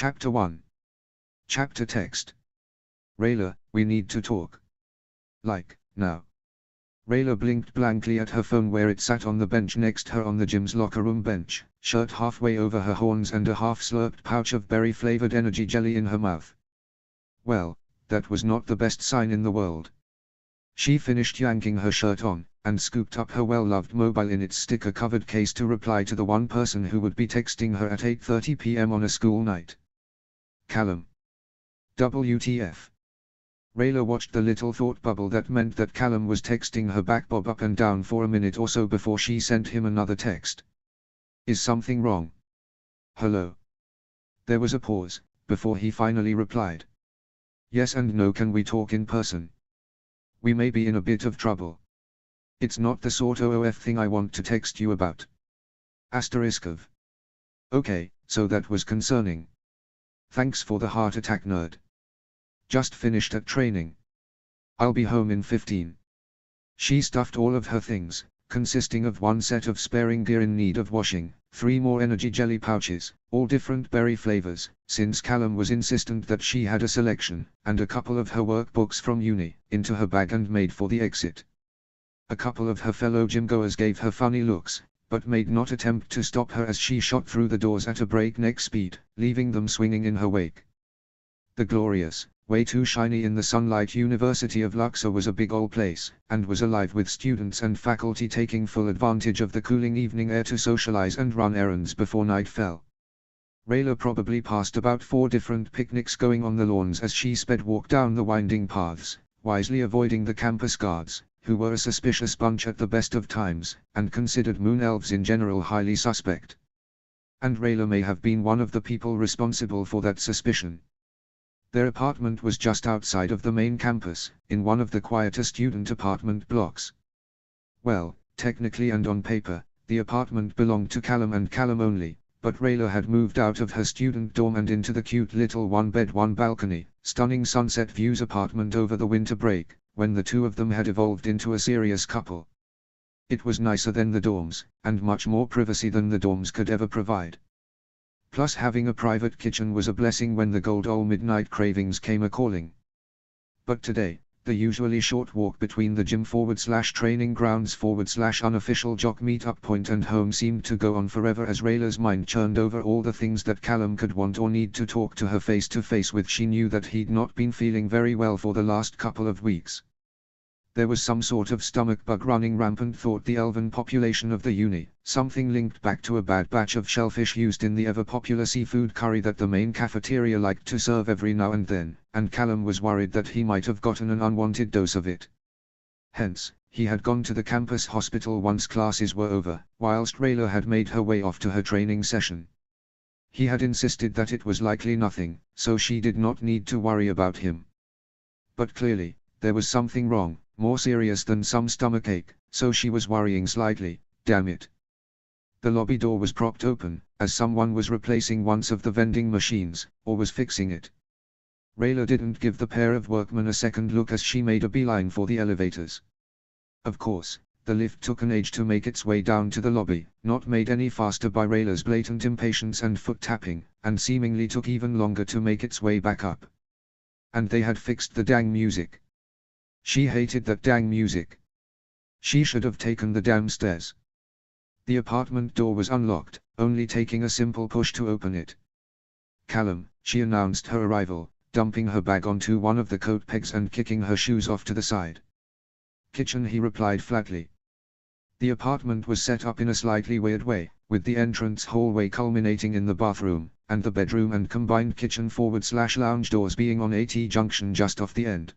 Chapter 1. Chapter Text. Rayla, we need to talk. Like, now. Rayla blinked blankly at her phone where it sat on the bench next her on the gym's locker room bench, shirt halfway over her horns and a half-slurped pouch of berry-flavored energy jelly in her mouth. Well, that was not the best sign in the world. She finished yanking her shirt on, and scooped up her well-loved mobile in its sticker-covered case to reply to the one person who would be texting her at 8:30 p.m. on a school night. Callum. WTF. Rayla watched the little thought bubble that meant that Callum was texting her back bob up and down for a minute or so before she sent him another text. Is something wrong? Hello. There was a pause, before he finally replied. Yes and no. Can we talk in person? We may be in a bit of trouble. It's not the sort of thing I want to text you about. Asterisk of. Okay, so that was concerning. Thanks for the heart attack, nerd. Just finished at training. I'll be home in 15. She stuffed all of her things, consisting of one set of sparing gear in need of washing, 3 more energy jelly pouches, all different berry flavors, since Callum was insistent that she had a selection, and a couple of her workbooks from uni, into her bag and made for the exit. A couple of her fellow gym-goers gave her funny looks, but made not attempt to stop her as she shot through the doors at a breakneck speed, leaving them swinging in her wake. The glorious, way too shiny in the sunlight University of Luxor was a big old place, and was alive with students and faculty taking full advantage of the cooling evening air to socialize and run errands before night fell. Rayla probably passed about 4 different picnics going on the lawns as she walked down the winding paths, wisely avoiding the campus guards, who were a suspicious bunch at the best of times, and considered moon elves in general highly suspect. And Rayla may have been one of the people responsible for that suspicion. Their apartment was just outside of the main campus, in one of the quieter student apartment blocks. Well, technically and on paper, the apartment belonged to Callum and Callum only, but Rayla had moved out of her student dorm and into the cute little one-bed one-balcony, stunning sunset views apartment over the winter break, when the two of them had evolved into a serious couple. It was nicer than the dorms, and much more privacy than the dorms could ever provide. Plus having a private kitchen was a blessing when the gold old midnight cravings came a-calling. But today, the usually short walk between the gym /training grounds /unofficial jock meetup point and home seemed to go on forever as Rayla's mind churned over all the things that Callum could want or need to talk to her face to face with. She knew that he'd not been feeling very well for the last couple of weeks. There was some sort of stomach bug running rampant, thought the elven population of the uni, something linked back to a bad batch of shellfish used in the ever-popular seafood curry that the main cafeteria liked to serve every now and then, and Callum was worried that he might have gotten an unwanted dose of it. Hence, he had gone to the campus hospital once classes were over, whilst Rayla had made her way off to her training session. He had insisted that it was likely nothing, so she did not need to worry about him. But clearly, there was something wrong, more serious than some stomachache, so she was worrying slightly. Damn it. The lobby door was propped open, as someone was replacing one of the vending machines, or was fixing it. Rayla didn't give the pair of workmen a second look as she made a beeline for the elevators. Of course, the lift took an age to make its way down to the lobby, not made any faster by Rayla's blatant impatience and foot tapping, and seemingly took even longer to make its way back up. And they had fixed the dang music. She hated that dang music. She should have taken the damn stairs. The apartment door was unlocked, only taking a simple push to open it. Callum, she announced her arrival, dumping her bag onto one of the coat pegs and kicking her shoes off to the side. Kitchen, he replied flatly. The apartment was set up in a slightly weird way, with the entrance hallway culminating in the bathroom, and the bedroom and combined kitchen /lounge doors being on a T-junction just off the end.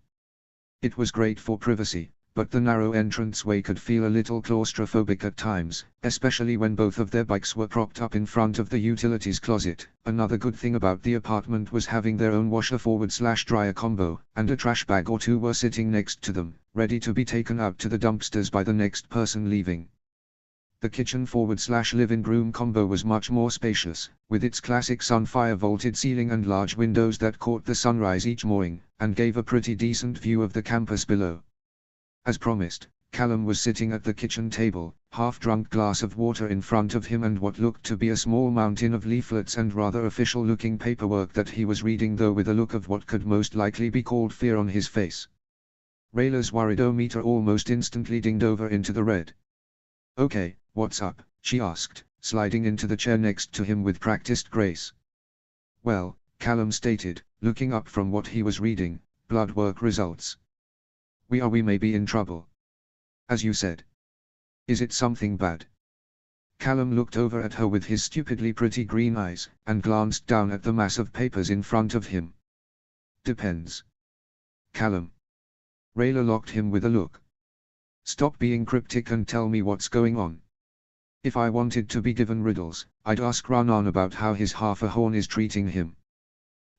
It was great for privacy, but the narrow entranceway could feel a little claustrophobic at times, especially when both of their bikes were propped up in front of the utilities closet. Another good thing about the apartment was having their own washer/dryer combo, and a trash bag or two were sitting next to them, ready to be taken out to the dumpsters by the next person leaving. The kitchen/living room combo was much more spacious, with its classic sunfire vaulted ceiling and large windows that caught the sunrise each morning, and gave a pretty decent view of the campus below. As promised, Callum was sitting at the kitchen table, half-drunk glass of water in front of him and what looked to be a small mountain of leaflets and rather official-looking paperwork that he was reading, though with a look of what could most likely be called fear on his face. Rayla's worried-o-meter almost instantly dinged over into the red. "Okay, what's up?" she asked, sliding into the chair next to him with practiced grace. "Well," Callum stated, looking up from what he was reading, "blood work results. We may be in trouble. As you said. Is it something bad?" Callum looked over at her with his stupidly pretty green eyes, and glanced down at the mass of papers in front of him. "Depends. Callum." Rayla locked him with a look. "Stop being cryptic and tell me what's going on. If I wanted to be given riddles, I'd ask Ranan about how his half-a-horn is treating him."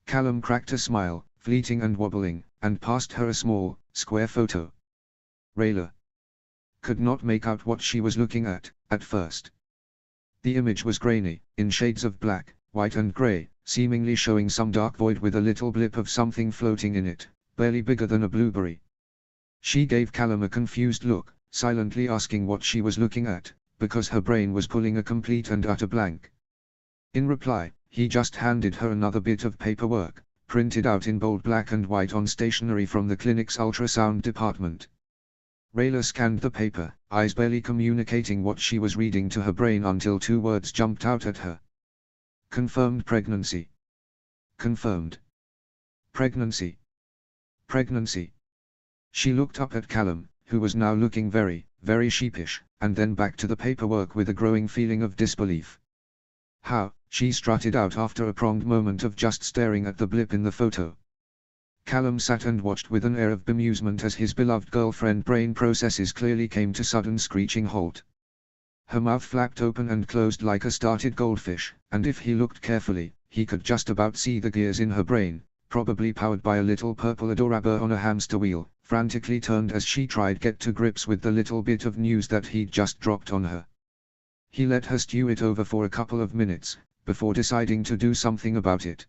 Callum cracked a smile, fleeting and wobbling, and passed her a small, square photo. Rayla could not make out what she was looking at first. The image was grainy, in shades of black, white and grey, seemingly showing some dark void with a little blip of something floating in it, barely bigger than a blueberry. She gave Callum a confused look, silently asking what she was looking at, because her brain was pulling a complete and utter blank. In reply, he just handed her another bit of paperwork, printed out in bold black and white on stationery from the clinic's ultrasound department. Rayla scanned the paper, eyes barely communicating what she was reading to her brain until two words jumped out at her. "Confirmed pregnancy. Confirmed. Pregnancy. Pregnancy." She looked up at Callum, who was now looking very, very sheepish, and then back to the paperwork with a growing feeling of disbelief. "How?" she strutted out after a pronged moment of just staring at the blip in the photo. Callum sat and watched with an air of bemusement as his beloved girlfriend brain processes clearly came to sudden screeching halt. Her mouth flapped open and closed like a started goldfish, and if he looked carefully, he could just about see the gears in her brain, probably powered by a little purple adorable on a hamster wheel, frantically turned as she tried get to grips with the little bit of news that he'd just dropped on her. He let her stew it over for a couple of minutes, before deciding to do something about it.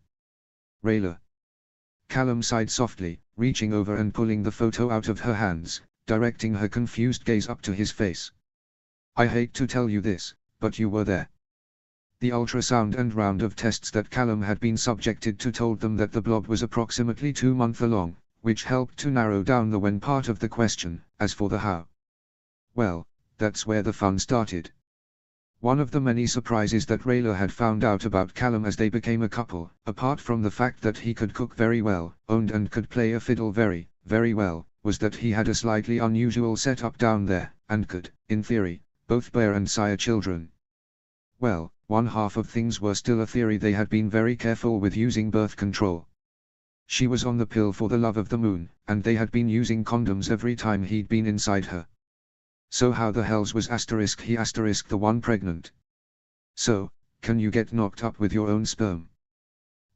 "Rayla." Callum sighed softly, reaching over and pulling the photo out of her hands, directing her confused gaze up to his face. "I hate to tell you this, but you were there." The ultrasound and round of tests that Callum had been subjected to told them that the blob was approximately 2 months long, which helped to narrow down the when part of the question. As for the how, well, that's where the fun started. One of the many surprises that Rayla had found out about Callum as they became a couple, apart from the fact that he could cook very well, owned and could play a fiddle very, very well, was that he had a slightly unusual setup down there, and could, in theory, both bear and sire children. Well, one half of things were still a theory. They had been very careful with using birth control. She was on the pill for the love of the moon, and they had been using condoms every time he'd been inside her. So how the hells was he the one pregnant? "So, can you get knocked up with your own sperm?"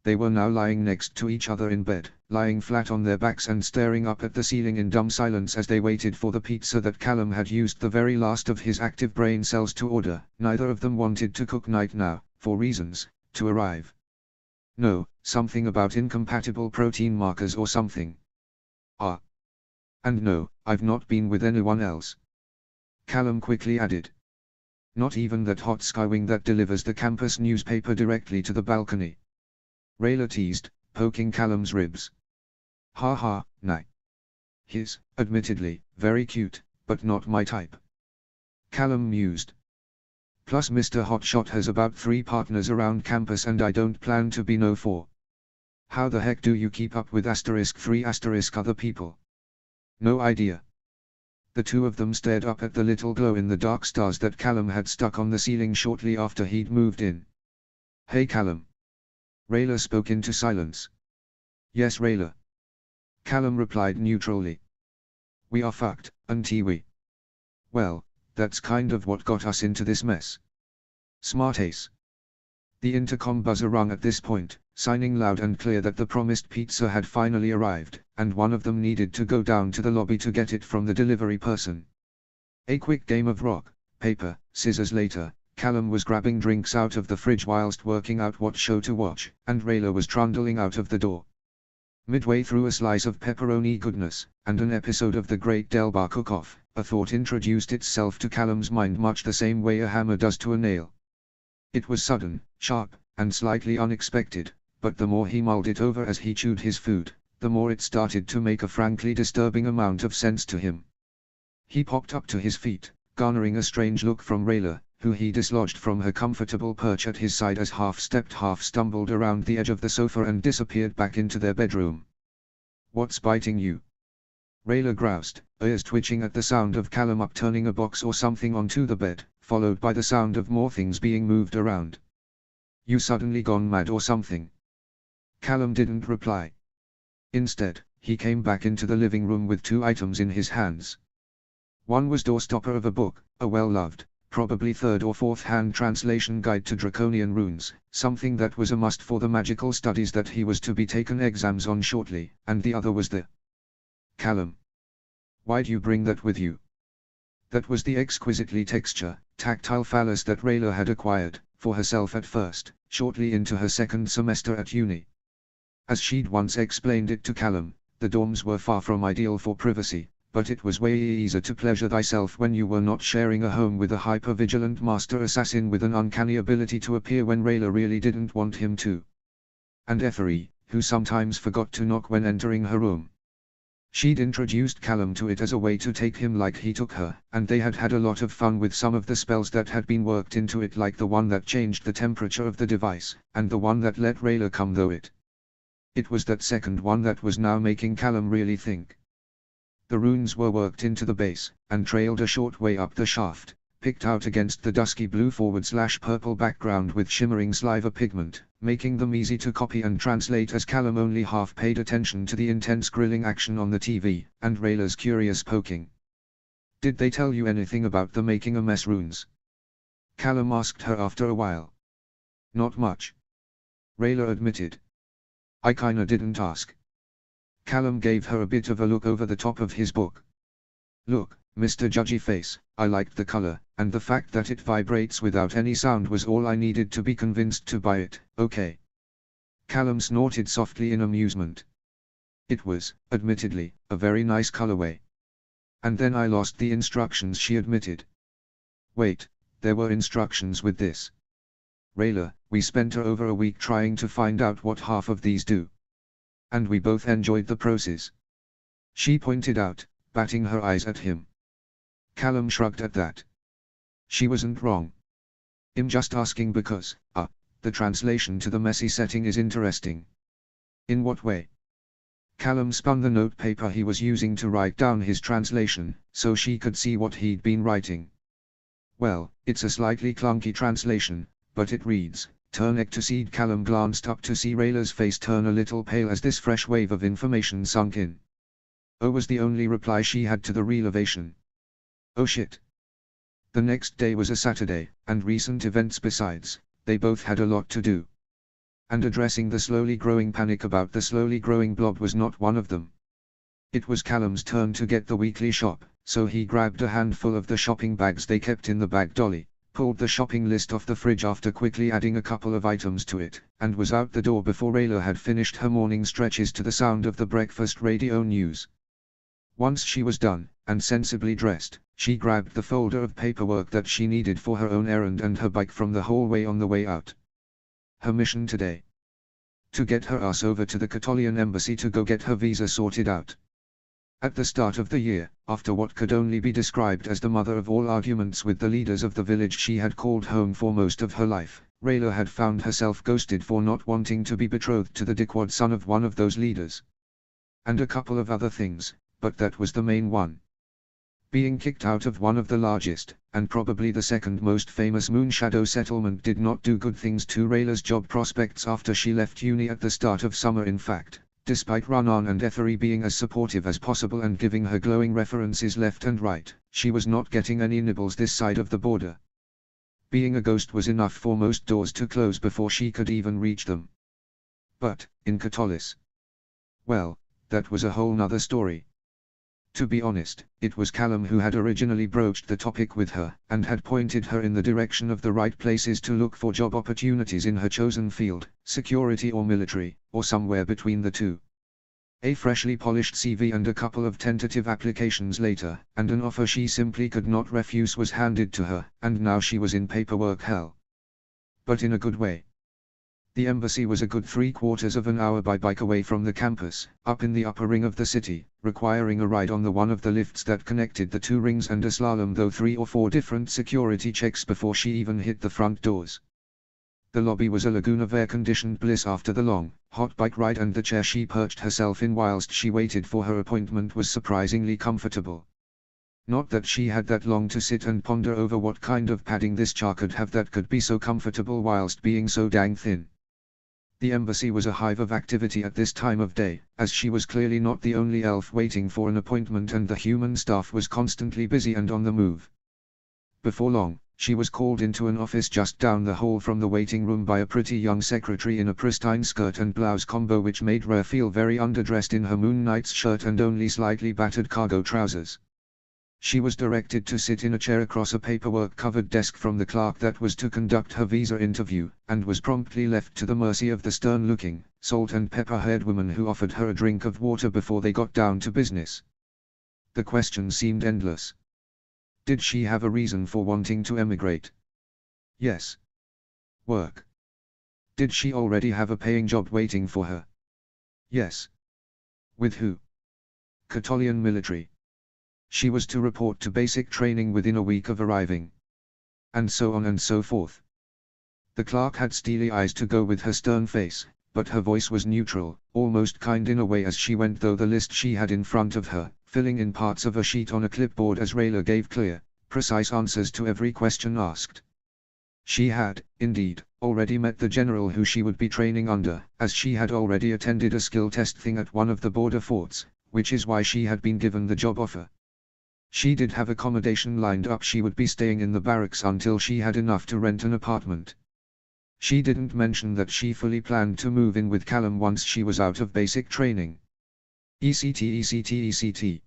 They were now lying next to each other in bed, lying flat on their backs and staring up at the ceiling in dumb silence as they waited for the pizza that Callum had used the very last of his active brain cells to order. Neither of them wanted to cook night now, for reasons, to arrive. No, something about incompatible protein markers or something. "Ah. And no, I've not been with anyone else," Callum quickly added. "Not even that hot skywing that delivers the campus newspaper directly to the balcony?" Rayla teased, poking Callum's ribs. "Ha ha, nah. He's, admittedly, very cute, but not my type." Callum mused. "Plus Mr. Hotshot has about 3 partners around campus and I don't plan to be no 4. How the heck do you keep up with *3* other people?" "No idea." The two of them stared up at the little glow-in-the-dark stars that Callum had stuck on the ceiling shortly after he'd moved in. "Hey Callum." Rayla spoke into silence. "Yes Rayla." Callum replied neutrally. "We are fucked, aren't we?" "Well, that's kind of what got us into this mess." "Smart ace." The intercom buzzer rung at this point, signing loud and clear that the promised pizza had finally arrived, and one of them needed to go down to the lobby to get it from the delivery person. A quick game of rock, paper, scissors later, Callum was grabbing drinks out of the fridge whilst working out what show to watch, and Rayla was trundling out of the door. Midway through a slice of pepperoni goodness, and an episode of the Great Delbar Cook-Off, a thought introduced itself to Callum's mind much the same way a hammer does to a nail. It was sudden, sharp, and slightly unexpected, but the more he mulled it over as he chewed his food, the more it started to make a frankly disturbing amount of sense to him. He popped up to his feet, garnering a strange look from Rayla, who he dislodged from her comfortable perch at his side as half-stepped half-stumbled around the edge of the sofa and disappeared back into their bedroom. "What's biting you?" Rayla groused, ears twitching at the sound of Callum upturning a box or something onto the bed, followed by the sound of more things being moved around. "You suddenly gone mad or something?" Callum didn't reply. Instead, he came back into the living room with two items in his hands. One was doorstopper of a book, a well-loved, probably third or fourth hand translation guide to Draconian runes, something that was a must for the magical studies that he was to be taken exams on shortly, and the other was the "Callum, why'd you bring that with you?" That was the exquisitely tactile phallus that Rayla had acquired, for herself at first, shortly into her second semester at uni. As she'd once explained it to Callum, the dorms were far from ideal for privacy, but it was way easier to pleasure thyself when you were not sharing a home with a hyper-vigilant master assassin with an uncanny ability to appear when Rayla really didn't want him to. And Effery, who sometimes forgot to knock when entering her room. She'd introduced Callum to it as a way to take him like he took her, and they had had a lot of fun with some of the spells that had been worked into it, like the one that changed the temperature of the device, and the one that let Rayla come though it. It was that second one that was now making Callum really think. The runes were worked into the base, and trailed a short way up the shaft, picked out against the dusky blue /purple background with shimmering sliver pigment, making them easy to copy and translate as Callum only half paid attention to the intense grilling action on the TV, and Rayla's curious poking. "Did they tell you anything about the making a mess runes?" Callum asked her after a while. "Not much," Rayla admitted. "I kinda didn't ask." Callum gave her a bit of a look over the top of his book. "Look, Mr. Judgy Face, I liked the color, and the fact that it vibrates without any sound was all I needed to be convinced to buy it, okay?" Callum snorted softly in amusement. It was, admittedly, a very nice colorway. "And then I lost the instructions," she admitted. "Wait, there were instructions with this?" "Rayla, we spent over a week trying to find out what half of these do. And we both enjoyed the process," she pointed out, batting her eyes at him. Callum shrugged at that. She wasn't wrong. "I'm just asking because, the translation to the messy setting is interesting." "In what way?" Callum spun the notepaper he was using to write down his translation, so she could see what he'd been writing. "Well, it's a slightly clunky translation, but it reads, turn ectoseed." Callum glanced up to see Rayla's face turn a little pale as this fresh wave of information sunk in. "Oh," was the only reply she had to the revelation. "Oh shit." The next day was a Saturday, and recent events besides, they both had a lot to do. And addressing the slowly growing panic about the slowly growing blob was not one of them. It was Callum's turn to get the weekly shop, so he grabbed a handful of the shopping bags they kept in the bag dolly, pulled the shopping list off the fridge after quickly adding a couple of items to it, and was out the door before Rayla had finished her morning stretches to the sound of the breakfast radio news. Once she was done, and sensibly dressed, she grabbed the folder of paperwork that she needed for her own errand and her bike from the hallway on the way out. Her mission today? To get her ass over to the Catolian embassy to go get her visa sorted out. At the start of the year, after what could only be described as the mother of all arguments with the leaders of the village she had called home for most of her life, Rayla had found herself ghosted for not wanting to be betrothed to the dickwad son of one of those leaders. And a couple of other things, but that was the main one. Being kicked out of one of the largest, and probably the second most famous Moonshadow settlement did not do good things to Rayla's job prospects after she left uni at the start of summer. In fact, despite Ranan and Effery being as supportive as possible and giving her glowing references left and right, she was not getting any nibbles this side of the border. Being a ghost was enough for most doors to close before she could even reach them. But, in Catolis, well, that was a whole nother story. To be honest, it was Callum who had originally broached the topic with her, and had pointed her in the direction of the right places to look for job opportunities in her chosen field, security or military, or somewhere between the two. A freshly polished CV and a couple of tentative applications later, and an offer she simply could not refuse was handed to her, and now she was in paperwork hell. But in a good way. The embassy was a good 3/4 of an hour by bike away from the campus, up in the upper ring of the city, requiring a ride on the one of the lifts that connected the two rings and a slalom through 3 or 4 different security checks before she even hit the front doors. The lobby was a lagoon of air-conditioned bliss after the long, hot bike ride, and the chair she perched herself in whilst she waited for her appointment was surprisingly comfortable. Not that she had that long to sit and ponder over what kind of padding this chair could have that could be so comfortable whilst being so dang thin. The embassy was a hive of activity at this time of day, as she was clearly not the only elf waiting for an appointment, and the human staff was constantly busy and on the move. Before long, she was called into an office just down the hall from the waiting room by a pretty young secretary in a pristine skirt and blouse combo which made her feel very underdressed in her Moon Knight's shirt and only slightly battered cargo trousers. She was directed to sit in a chair across a paperwork-covered desk from the clerk that was to conduct her visa interview, and was promptly left to the mercy of the stern-looking, salt-and-pepper-haired woman who offered her a drink of water before they got down to business. The questions seemed endless. Did she have a reason for wanting to emigrate? Yes. Work. Did she already have a paying job waiting for her? Yes. With who? Catolian military. She was to report to basic training within a week of arriving. And so on and so forth. The clerk had steely eyes to go with her stern face, but her voice was neutral, almost kind in a way as she went through the list she had in front of her, filling in parts of a sheet on a clipboard as Rayla gave clear, precise answers to every question asked. She had, indeed, already met the general who she would be training under, as she had already attended a skill test thing at one of the border forts, which is why she had been given the job offer. She did have accommodation lined up. She would be staying in the barracks until she had enough to rent an apartment. She didn't mention that she fully planned to move in with Callum once she was out of basic training. ECT.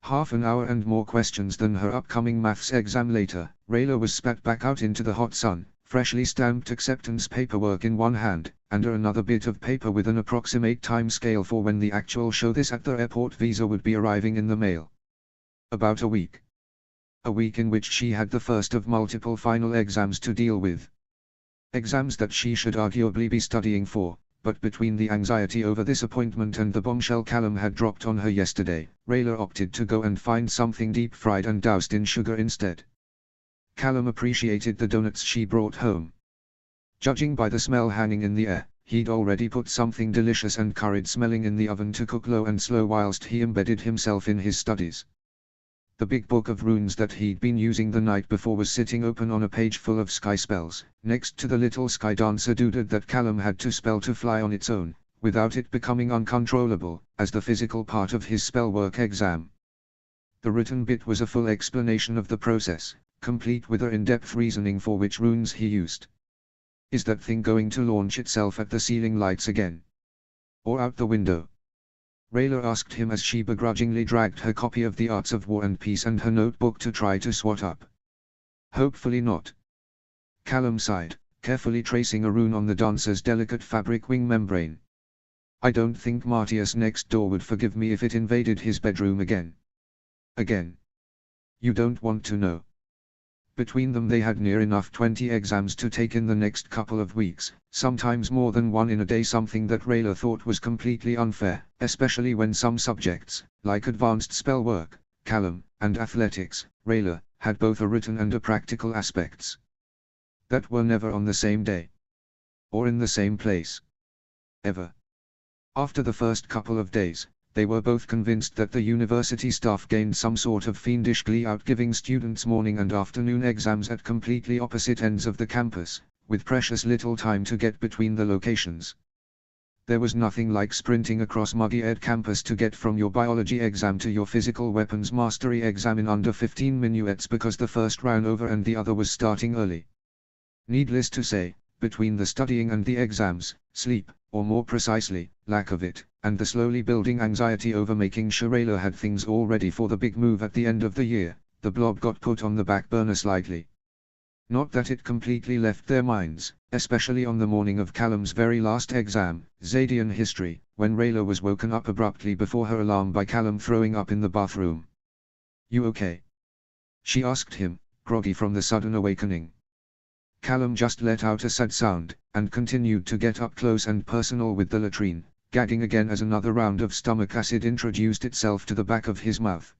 Half an hour and more questions than her upcoming maths exam later, Rayla was spat back out into the hot sun, freshly stamped acceptance paperwork in one hand, and another bit of paper with an approximate time scale for when the actual show this at the airport visa would be arriving in the mail. About a week. A week in which she had the first of multiple final exams to deal with. Exams that she should arguably be studying for, but between the anxiety over this appointment and the bombshell Callum had dropped on her yesterday, Rayla opted to go and find something deep-fried and doused in sugar instead. Callum appreciated the donuts she brought home. Judging by the smell hanging in the air, he'd already put something delicious and curried-smelling in the oven to cook low and slow whilst he embedded himself in his studies. The big book of runes that he'd been using the night before was sitting open on a page full of sky spells, next to the little sky dancer doodad that Callum had to spell to fly on its own, without it becoming uncontrollable, as the physical part of his spellwork exam. The written bit was a full explanation of the process, complete with in-depth reasoning for which runes he used. Is that thing going to launch itself at the ceiling lights again? Or out the window? Rayla asked him as she begrudgingly dragged her copy of The Arts of War and Peace and her notebook to try to swat up. Hopefully not. Callum sighed, carefully tracing a rune on the dancer's delicate fabric wing membrane. I don't think Martius next door would forgive me if it invaded his bedroom again. Again. You don't want to know. Between them they had near enough 20 exams to take in the next couple of weeks, sometimes more than one in a day, something that Rayla thought was completely unfair, especially when some subjects, like advanced spell work, Callum, and athletics, Rayla, had both a written and a practical aspects. That were never on the same day. Or in the same place. Ever. After the first couple of days, they were both convinced that the university staff gained some sort of fiendish glee out giving students morning and afternoon exams at completely opposite ends of the campus, with precious little time to get between the locations. There was nothing like sprinting across muggy-aired campus to get from your biology exam to your physical weapons mastery exam in under 15 minuets because the first ran over and the other was starting early. Needless to say, between the studying and the exams, sleep, or more precisely, lack of it, and the slowly building anxiety over making sure Rayla had things all ready for the big move at the end of the year, the blob got put on the back burner slightly. Not that it completely left their minds, especially on the morning of Callum's very last exam, Zadian history, when Rayla was woken up abruptly before her alarm by Callum throwing up in the bathroom. "You okay?" she asked him, groggy from the sudden awakening. Callum just let out a sad sound, and continued to get up close and personal with the latrine, gagging again as another round of stomach acid introduced itself to the back of his mouth.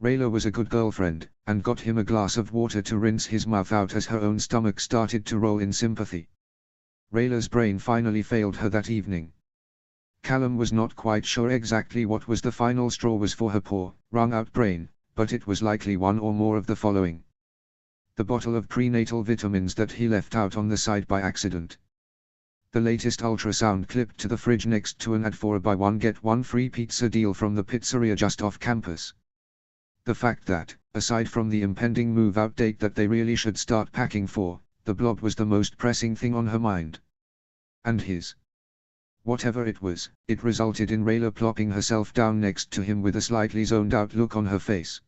Rayla was a good girlfriend, and got him a glass of water to rinse his mouth out as her own stomach started to roll in sympathy. Rayla's brain finally failed her that evening. Callum was not quite sure exactly what was the final straw was for her poor, wrung-out brain, but it was likely one or more of the following. The bottle of prenatal vitamins that he left out on the side by accident. The latest ultrasound clipped to the fridge next to an ad for a buy one get one free pizza deal from the pizzeria just off campus. The fact that, aside from the impending move-out date that they really should start packing for, the blob was the most pressing thing on her mind. And his. Whatever it was, it resulted in Rayla plopping herself down next to him with a slightly zoned-out look on her face.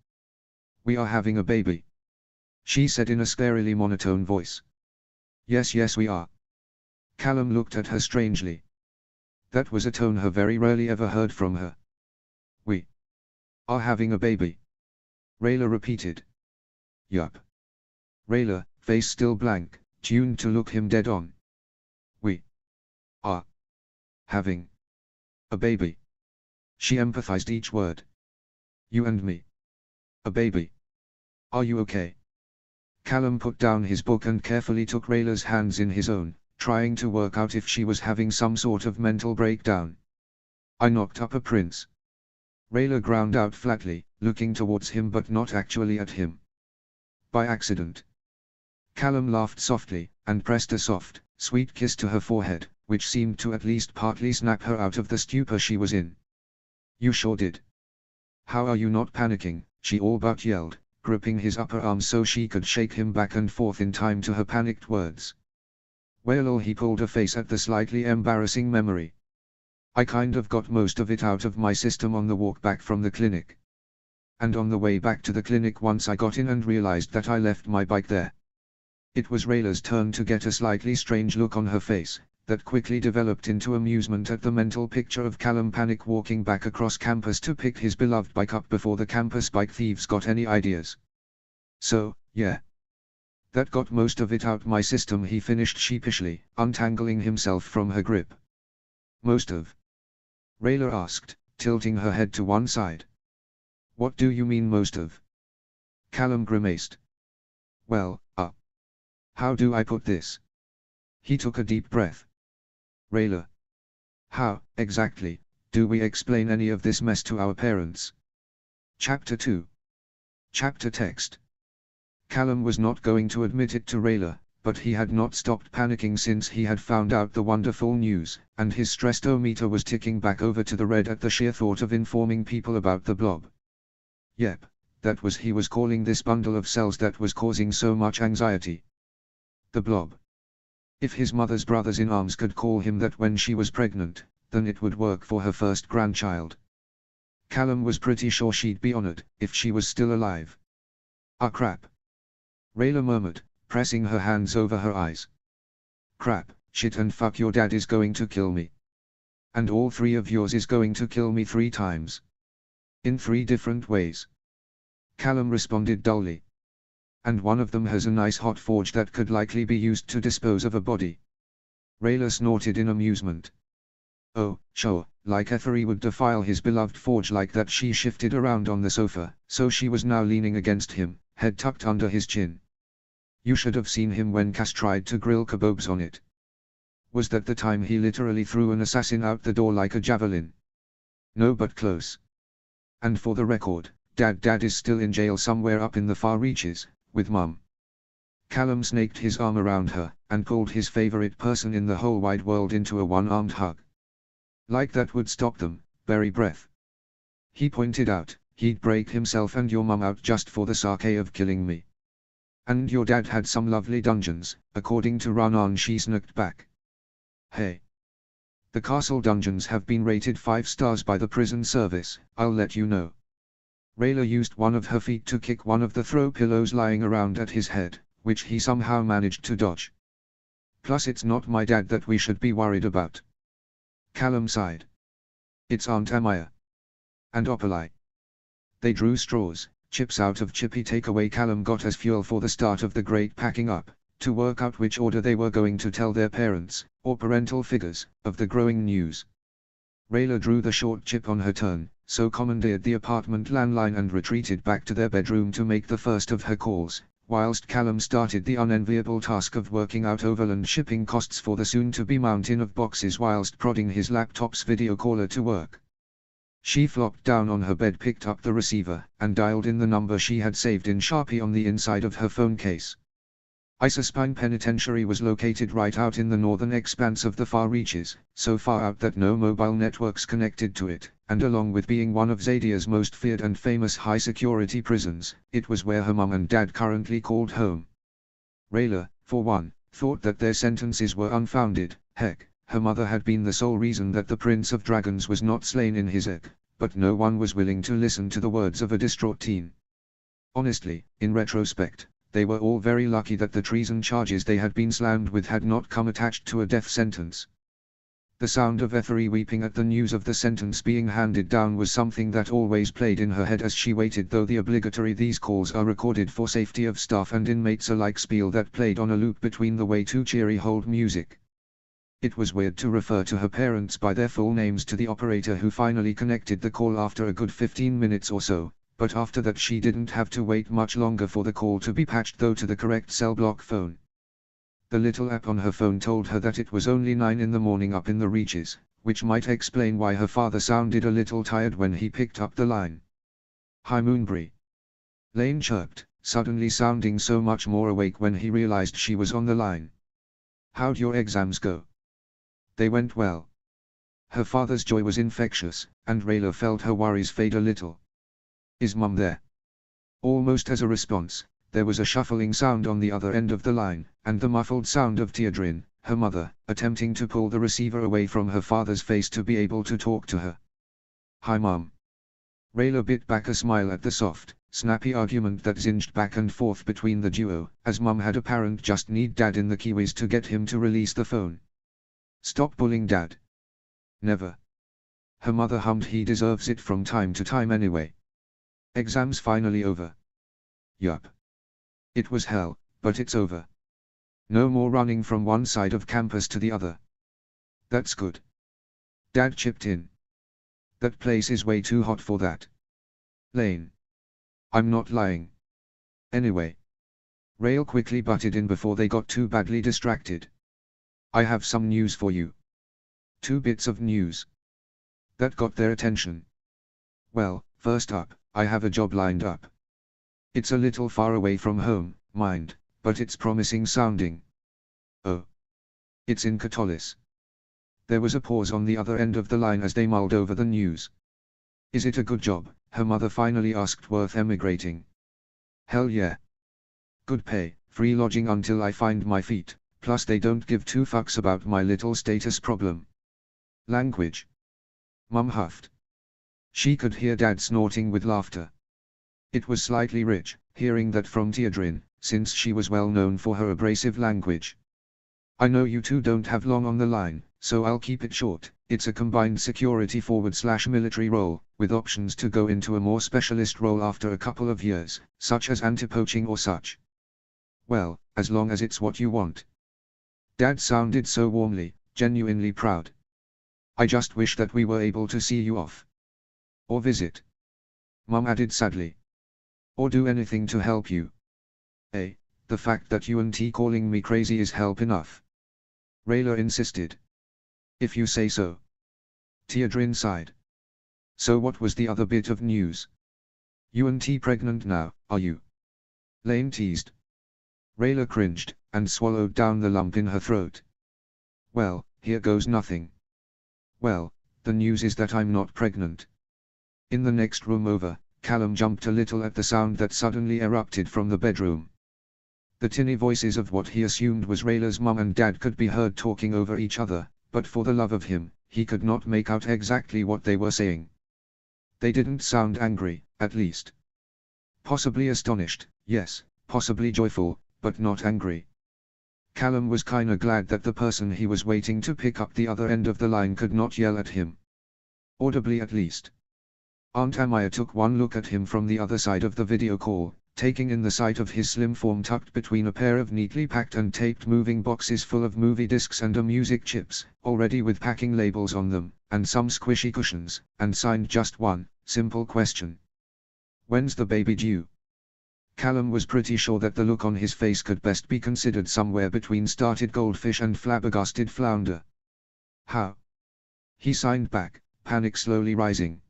"We are having a baby," she said in a scarily monotone voice. Yes, we are." Callum looked at her strangely. That was a tone her very rarely ever heard from her. "We are having a baby," Rayla repeated. "Yup." Rayla, face still blank, tuned to look him dead on. "We are having a baby." She emphasized each word. "You and me. A baby. Are you okay?" Callum put down his book and carefully took Rayla's hands in his own, trying to work out if she was having some sort of mental breakdown. "I knocked up a prince," Rayla ground out flatly, looking towards him but not actually at him. "By accident." Callum laughed softly, and pressed a soft, sweet kiss to her forehead, which seemed to at least partly snap her out of the stupor she was in. "You sure did. How are you not panicking?" she all but yelled, gripping his upper arm so she could shake him back and forth in time to her panicked words. "Well, he pulled a face at the slightly embarrassing memory. "I kind of got most of it out of my system on the walk back from the clinic. And on the way back to the clinic once I got in and realized that I left my bike there." It was Rayla's turn to get a slightly strange look on her face, that quickly developed into amusement at the mental picture of Callum panic walking back across campus to pick his beloved bike up before the campus bike thieves got any ideas. "So, yeah. That got most of it out my system," he finished sheepishly, untangling himself from her grip. "Most of?" Rayla asked, tilting her head to one side. "What do you mean most of?" Callum grimaced. "Well, how do I put this?" He took a deep breath. "Rayla, how, exactly, do we explain any of this mess to our parents?" Chapter 2. Chapter text. Callum was not going to admit it to Rayla, but he had not stopped panicking since he had found out the wonderful news, and his stress-o-meter was ticking back over to the red at the sheer thought of informing people about the blob. Yep, that was he was calling this bundle of cells that was causing so much anxiety. The blob. If his mother's brothers-in-arms could call him that when she was pregnant, then it would work for her first grandchild. Callum was pretty sure she'd be honored, if she was still alive. "Ah, crap," Rayla murmured, pressing her hands over her eyes. "Crap, shit and fuck, your dad is going to kill me. And all three of yours is going to kill me 3 times. In 3 different ways." Callum responded dully. "And one of them has a nice hot forge that could likely be used to dispose of a body." Rayla snorted in amusement. "Oh, sure, like Ethery would defile his beloved forge like that." She shifted around on the sofa, so she was now leaning against him, head tucked under his chin. "You should have seen him when Cass tried to grill kebabs on it. Was that the time he literally threw an assassin out the door like a javelin?" "No, but close. And for the record, Dad is still in jail somewhere up in the far reaches, with Mum." Callum snaked his arm around her, and pulled his favorite person in the whole wide world into a one-armed hug. "Like that would stop them, bury breath," he pointed out. "He'd break himself and your mum out just for the sake of killing me. And your dad had some lovely dungeons, according to Ranan." She snuck back. "Hey. The castle dungeons have been rated 5 stars by the prison service, I'll let you know." Rayla used one of her feet to kick one of the throw pillows lying around at his head, which he somehow managed to dodge. Plus it's not my dad that we should be worried about. Callum sighed. It's Aunt Amaya. And Opalai. They drew straws, chips out of chippy takeaway Callum got as fuel for the start of the great packing up, to work out which order they were going to tell their parents, or parental figures, of the growing news. Rayla drew the short chip on her turn, so commandeered the apartment landline and retreated back to their bedroom to make the first of her calls, whilst Callum started the unenviable task of working out overland shipping costs for the soon-to-be mountain of boxes whilst prodding his laptop's video caller to work. She flopped down on her bed, picked up the receiver, and dialed in the number she had saved in Sharpie on the inside of her phone case. Isaspine Penitentiary was located right out in the northern expanse of the far reaches, so far out that no mobile networks connected to it, and along with being one of Zadia's most feared and famous high-security prisons, it was where her mum and dad currently called home. Rayla, for one, thought that their sentences were unfounded. Heck, her mother had been the sole reason that the Prince of Dragons was not slain in his egg, but no one was willing to listen to the words of a distraught teen. Honestly, in retrospect, they were all very lucky that the treason charges they had been slammed with had not come attached to a death sentence. The sound of Ethery weeping at the news of the sentence being handed down was something that always played in her head as she waited, though the obligatory "these calls are recorded for safety of staff and inmates alike" spiel that played on a loop between the way too cheery hold music. It was weird to refer to her parents by their full names to the operator who finally connected the call after a good 15 minutes or so. But after that she didn't have to wait much longer for the call to be patched though to the correct cell block phone. The little app on her phone told her that it was only 9 in the morning up in the reaches, which might explain why her father sounded a little tired when he picked up the line. "Hi Moonbury." Lane chirped, suddenly sounding so much more awake when he realized she was on the line. "How'd your exams go?" "They went well." Her father's joy was infectious, and Rayla felt her worries fade a little. "Is Mum there?" Almost as a response, there was a shuffling sound on the other end of the line, and the muffled sound of Teodrin, her mother, attempting to pull the receiver away from her father's face to be able to talk to her. "Hi Mum." Rayla bit back a smile at the soft, snappy argument that zinged back and forth between the duo, as Mum had apparent just need Dad in the Kiwis to get him to release the phone. "Stop bullying Dad." "Never." Her mother hummed, "He deserves it from time to time anyway." "Exams finally over?" "Yup. It was hell, but it's over. No more running from one side of campus to the other." "That's good." Dad chipped in. "That place is way too hot for that." "Lane. I'm not lying." "Anyway." Rail quickly butted in before they got too badly distracted. "I have some news for you." 2 bits of news. That got their attention. "Well, first up, I have a job lined up. It's a little far away from home, mind, but it's promising sounding." "Oh. It's in Catullus." There was a pause on the other end of the line as they mulled over the news. "Is it a good job?" her mother finally asked. "Worth emigrating?" "Hell yeah. Good pay, free lodging until I find my feet, plus they don't give 2 fucks about my little status problem." "Language." Mum huffed. She could hear Dad snorting with laughter. It was slightly rich, hearing that from Teodrin, since she was well known for her abrasive language. "I know you two don't have long on the line, so I'll keep it short. It's a combined security forward/military role, with options to go into a more specialist role after a couple of years, such as anti-poaching or such." "Well, as long as it's what you want." Dad sounded so warmly, genuinely proud. "I just wish that we were able to see you off. Or visit." Mum added sadly. "Or do anything to help you." The fact that you and T calling me crazy is help enough." Rayla insisted. "If you say so." Teodrin sighed. "So what was the other bit of news? You and T pregnant now, are you?" Lane teased. Rayla cringed, and swallowed down the lump in her throat. "Well, here goes nothing." "Well, the news is that I'm not pregnant." In the next room over, Callum jumped a little at the sound that suddenly erupted from the bedroom. The tinny voices of what he assumed was Rayla's mum and dad could be heard talking over each other, but for the love of him, he could not make out exactly what they were saying. They didn't sound angry, at least. Possibly astonished, yes, possibly joyful, but not angry. Callum was kinda glad that the person he was waiting to pick up the other end of the line could not yell at him. Audibly at least. Aunt Amaya took one look at him from the other side of the video call, taking in the sight of his slim form tucked between a pair of neatly packed and taped moving boxes full of movie discs and music chips, already with packing labels on them, and some squishy cushions, and signed just one simple question. When's the baby due? Callum was pretty sure that the look on his face could best be considered somewhere between started goldfish and flabbergasted flounder. How? He signed back, panic slowly rising.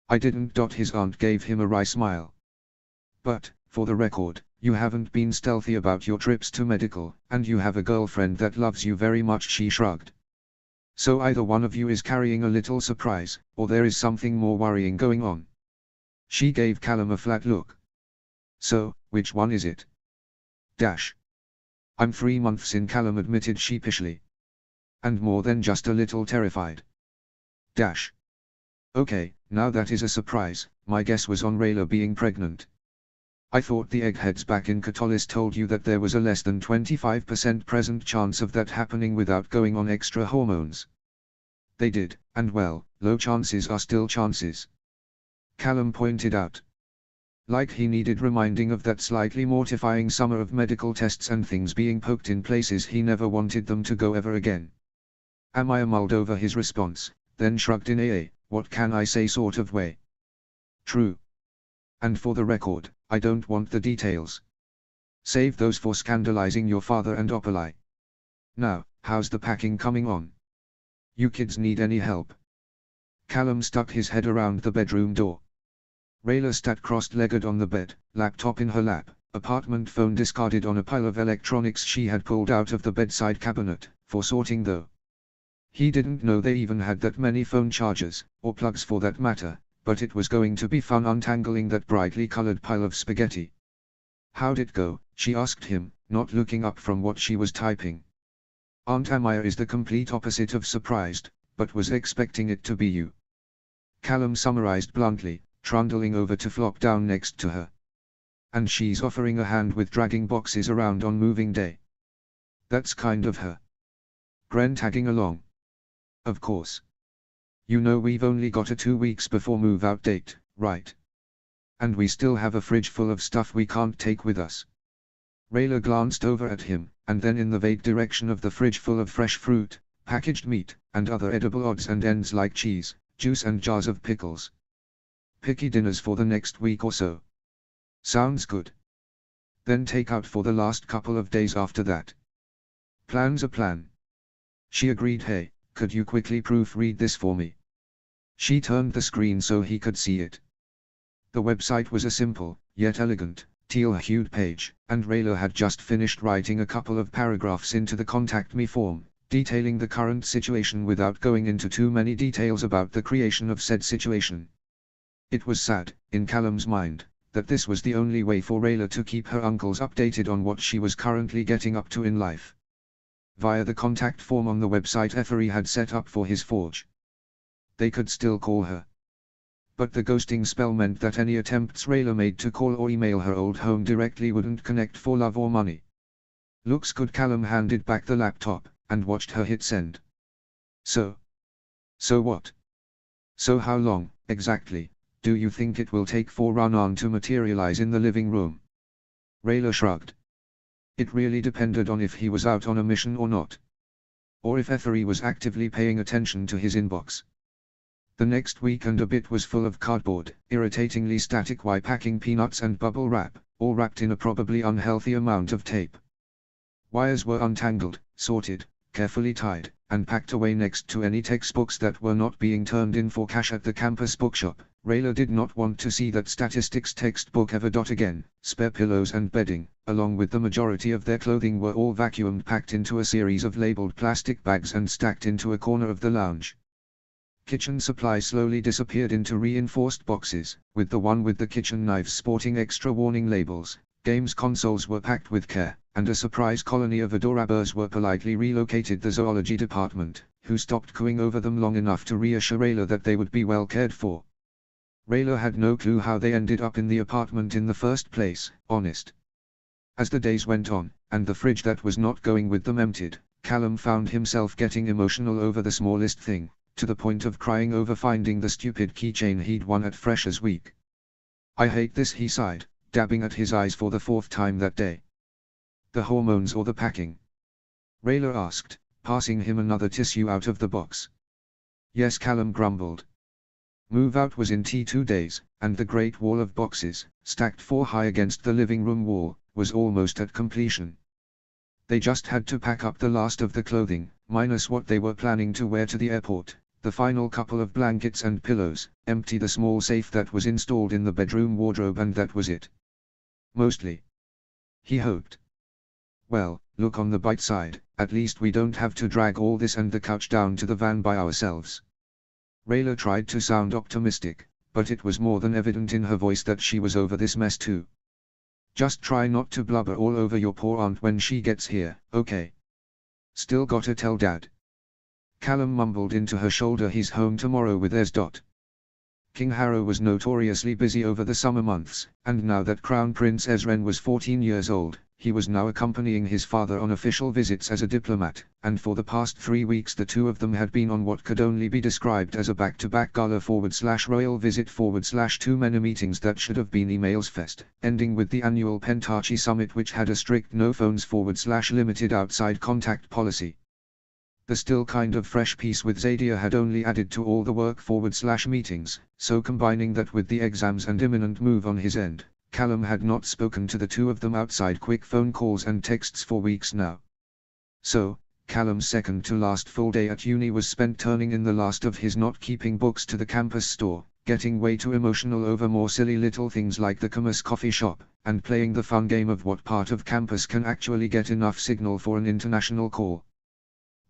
I didn't. His aunt gave him a wry smile. But, for the record, you haven't been stealthy about your trips to medical, and you have a girlfriend that loves you very much, she shrugged. So either one of you is carrying a little surprise, or there is something more worrying going on. She gave Callum a flat look. So, which one is it? I'm 3 months in, Callum admitted sheepishly. And more than just a little terrified. Okay, now that is a surprise. My guess was on Rayla being pregnant. I thought the eggheads back in Catolis told you that there was a less than 25% present chance of that happening without going on extra hormones. They did, and well, low chances are still chances. Callum pointed out. Like he needed reminding of that slightly mortifying summer of medical tests and things being poked in places he never wanted them to go ever again. Amaya mulled over his response, then shrugged in a what can I say sort of way. True. And for the record, I don't want the details. Save those for scandalizing your father and Opalai. Now, how's the packing coming on? You kids need any help? Callum stuck his head around the bedroom door. Rayla sat crossed-legged on the bed, laptop in her lap, apartment phone discarded on a pile of electronics she had pulled out of the bedside cabinet, for sorting though. He didn't know they even had that many phone chargers, or plugs for that matter, but it was going to be fun untangling that brightly colored pile of spaghetti. How'd it go? She asked him, not looking up from what she was typing. Aunt Amaya is the complete opposite of surprised, but was expecting it to be you. Callum summarized bluntly, trundling over to flop down next to her. And she's offering a hand with dragging boxes around on moving day. That's kind of her. Gren tagging along. Of course. You know we've only got a 2 weeks before move-out date, right? And we still have a fridge full of stuff we can't take with us. Rayla glanced over at him, and then in the vague direction of the fridge full of fresh fruit, packaged meat, and other edible odds and ends like cheese, juice and jars of pickles. Picky dinners for the next week or so. Sounds good. Then take out for the last couple of days after that. Plan's a plan. She agreed. Hey, could you quickly proofread this for me? She turned the screen so he could see it. The website was a simple, yet elegant, teal-hued page, and Rayla had just finished writing a couple of paragraphs into the Contact Me form, detailing the current situation without going into too many details about the creation of said situation. It was sad, in Callum's mind, that this was the only way for Rayla to keep her uncles updated on what she was currently getting up to in life. Via the contact form on the website Ethery had set up for his forge. They could still call her. But the ghosting spell meant that any attempts Rayla made to call or email her old home directly wouldn't connect for love or money. Looks good. Callum handed back the laptop, and watched her hit send. So what? So how long, exactly, do you think it will take for Ranan to materialize in the living room? Rayla shrugged. It really depended on if he was out on a mission or not. Or if Ethery was actively paying attention to his inbox. The next week and a bit was full of cardboard, irritatingly static packing peanuts and bubble wrap, all wrapped in a probably unhealthy amount of tape. Wires were untangled, sorted, carefully tied, and packed away next to any textbooks that were not being turned in for cash at the campus bookshop. Rayla did not want to see that statistics textbook ever. Again, spare pillows and bedding, along with the majority of their clothing, were all vacuumed, packed into a series of labeled plastic bags and stacked into a corner of the lounge. Kitchen supplies slowly disappeared into reinforced boxes, with the one with the kitchen knives sporting extra warning labels. Games consoles were packed with care, and a surprise colony of adorabers were politely relocated. The zoology department, who stopped cooing over them long enough to reassure Rayla that they would be well cared for. Rayla had no clue how they ended up in the apartment in the first place, honest. As the days went on, and the fridge that was not going with them emptied, Callum found himself getting emotional over the smallest thing, to the point of crying over finding the stupid keychain he'd won at Freshers Week. "I hate this," he sighed, dabbing at his eyes for the fourth time that day. "The hormones or the packing?" Rayla asked, passing him another tissue out of the box. "Yes," Callum grumbled. Move out was in 2 days, and the great wall of boxes, stacked 4 high against the living room wall, was almost at completion. They just had to pack up the last of the clothing, minus what they were planning to wear to the airport, the final couple of blankets and pillows, empty the small safe that was installed in the bedroom wardrobe, and that was it. Mostly. He hoped. Well, look on the bright side, at least we don't have to drag all this and the couch down to the van by ourselves. Rayla tried to sound optimistic, but it was more than evident in her voice that she was over this mess too. "Just try not to blubber all over your poor aunt when she gets here, okay? Still gotta tell Dad." Callum mumbled into her shoulder, "He's home tomorrow with Ez. King Harrow was notoriously busy over the summer months, and now that Crown Prince Ezren was 14 years old, he was now accompanying his father on official visits as a diplomat, and for the past 3 weeks the two of them had been on what could only be described as a back-to-back gala/royal visit/2 many meetings that should have been emails fest, ending with the annual Pentachi summit, which had a strict no phones/limited outside contact policy. The still kind of fresh piece with Zadia had only added to all the work/meetings, so combining that with the exams and imminent move on his end, Callum had not spoken to the two of them outside quick phone calls and texts for weeks now. So, Callum's second to last full day at uni was spent turning in the last of his not keeping books to the campus store, getting way too emotional over more silly little things like the Commerce coffee shop, and playing the fun game of what part of campus can actually get enough signal for an international call.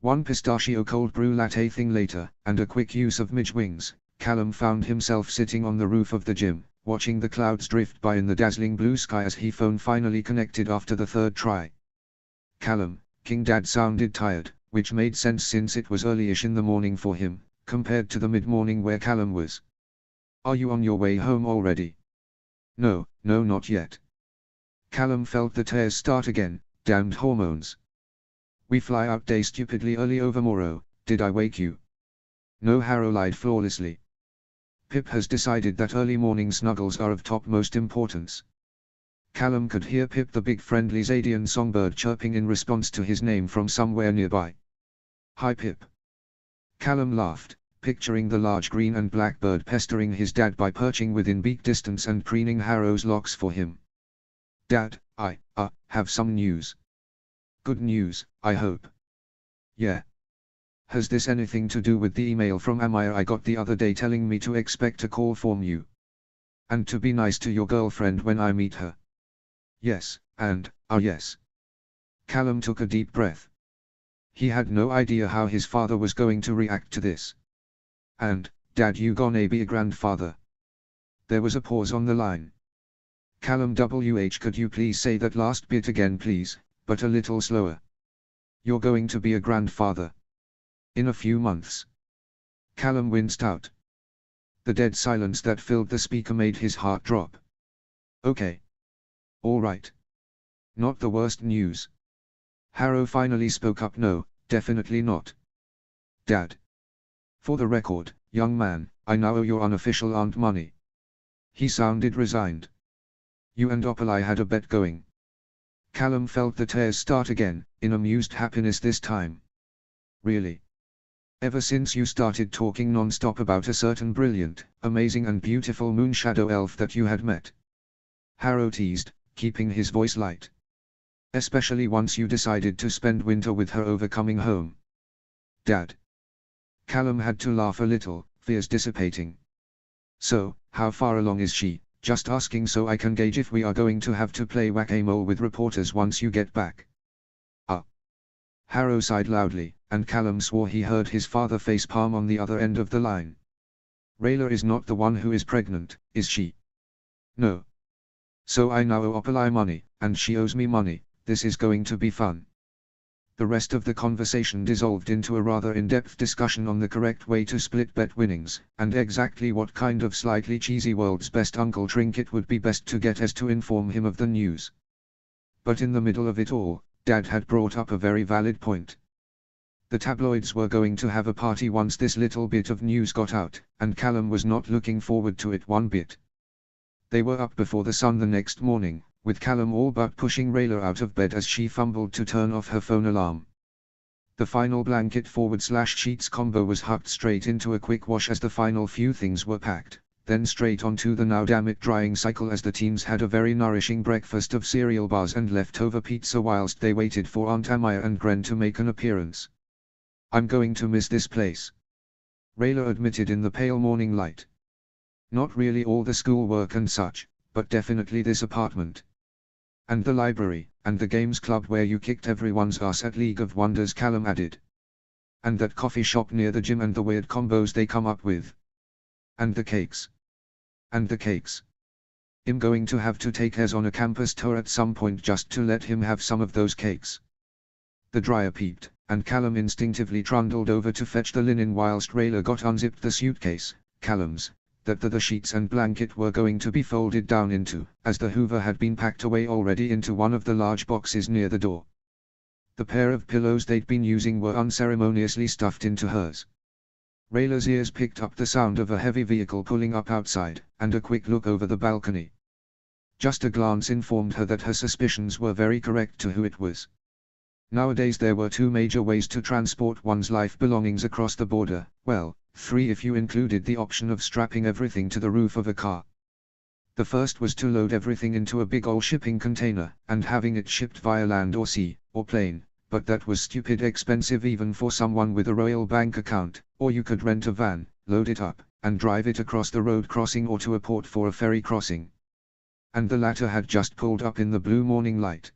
One pistachio cold brew latte thing later, and a quick use of midge wings, Callum found himself sitting on the roof of the gym, watching the clouds drift by in the dazzling blue sky as his phone finally connected after the third try. Callum, King Dad sounded tired, which made sense since it was early-ish in the morning for him, compared to the mid-morning where Callum was. "Are you on your way home already?" No, not yet." Callum felt the tears start again. Damned hormones. "We fly out day stupidly early overmorrow, did I wake you?" "No," Harrow lied flawlessly. "Pip has decided that early morning snuggles are of topmost importance." Callum could hear Pip, the big friendly Zadian songbird, chirping in response to his name from somewhere nearby. "Hi Pip." Callum laughed, picturing the large green and black bird pestering his dad by perching within beak distance and preening Harrow's locks for him. "Dad, I have some news." "Good news, I hope." "Yeah. Has this anything to do with the email from Amaya I got the other day telling me to expect a call from you? And to be nice to your girlfriend when I meet her?" "Yes, and, yes." Callum took a deep breath. He had no idea how his father was going to react to this. "And, Dad, you gonna be a grandfather?" There was a pause on the line. "Callum could you please say that last bit again please, but a little slower?" "You're going to be a grandfather. In a few months." Callum winced out. The dead silence that filled the speaker made his heart drop. "Okay. All right. Not the worst news." Harrow finally spoke up. "No, definitely not. Dad. For the record, young man, I now owe your unofficial aunt money." He sounded resigned. "You and Opalai had a bet going." Callum felt the tears start again, in amused happiness this time. "Really? Ever since you started talking non-stop about a certain brilliant, amazing and beautiful moonshadow elf that you had met?" Harrow teased, keeping his voice light. "Especially once you decided to spend winter with her over coming home." "Dad." Callum had to laugh a little, fears dissipating. "So, how far along is she? Just asking so I can gauge if we are going to have to play whack-a-mole with reporters once you get back." Harrow sighed loudly, and Callum swore he heard his father face-palm on the other end of the line. "Rayla is not the one who is pregnant, is she?" "No. So I now owe Opalai money, and she owes me money. This is going to be fun." The rest of the conversation dissolved into a rather in-depth discussion on the correct way to split bet winnings, and exactly what kind of slightly cheesy world's best uncle trinket would be best to get Ez to inform him of the news. But in the middle of it all, Dad had brought up a very valid point. The tabloids were going to have a party once this little bit of news got out, and Callum was not looking forward to it one bit. They were up before the sun the next morning, with Callum all but pushing Rayla out of bed as she fumbled to turn off her phone alarm. The final blanket/sheets combo was hucked straight into a quick wash as the final few things were packed, then straight onto the now damn it drying cycle as the teens had a very nourishing breakfast of cereal bars and leftover pizza whilst they waited for Aunt Amaya and Gren to make an appearance. "I'm going to miss this place," Rayla admitted in the pale morning light. "Not really all the schoolwork and such, but definitely this apartment. And the library, and the games club where you kicked everyone's ass at League of Wonders," Callum added. "And that coffee shop near the gym and the weird combos they come up with. And the cakes. And the cakes. I'm going to have to take Ez on a campus tour at some point just to let him have some of those cakes." The dryer peeped, and Callum instinctively trundled over to fetch the linen whilst Rayla got unzipped the suitcase, Callum's, that the sheets and blanket were going to be folded down into, as the Hoover had been packed away already into one of the large boxes near the door. The pair of pillows they'd been using were unceremoniously stuffed into hers. Rayla's ears picked up the sound of a heavy vehicle pulling up outside, and a quick look over the balcony. Just a glance informed her that her suspicions were very correct to who it was. Nowadays there were two major ways to transport one's life belongings across the border, well, three if you included the option of strapping everything to the roof of a car. The first was to load everything into a big old shipping container, and having it shipped via land or sea, or plane, but that was stupid expensive even for someone with a Royal Bank account, or you could rent a van, load it up, and drive it across the road crossing or to a port for a ferry crossing. And the latter had just pulled up in the blue morning light.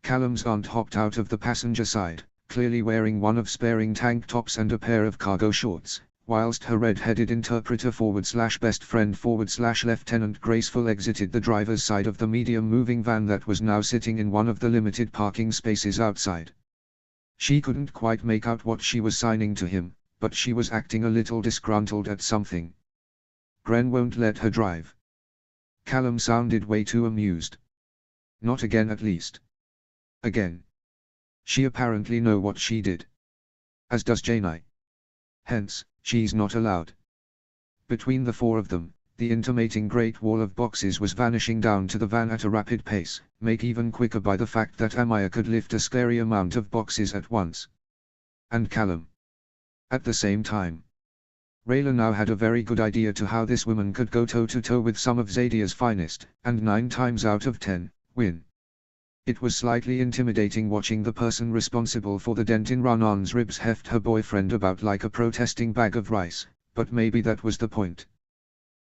Callum's aunt hopped out of the passenger side, clearly wearing one of sparing tank tops and a pair of cargo shorts, whilst her red-headed interpreter /best friend /Lieutenant Graceful exited the driver's side of the medium-moving van that was now sitting in one of the limited parking spaces outside. She couldn't quite make out what she was signing to him, but she was acting a little disgruntled at something. "Gren won't let her drive." Callum sounded way too amused. "Not again at least." "Again. She apparently know what she did. As does Janai. Hence, she's not allowed." Between the four of them, the intimating great wall of boxes was vanishing down to the van at a rapid pace, made even quicker by the fact that Amaya could lift a scary amount of boxes at once. And Callum. At the same time. Rayla now had a very good idea to how this woman could go toe-to-toe with some of Zadia's finest, and 9 times out of 10, win. It was slightly intimidating watching the person responsible for the dent in Ranan's ribs heft her boyfriend about like a protesting bag of rice, but maybe that was the point.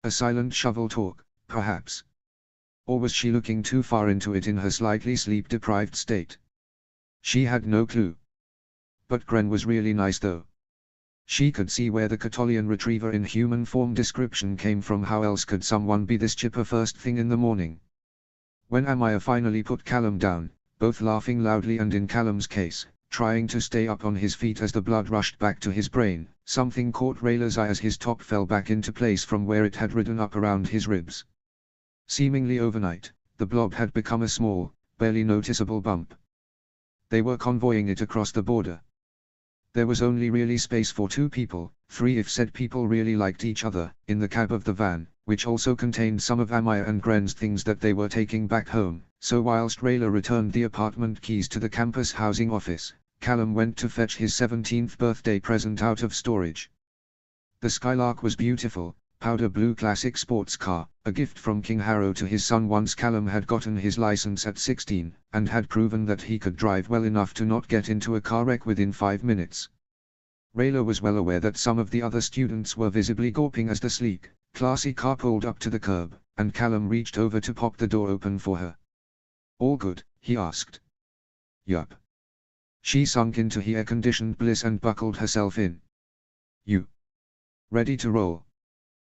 A silent shovel talk, perhaps. Or was she looking too far into it in her slightly sleep-deprived state? She had no clue. But Gren was really nice though. She could see where the Catolian retriever in human form description came from. How else could someone be this chipper first thing in the morning? When Amaya finally put Callum down, both laughing loudly and in Callum's case, trying to stay up on his feet as the blood rushed back to his brain, something caught Rayla's eye as his top fell back into place from where it had ridden up around his ribs. Seemingly overnight, the blob had become a small, barely noticeable bump. They were convoying it across the border. There was only really space for 2 people, 3 if said people really liked each other, in the cab of the van, which also contained some of Amaya and Gren's things that they were taking back home. So whilst Rayla returned the apartment keys to the campus housing office, Callum went to fetch his 17th birthday present out of storage. The Skylark was beautiful, powder blue classic sports car, a gift from King Harrow to his son once Callum had gotten his license at 16, and had proven that he could drive well enough to not get into a car wreck within 5 minutes. Rayla was well aware that some of the other students were visibly gawping as the sleek, classy car pulled up to the curb, and Callum reached over to pop the door open for her. "All good?" he asked. "Yup." She sunk into air-conditioned bliss and buckled herself in. "You ready to roll?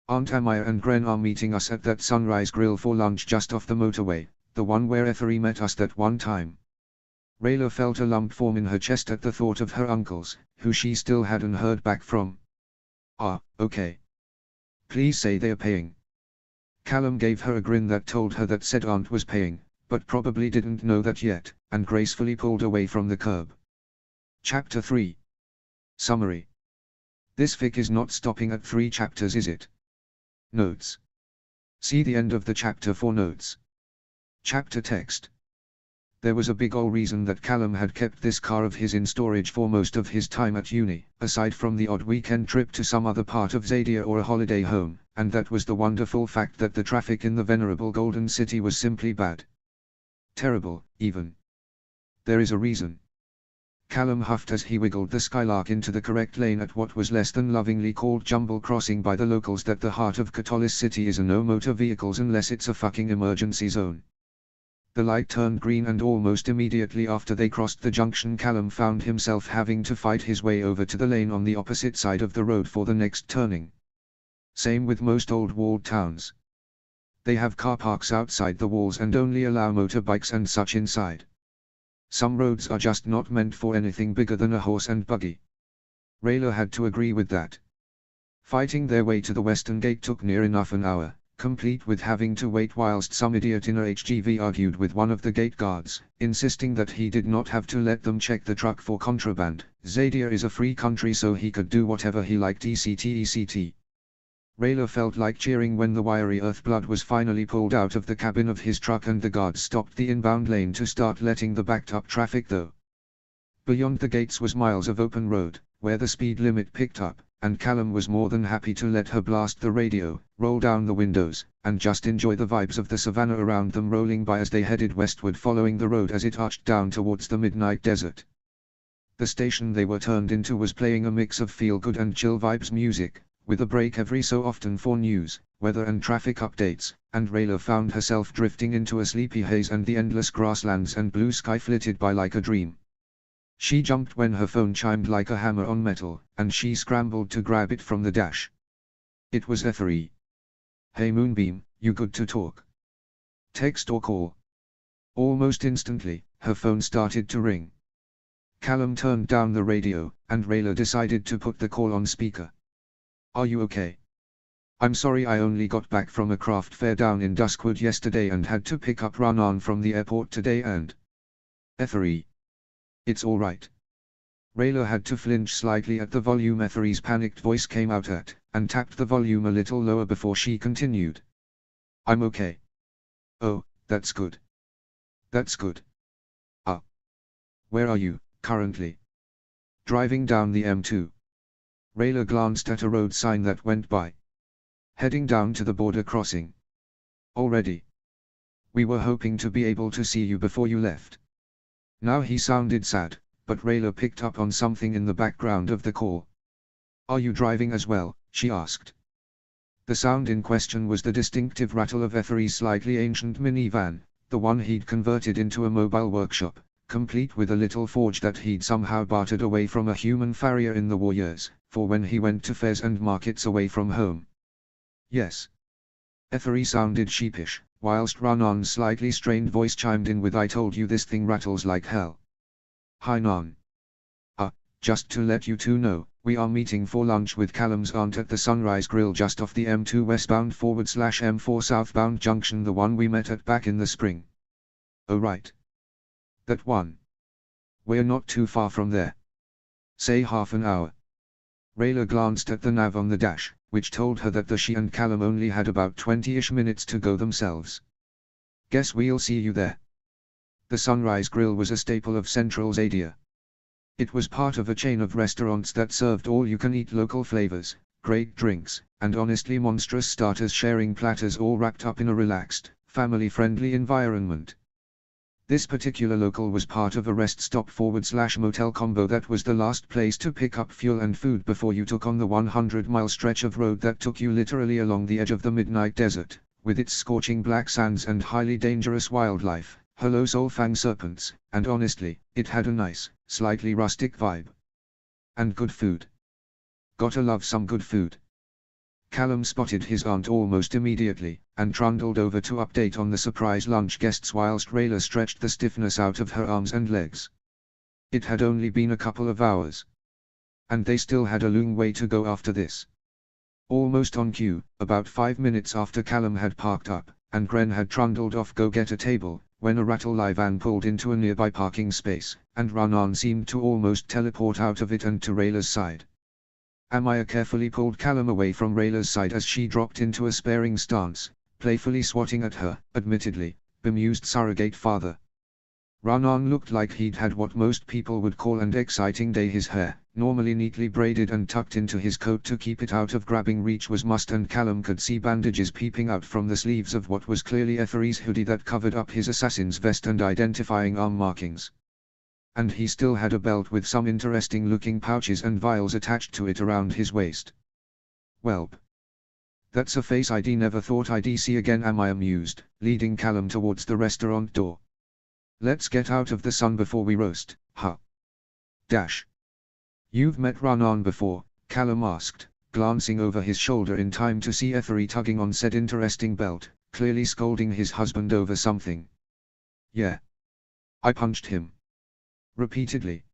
Aunt Amaya and Gren are meeting us at that Sunrise Grill for lunch just off the motorway, the one where Ethery met us that one time." Rayla felt a lump form in her chest at the thought of her uncles, who she still hadn't heard back from. "Ah, okay. Please say they're paying." Callum gave her a grin that told her that said aunt was paying, but probably didn't know that yet, and gracefully pulled away from the curb. Chapter 3. Summary. This fic is not stopping at 3 chapters, is it? Notes. See the end of the chapter for notes. Chapter text. There was a big ol' reason that Callum had kept this car of his in storage for most of his time at uni, aside from the odd weekend trip to some other part of Zadia or a holiday home, and that was the wonderful fact that the traffic in the venerable Golden City was simply bad. Terrible, even. There is a reason. Callum huffed as he wiggled the Skylark into the correct lane at what was less than lovingly called Jumble Crossing by the locals, that the heart of Catolis City is a no motor vehicles unless it's a fucking emergency zone. The light turned green, and almost immediately after they crossed the junction, Callum found himself having to fight his way over to the lane on the opposite side of the road for the next turning. Same with most old walled towns. They have car parks outside the walls and only allow motorbikes and such inside. Some roads are just not meant for anything bigger than a horse and buggy. Rayla had to agree with that. Fighting their way to the western gate took near enough an hour, complete with having to wait whilst some idiot in a HGV argued with one of the gate guards, insisting that he did not have to let them check the truck for contraband. Zadia is a free country, so he could do whatever he liked, ECT. Rayla felt like cheering when the wiry earthblood was finally pulled out of the cabin of his truck and the guards stopped the inbound lane to start letting the backed-up traffic though. Beyond the gates was miles of open road, where the speed limit picked up, and Callum was more than happy to let her blast the radio, roll down the windows, and just enjoy the vibes of the savannah around them rolling by as they headed westward, following the road as it arched down towards the midnight desert. The station they were turned into was playing a mix of feel-good and chill vibes music, with a break every so often for news, weather and traffic updates, and Rayla found herself drifting into a sleepy haze and the endless grasslands and blue sky flitted by like a dream. She jumped when her phone chimed like a hammer on metal, and she scrambled to grab it from the dash. It was Effery. "Hey Moonbeam, you good to talk? Text or call?" Almost instantly, her phone started to ring. Callum turned down the radio, and Rayla decided to put the call on speaker. "Are you okay? I'm sorry, I only got back from a craft fair down in Duskwood yesterday and had to pick up Ranan from the airport today and..." "Effery. It's alright." Rayla had to flinch slightly at the volume Effery's panicked voice came out at, and tapped the volume a little lower before she continued. "I'm okay." "Oh, that's good. That's good. Where are you, currently?" "Driving down the M2. Rayla glanced at a road sign that went by. "Heading down to the border crossing." "Already? We were hoping to be able to see you before you left." Now he sounded sad, but Rayla picked up on something in the background of the call. "Are you driving as well?" she asked. The sound in question was the distinctive rattle of Effery's slightly ancient minivan, the one he'd converted into a mobile workshop, complete with a little forge that he'd somehow bartered away from a human farrier in the war years, for when he went to fairs and markets away from home. "Yes." Effery sounded sheepish, whilst Ranan's slightly strained voice chimed in with, "I told you this thing rattles like hell." "Hi Nan. Just to let you two know, we are meeting for lunch with Callum's aunt at the Sunrise Grill just off the M2 westbound /M4 southbound junction, the one we met at back in the spring." "Oh right. That one. We're not too far from there. Say half an hour." Rayla glanced at the nav on the dash, which told her that she and Callum only had about 20-ish minutes to go themselves. "Guess we'll see you there." The Sunrise Grill was a staple of Central Zadia. It was part of a chain of restaurants that served all-you-can-eat local flavors, great drinks, and honestly monstrous starters, sharing platters all wrapped up in a relaxed, family-friendly environment. This particular local was part of a rest stop / motel combo that was the last place to pick up fuel and food before you took on the 100-mile stretch of road that took you literally along the edge of the midnight desert, with its scorching black sands and highly dangerous wildlife, hello soulfang serpents, and honestly, it had a nice, slightly rustic vibe. And good food. Gotta love some good food. Callum spotted his aunt almost immediately, and trundled over to update on the surprise lunch guests whilst Rayla stretched the stiffness out of her arms and legs. It had only been a couple of hours. And they still had a long way to go after this. Almost on cue, about 5 minutes after Callum had parked up, and Gren had trundled off go get a table, when a Rattle van pulled into a nearby parking space, and Ranan seemed to almost teleport out of it and to Rayla's side. Amaya carefully pulled Callum away from Rayla's side as she dropped into a sparing stance, playfully swatting at her, admittedly, bemused surrogate father. Ranan looked like he'd had what most people would call an exciting day. His hair, normally neatly braided and tucked into his coat to keep it out of grabbing reach, was mussed, and Callum could see bandages peeping out from the sleeves of what was clearly Ethery's hoodie that covered up his assassin's vest and identifying arm markings. And he still had a belt with some interesting looking pouches and vials attached to it around his waist. Welp. That's a face I'd never thought I'd see again, Amaya mused, leading Callum towards the restaurant door. Let's get out of the sun before we roast, huh? Dash. You've met Ranan before, Callum asked, glancing over his shoulder in time to see Ethery tugging on said interesting belt, clearly scolding his husband over something. Yeah. I punched him. Repeatedly.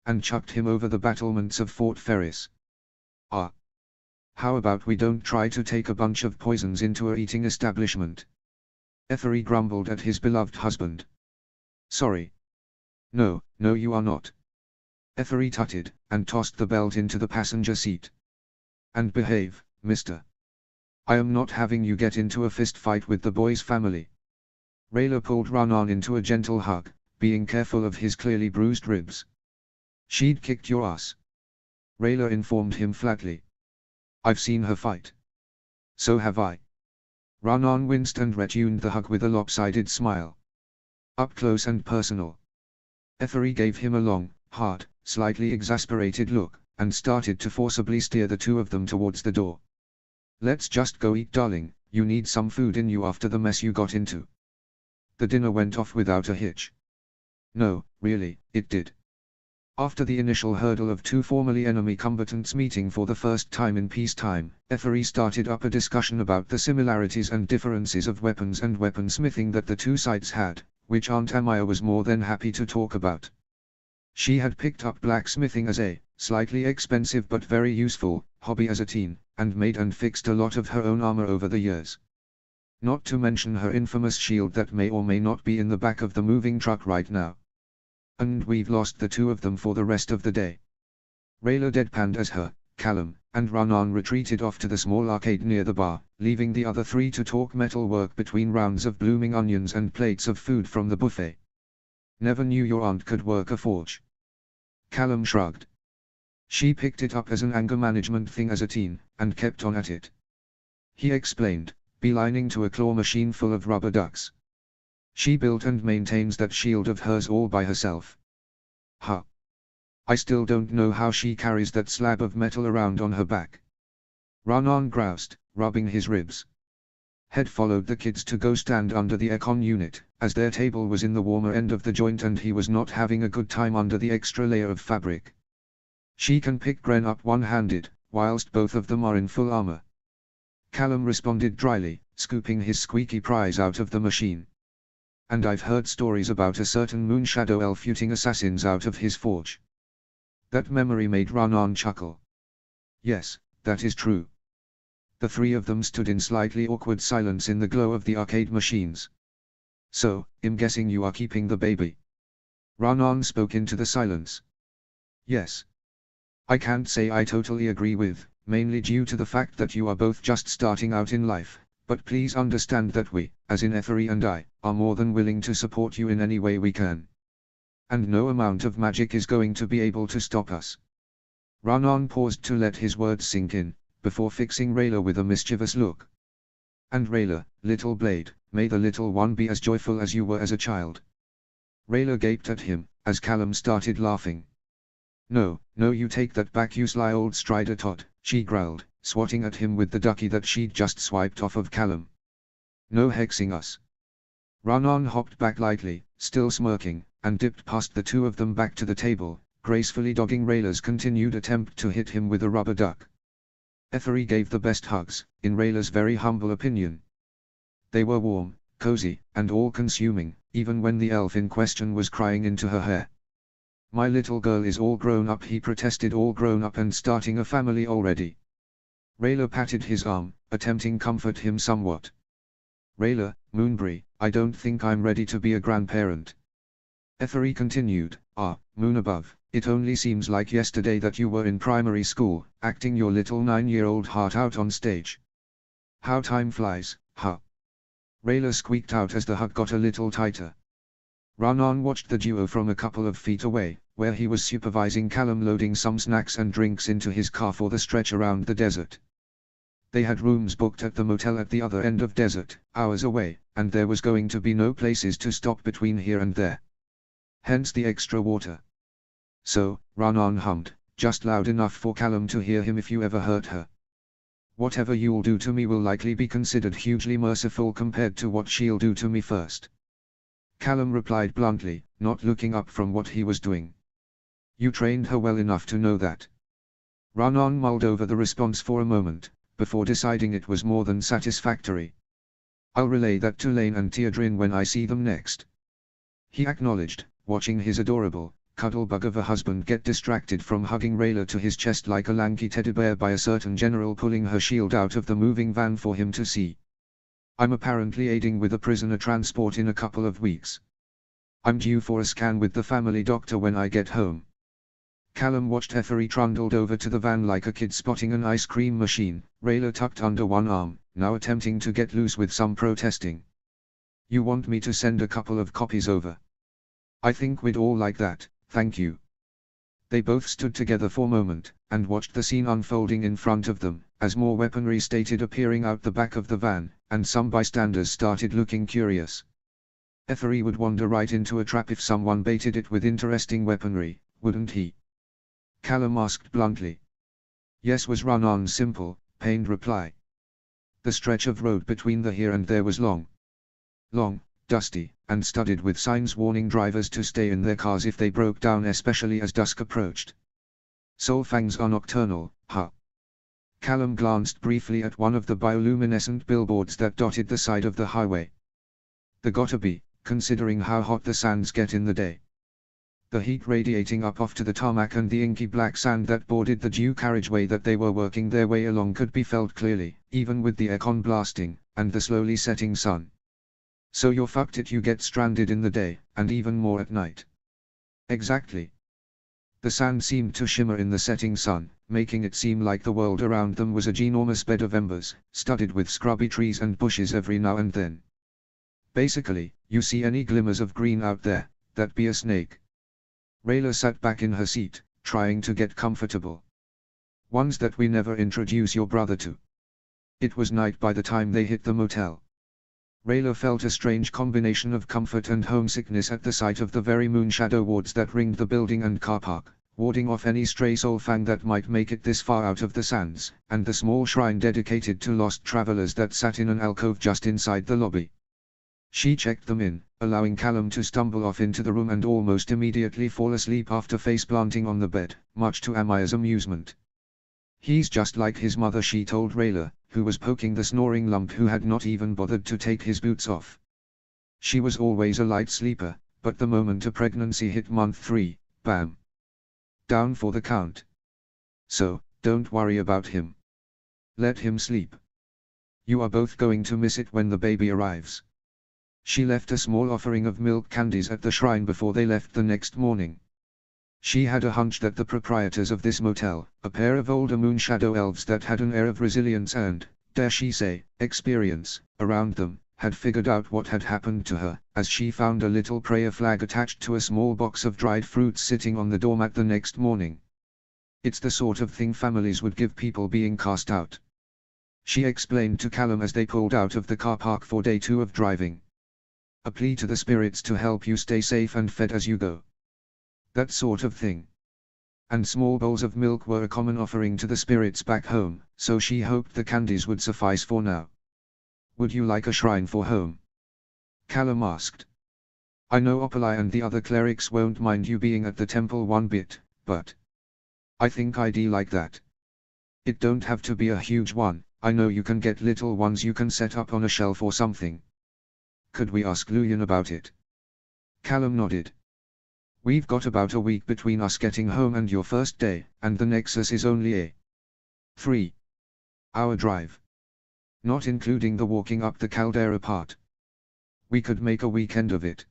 And chucked him over the battlements of Fort Ferris. Ah. How about we don't try to take a bunch of poisons into a eating establishment? Ethery grumbled at his beloved husband. Sorry. No, you are not. Ethery tutted, and tossed the belt into the passenger seat. And behave, mister. I am not having you get into a fist fight with the boy's family. Rayla pulled Ranan into a gentle hug, being careful of his clearly bruised ribs. She'd kicked your ass. Rayla informed him flatly. I've seen her fight. So have I. Ranan winced and returned the hug with a lopsided smile. Up close and personal. Ethery gave him a long, hard, slightly exasperated look, and started to forcibly steer the two of them towards the door. Let's just go eat, darling, you need some food in you after the mess you got into. The dinner went off without a hitch. No, really, it did. After the initial hurdle of two formerly enemy combatants meeting for the first time in peacetime, Ethery started up a discussion about the similarities and differences of weapons and weaponsmithing that the two sides had, which Aunt Amaya was more than happy to talk about. She had picked up blacksmithing as a slightly expensive but very useful hobby as a teen, and made and fixed a lot of her own armor over the years. Not to mention her infamous shield that may or may not be in the back of the moving truck right now. And we've lost the two of them for the rest of the day. Rayla deadpanned as her, Callum, and Ranan retreated off to the small arcade near the bar, leaving the other three to talk metalwork between rounds of blooming onions and plates of food from the buffet. Never knew your aunt could work a forge. Callum shrugged. She picked it up as an anger management thing as a teen, and kept on at it. He explained, beelining to a claw machine full of rubber ducks. She built and maintains that shield of hers all by herself. Huh. I still don't know how she carries that slab of metal around on her back. Ranan groused, rubbing his ribs. Head followed the kids to go stand under the aircon unit, as their table was in the warmer end of the joint and he was not having a good time under the extra layer of fabric. She can pick Gren up one-handed, whilst both of them are in full armor. Callum responded dryly, scooping his squeaky prize out of the machine. And I've heard stories about a certain Moonshadow elf shooting assassins out of his forge. That memory made Ranan chuckle. Yes, that is true. The three of them stood in slightly awkward silence in the glow of the arcade machines. So, I'm guessing you are keeping the baby. Ranan spoke into the silence. Yes. I can't say I totally agree with, mainly due to the fact that you are both just starting out in life, but please understand that we, as in Ethery and I, are more than willing to support you in any way we can. And no amount of magic is going to be able to stop us. Ranan paused to let his words sink in, before fixing Rayla with a mischievous look. And Rayla, little blade, may the little one be as joyful as you were as a child. Rayla gaped at him, as Callum started laughing. No, you take that back, you sly old strider tot, she growled, swatting at him with the ducky that she'd just swiped off of Callum. No hexing us. Ranan hopped back lightly, still smirking, and dipped past the two of them back to the table, gracefully dogging Rayla's continued attempt to hit him with a rubber duck. Ethery gave the best hugs, in Rayla's very humble opinion. They were warm, cozy, and all-consuming, even when the elf in question was crying into her hair. My little girl is all grown up, he protested, all grown up and starting a family already. Rayla patted his arm, attempting comfort him somewhat. Rayla, Moonbury, I don't think I'm ready to be a grandparent. Ethery continued, Moon above, it only seems like yesterday that you were in primary school, acting your little 9-year-old heart out on stage. How time flies, huh? Rayla squeaked out as the hug got a little tighter. Raanan watched the duo from a couple of feet away, where he was supervising Callum loading some snacks and drinks into his car for the stretch around the desert. They had rooms booked at the motel at the other end of desert, hours away, and there was going to be no places to stop between here and there. Hence the extra water. So, Raanan hummed, just loud enough for Callum to hear him. If you ever hurt her, whatever you'll do to me will likely be considered hugely merciful compared to what she'll do to me first. Callum replied bluntly, not looking up from what he was doing. You trained her well enough to know that. Raanan mulled over the response for a moment, before deciding it was more than satisfactory. I'll relay that to Lane and Teodrin when I see them next. He acknowledged, watching his adorable, cuddle-bug of a husband get distracted from hugging Rayla to his chest like a lanky teddy bear by a certain general pulling her shield out of the moving van for him to see. I'm apparently aiding with a prisoner transport in a couple of weeks. I'm due for a scan with the family doctor when I get home. Callum watched Ethery trundled over to the van like a kid spotting an ice cream machine, Rayla tucked under one arm, now attempting to get loose with some protesting. You want me to send a couple of copies over? I think we'd all like that, thank you. They both stood together for a moment, and watched the scene unfolding in front of them, as more weaponry started appearing out the back of the van, and some bystanders started looking curious. Ethery would wander right into a trap if someone baited it with interesting weaponry, wouldn't he? Callum asked bluntly. Yes, was Raanan's simple, pained reply. The stretch of road between the here and there was long, dusty, and studded with signs warning drivers to stay in their cars if they broke down, especially as dusk approached. Solfangs are nocturnal, huh? Callum glanced briefly at one of the bioluminescent billboards that dotted the side of the highway. They gotta be, considering how hot the sands get in the day. The heat radiating up off to the tarmac and the inky black sand that bordered the dew carriageway that they were working their way along could be felt clearly, even with the aircon blasting, and the slowly setting sun. So you're fucked if you get stranded in the day, and even more at night. Exactly. The sand seemed to shimmer in the setting sun, making it seem like the world around them was a ginormous bed of embers, studded with scrubby trees and bushes every now and then. Basically, you see any glimmers of green out there, that'd be a snake. Rayla sat back in her seat, trying to get comfortable. Ones that we never introduce your brother to. It was night by the time they hit the motel. Rayla felt a strange combination of comfort and homesickness at the sight of the very moonshadow wards that ringed the building and car park, warding off any stray soulfang that might make it this far out of the sands, and the small shrine dedicated to lost travelers that sat in an alcove just inside the lobby. She checked them in, allowing Callum to stumble off into the room and almost immediately fall asleep after face-planting on the bed, much to Amaya's amusement. He's just like his mother, she told Rayla, who was poking the snoring lump who had not even bothered to take his boots off. She was always a light sleeper, but the moment a pregnancy hit month 3, bam! Down for the count. So, don't worry about him. Let him sleep. You are both going to miss it when the baby arrives. She left a small offering of milk candies at the shrine before they left the next morning. She had a hunch that the proprietors of this motel, a pair of older moonshadow elves that had an air of resilience and, dare she say, experience, around them, had figured out what had happened to her, as she found a little prayer flag attached to a small box of dried fruits sitting on the doormat the next morning. It's the sort of thing families would give people being cast out. She explained to Callum as they pulled out of the car park for day 2 of driving. A plea to the spirits to help you stay safe and fed as you go. That sort of thing. And small bowls of milk were a common offering to the spirits back home, so she hoped the candies would suffice for now. Would you like a shrine for home? Callum asked. I know Opalai and the other clerics won't mind you being at the temple one bit, but I think I'd like that. It don't have to be a huge one, I know you can get little ones you can set up on a shelf or something. Could we ask Luyan about it? Callum nodded. We've got about a week between us getting home and your first day, and the Nexus is only a 3-hour drive. not including the walking up the caldera part. We could make a weekend of it.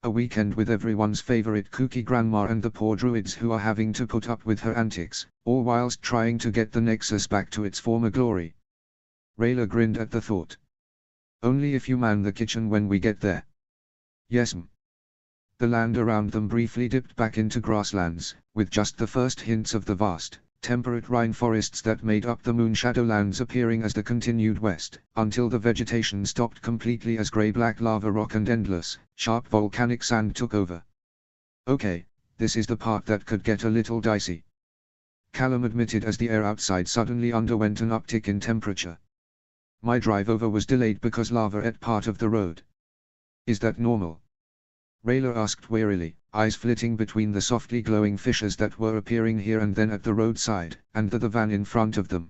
A weekend with everyone's favorite kooky grandma and the poor druids who are having to put up with her antics, all whilst trying to get the Nexus back to its former glory. Rayla grinned at the thought. Only if you man the kitchen when we get there. Yes'm. The land around them briefly dipped back into grasslands, with just the first hints of the vast, temperate rainforests that made up the Moonshadowlands appearing as they continued west, until the vegetation stopped completely as grey-black lava rock and endless, sharp volcanic sand took over. Okay, this is the part that could get a little dicey, Callum admitted as the air outside suddenly underwent an uptick in temperature. My drive over was delayed because lava ate part of the road. Is that normal? Rayla asked wearily, eyes flitting between the softly glowing fissures that were appearing here and then at the roadside, and the van in front of them.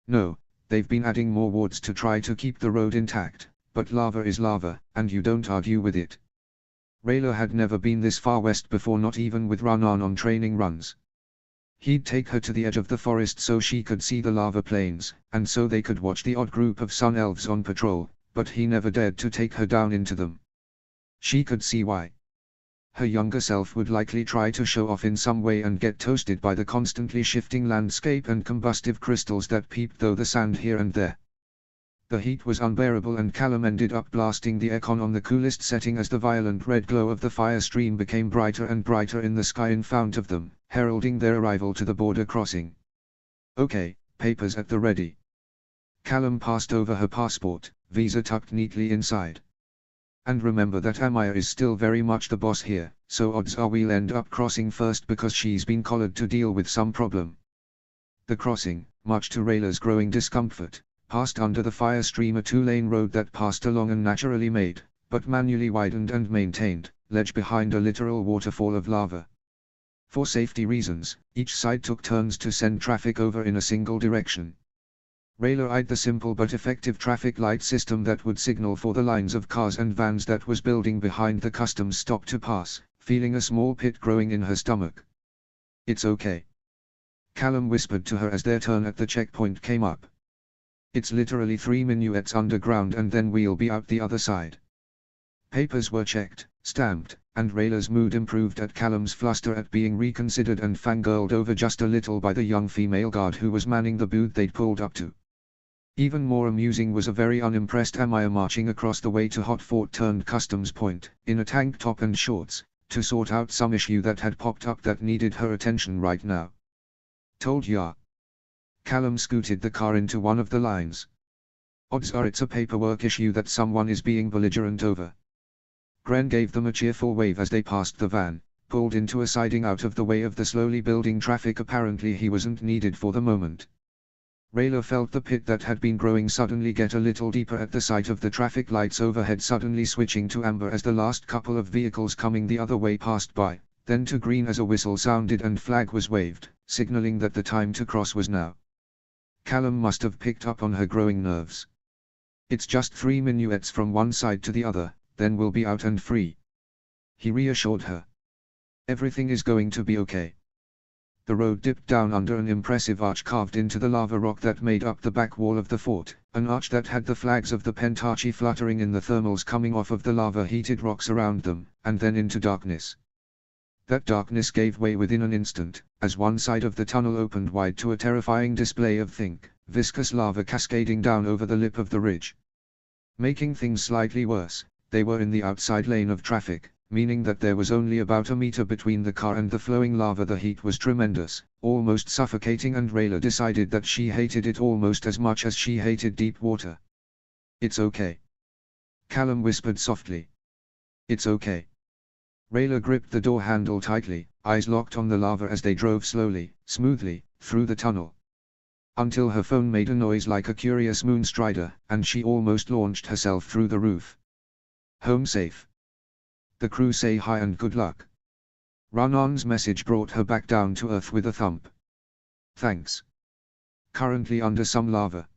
No, they've been adding more wards to try to keep the road intact, but lava is lava, and you don't argue with it. Rayla had never been this far west before, not even with Ranan on training runs. He'd take her to the edge of the forest so she could see the lava plains, and so they could watch the odd group of sun elves on patrol, but he never dared to take her down into them. She could see why. Her younger self would likely try to show off in some way and get toasted by the constantly shifting landscape and combustive crystals that peeped through the sand here and there. The heat was unbearable and Callum ended up blasting the aircon on the coolest setting as the violent red glow of the fire stream became brighter and brighter in the sky in front of them, heralding their arrival to the border crossing. Okay, papers at the ready. Callum passed over her passport, visa tucked neatly inside. And remember that Amaya is still very much the boss here, so odds are we'll end up crossing first because she's been collared to deal with some problem. The crossing, much to Rayla's growing discomfort, passed under the fire stream, a two-lane road that passed along a naturally made, but manually widened and maintained, ledge behind a literal waterfall of lava. For safety reasons, each side took turns to send traffic over in a single direction. Rayla eyed the simple but effective traffic light system that would signal for the lines of cars and vans that was building behind the customs stop to pass, feeling a small pit growing in her stomach. It's okay, Callum whispered to her as their turn at the checkpoint came up. It's literally 3 minuets underground and then we'll be out the other side. Papers were checked, stamped, and Rayla's mood improved at Callum's fluster at being reconsidered and fangirled over just a little by the young female guard who was manning the booth they'd pulled up to. Even more amusing was a very unimpressed Amaya marching across the way to Hot Fort turned customs point, in a tank top and shorts, to sort out some issue that had popped up that needed her attention right now. Told ya. Callum scooted the car into one of the lines. Odds are it's a paperwork issue that someone is being belligerent over. Gren gave them a cheerful wave as they passed the van, pulled into a siding out of the way of the slowly building traffic. Apparently he wasn't needed for the moment. Rayla felt the pit that had been growing suddenly get a little deeper at the sight of the traffic lights overhead suddenly switching to amber as the last couple of vehicles coming the other way passed by, then to green as a whistle sounded and flag was waved, signaling that the time to cross was now. Callum must have picked up on her growing nerves. It's just 3 minuets from one side to the other, then we'll be out and free. He reassured her. Everything is going to be okay. The road dipped down under an impressive arch carved into the lava rock that made up the back wall of the fort, an arch that had the flags of the Pentachi fluttering in the thermals coming off of the lava-heated rocks around them, and then into darkness. That darkness gave way within an instant, as one side of the tunnel opened wide to a terrifying display of viscous lava cascading down over the lip of the ridge. Making things slightly worse, they were in the outside lane of traffic, meaning that there was only about a meter between the car and the flowing lava. The heat was tremendous, almost suffocating, and Rayla decided that she hated it almost as much as she hated deep water. It's okay, Callum whispered softly. It's okay. Rayla gripped the door handle tightly, eyes locked on the lava as they drove slowly, smoothly, through the tunnel. Until her phone made a noise like a curious moonstrider, and she almost launched herself through the roof. Home safe. The crew say hi and good luck. Ranan's message brought her back down to earth with a thump. Thanks. Currently under some lava.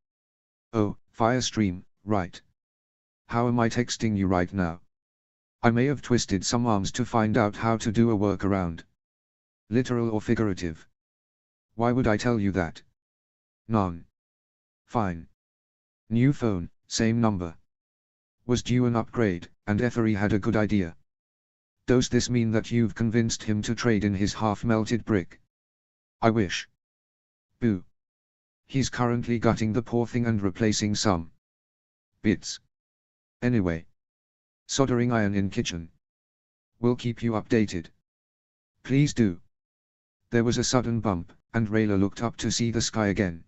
Oh, fire stream, right. How am I texting you right now? I may have twisted some arms to find out how to do a workaround. Literal or figurative? Why would I tell you that? None. Fine. New phone, same number. Was due an upgrade, and Effery had a good idea. Does this mean that you've convinced him to trade in his half-melted brick? I wish. Boo. He's currently gutting the poor thing and replacing some bits. Anyway. Soldering iron in kitchen. We'll keep you updated. Please do. There was a sudden bump, and Rayla looked up to see the sky again.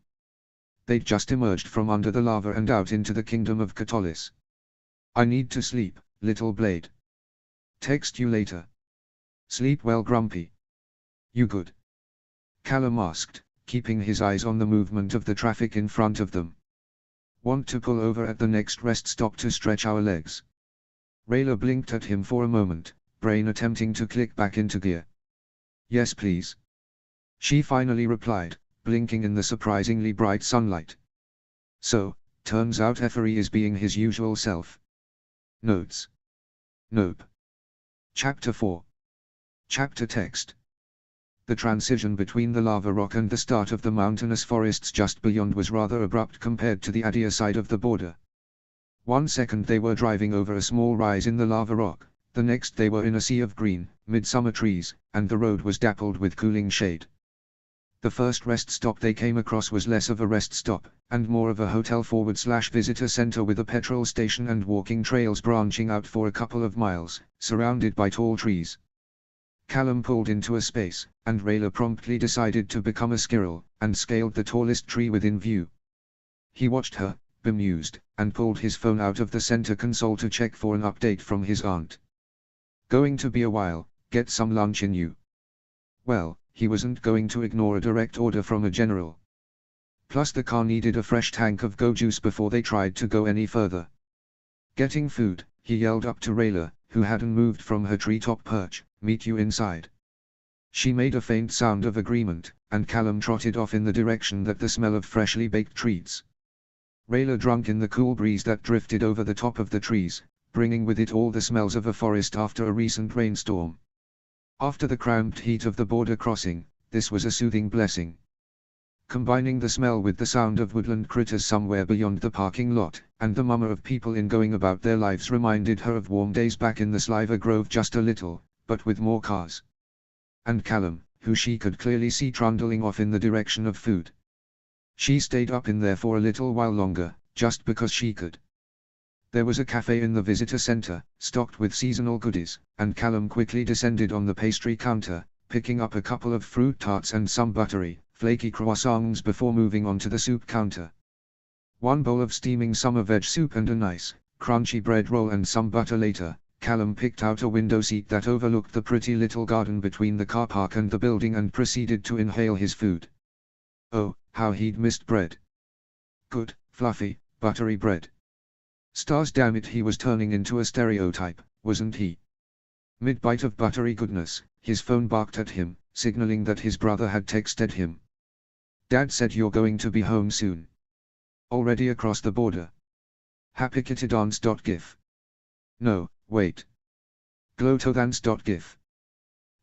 They'd just emerged from under the lava and out into the kingdom of Catullus. I need to sleep, little blade. Text you later. Sleep well, Grumpy. You good? Callum asked, keeping his eyes on the movement of the traffic in front of them. Want to pull over at the next rest stop to stretch our legs? Rayla blinked at him for a moment, brain attempting to click back into gear. Yes please. She finally replied, blinking in the surprisingly bright sunlight. So, turns out Effery is being his usual self. Notes. Nope. Chapter 4. Chapter text. The transition between the lava rock and the start of the mountainous forests just beyond was rather abrupt compared to the Adia side of the border. 1 second they were driving over a small rise in the lava rock, the next they were in a sea of green, midsummer trees, and the road was dappled with cooling shade. The first rest stop they came across was less of a rest stop, and more of a hotel/visitor center with a petrol station and walking trails branching out for a couple of miles, surrounded by tall trees. Callum pulled into a space, and Rayla promptly decided to become a squirrel, and scaled the tallest tree within view. He watched her, bemused, and pulled his phone out of the center console to check for an update from his aunt. Going to be a while, get some lunch in you. Well, he wasn't going to ignore a direct order from a general. Plus the car needed a fresh tank of go juice before they tried to go any further. Getting food, he yelled up to Rayla, who hadn't moved from her treetop perch, meet you inside. She made a faint sound of agreement, and Callum trotted off in the direction that the smell of freshly baked treats. Rayla drank in the cool breeze that drifted over the top of the trees, bringing with it all the smells of a forest after a recent rainstorm. After the cramped heat of the border crossing, this was a soothing blessing. Combining the smell with the sound of woodland critters somewhere beyond the parking lot, and the murmur of people in going about their lives reminded her of warm days back in the Sliver Grove just a little, but with more cars. And Callum, who she could clearly see trundling off in the direction of food. She stayed up in there for a little while longer, just because she could. There was a cafe in the visitor center, stocked with seasonal goodies, and Callum quickly descended on the pastry counter, picking up a couple of fruit tarts and some buttery, flaky croissants before moving on to the soup counter. 1 bowl of steaming summer veg soup and a nice, crunchy bread roll and some butter later, Callum picked out a window seat that overlooked the pretty little garden between the car park and the building and proceeded to inhale his food. Oh, how he'd missed bread. Good, fluffy, buttery bread. Stars damn it, he was turning into a stereotype, wasn't he? Mid-bite of buttery goodness, his phone barked at him, signaling that his brother had texted him. Dad said you're going to be home soon. Already across the border. Happykitty.dance.gif. No, wait. Glowtodance.gif.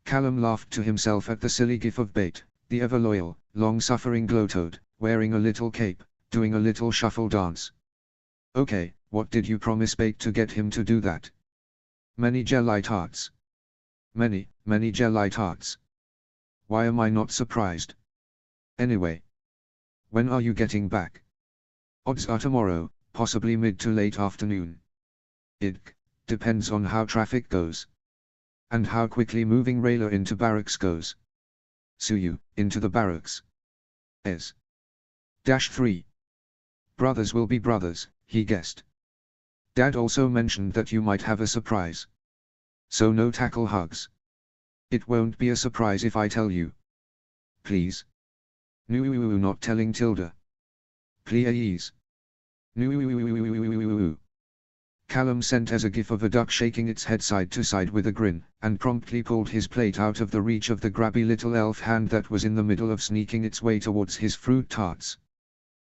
Callum laughed to himself at the silly gif of Bait, the ever-loyal, long-suffering Glowtoad, wearing a little cape, doing a little shuffle dance. Okay, what did you promise Bait to get him to do that? Many Gelite hearts. Many, many Gelite hearts. Why am I not surprised? Anyway. When are you getting back? Odds are tomorrow, possibly mid to late afternoon. It depends on how traffic goes. And how quickly moving Rayla into barracks goes. So you, into the barracks. S-3. Brothers will be brothers, he guessed. Dad also mentioned that you might have a surprise. So no tackle hugs. It won't be a surprise if I tell you. Please. No, not telling Tilda. Please. No. Callum sent as a gif of a duck shaking its head side to side with a grin, and promptly pulled his plate out of the reach of the grabby little elf hand that was in the middle of sneaking its way towards his fruit tarts.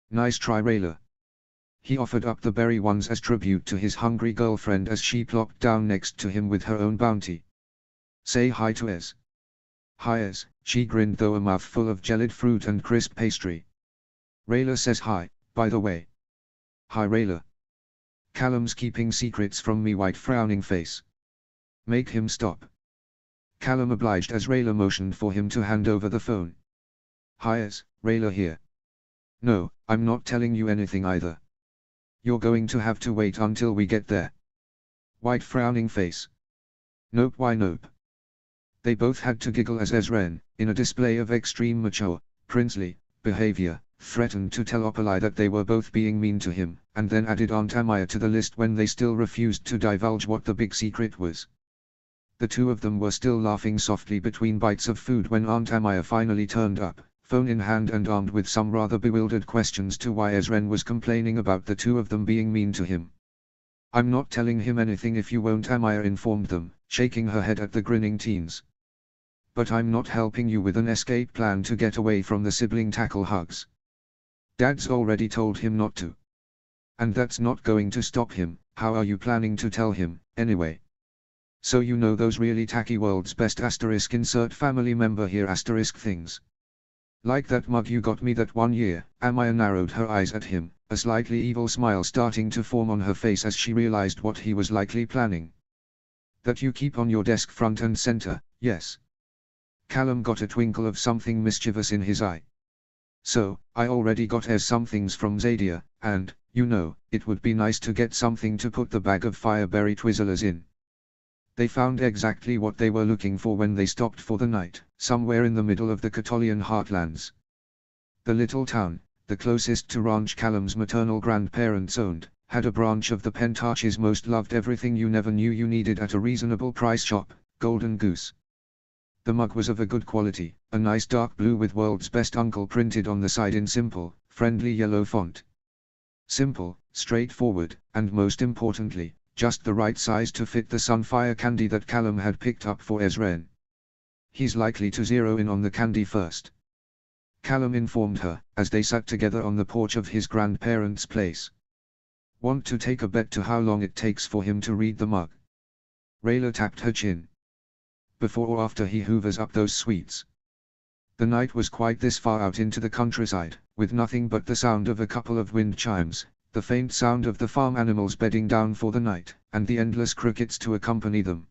Nice try, Rayla. He offered up the berry ones as tribute to his hungry girlfriend as she plopped down next to him with her own bounty. Say hi to Ez. Hi Ez, she grinned though a mouthful of jellied fruit and crisp pastry. Rayla says hi, by the way. Hi Rayla. Callum's keeping secrets from me, white frowning face. Make him stop. Callum obliged as Rayla motioned for him to hand over the phone. Hi's, Rayla here. No, I'm not telling you anything either. You're going to have to wait until we get there. White frowning face. Nope, why nope? They both had to giggle as Ezren, in a display of extreme mature, princely, behavior, threatened to tell Opali that they were both being mean to him, and then added Aunt Amaya to the list when they still refused to divulge what the big secret was. The two of them were still laughing softly between bites of food when Aunt Amaya finally turned up, phone in hand and armed with some rather bewildered questions to why Ezren was complaining about the two of them being mean to him. I'm not telling him anything if you won't, Amaya informed them, shaking her head at the grinning teens. But I'm not helping you with an escape plan to get away from the sibling tackle hugs. Dad's already told him not to. And that's not going to stop him. How are you planning to tell him, anyway? So you know those really tacky world's best asterisk insert family member here asterisk things. Like that mug you got me that one year. Amaya narrowed her eyes at him, a slightly evil smile starting to form on her face as she realized what he was likely planning. That you keep on your desk front and center, yes. Callum got a twinkle of something mischievous in his eye. So, I already got some things from Zadia, and, you know, it would be nice to get something to put the bag of fireberry Twizzlers in. They found exactly what they were looking for when they stopped for the night, somewhere in the middle of the Catolian heartlands. The little town, the closest to Ranch Callum's maternal grandparents owned, had a branch of the Pentarch's most loved everything you never knew you needed at a reasonable price shop, Golden Goose. The mug was of a good quality, a nice dark blue with World's Best Uncle printed on the side in simple, friendly yellow font. Simple, straightforward, and most importantly, just the right size to fit the Sunfire candy that Callum had picked up for Ezren. He's likely to zero in on the candy first, Callum informed her, as they sat together on the porch of his grandparents' place. Want to take a bet to how long it takes for him to read the mug? Rayla tapped her chin. Before or after he hoovers up those sweets. The night was quite this far out into the countryside, with nothing but the sound of a couple of wind chimes, the faint sound of the farm animals bedding down for the night, and the endless crickets to accompany them.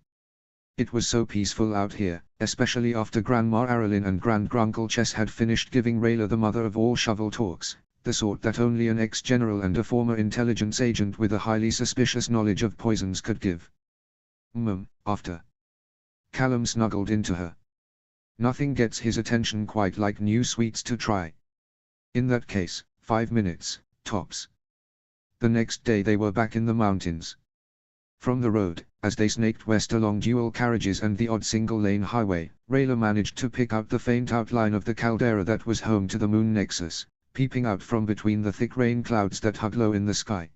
It was so peaceful out here, especially after Grandma Aralyn and Grand-Grunkle Chess had finished giving Rayla the mother of all shovel talks, the sort that only an ex-general and a former intelligence agent with a highly suspicious knowledge of poisons could give. After. Callum snuggled into her. Nothing gets his attention quite like new sweets to try. In that case, 5 minutes, tops. The next day they were back in the mountains. From the road, as they snaked west along dual carriages and the odd single-lane highway, Rayla managed to pick out the faint outline of the caldera that was home to the moon nexus, peeping out from between the thick rain clouds that hung low in the sky.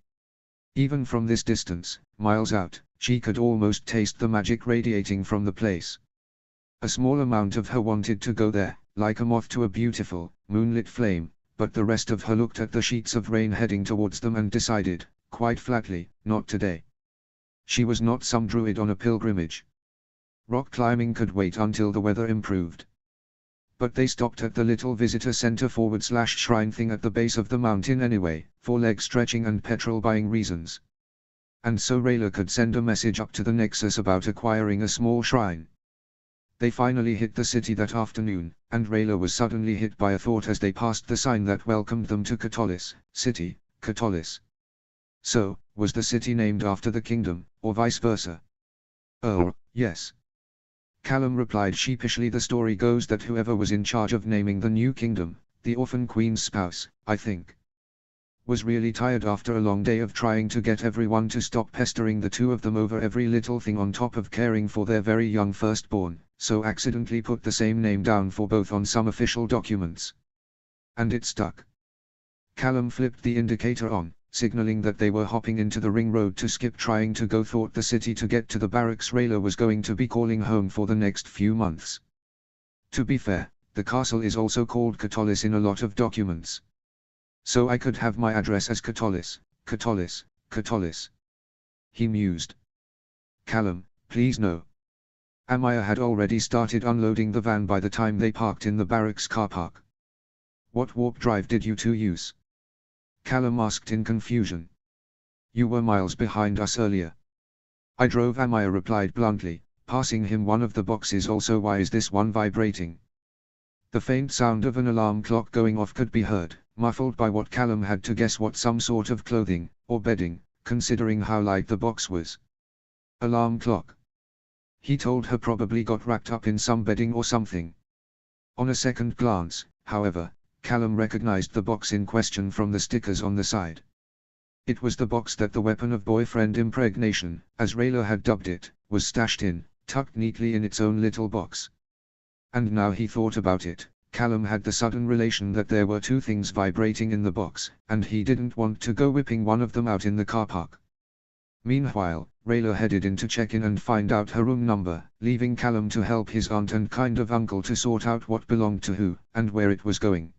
Even from this distance, miles out, she could almost taste the magic radiating from the place. A small amount of her wanted to go there, like a moth to a beautiful, moonlit flame, but the rest of her looked at the sheets of rain heading towards them and decided, quite flatly, not today. She was not some druid on a pilgrimage. Rock climbing could wait until the weather improved. But they stopped at the little visitor center /shrine thing at the base of the mountain anyway, for leg stretching and petrol buying reasons. And so Rayla could send a message up to the Nexus about acquiring a small shrine. They finally hit the city that afternoon, and Rayla was suddenly hit by a thought as they passed the sign that welcomed them to Catolis, City, Catolis. So, was the city named after the kingdom, or vice versa? Oh, yes. Callum replied sheepishly. The story goes that whoever was in charge of naming the new kingdom, the orphan queen's spouse, I think, was really tired after a long day of trying to get everyone to stop pestering the two of them over every little thing on top of caring for their very young firstborn, so accidentally put the same name down for both on some official documents. And it stuck. Callum flipped the indicator on, signaling that they were hopping into the ring road to skip trying to go through the city to get to the barracks Rayla was going to be calling home for the next few months. To be fair, the castle is also called Catolis in a lot of documents. So I could have my address as Catolis, Catolis, Catolis. He mused. Callum, please no. Amaya had already started unloading the van by the time they parked in the barracks car park. What warp drive did you two use? Callum asked in confusion. You were miles behind us earlier. I drove, Amaya replied bluntly, passing him one of the boxes. Also, why is this one vibrating? The faint sound of an alarm clock going off could be heard, muffled by what Callum had to guess what some sort of clothing, or bedding, considering how light the box was. Alarm clock. He told her probably got wrapped up in some bedding or something. On a second glance, however, Callum recognized the box in question from the stickers on the side. It was the box that the weapon of boyfriend impregnation, as Rayla had dubbed it, was stashed in, tucked neatly in its own little box. And now he thought about it, Callum had the sudden realization that there were two things vibrating in the box, and he didn't want to go whipping one of them out in the car park. Meanwhile, Rayla headed in to check in and find out her room number, leaving Callum to help his aunt and kind of uncle to sort out what belonged to who, and where it was going.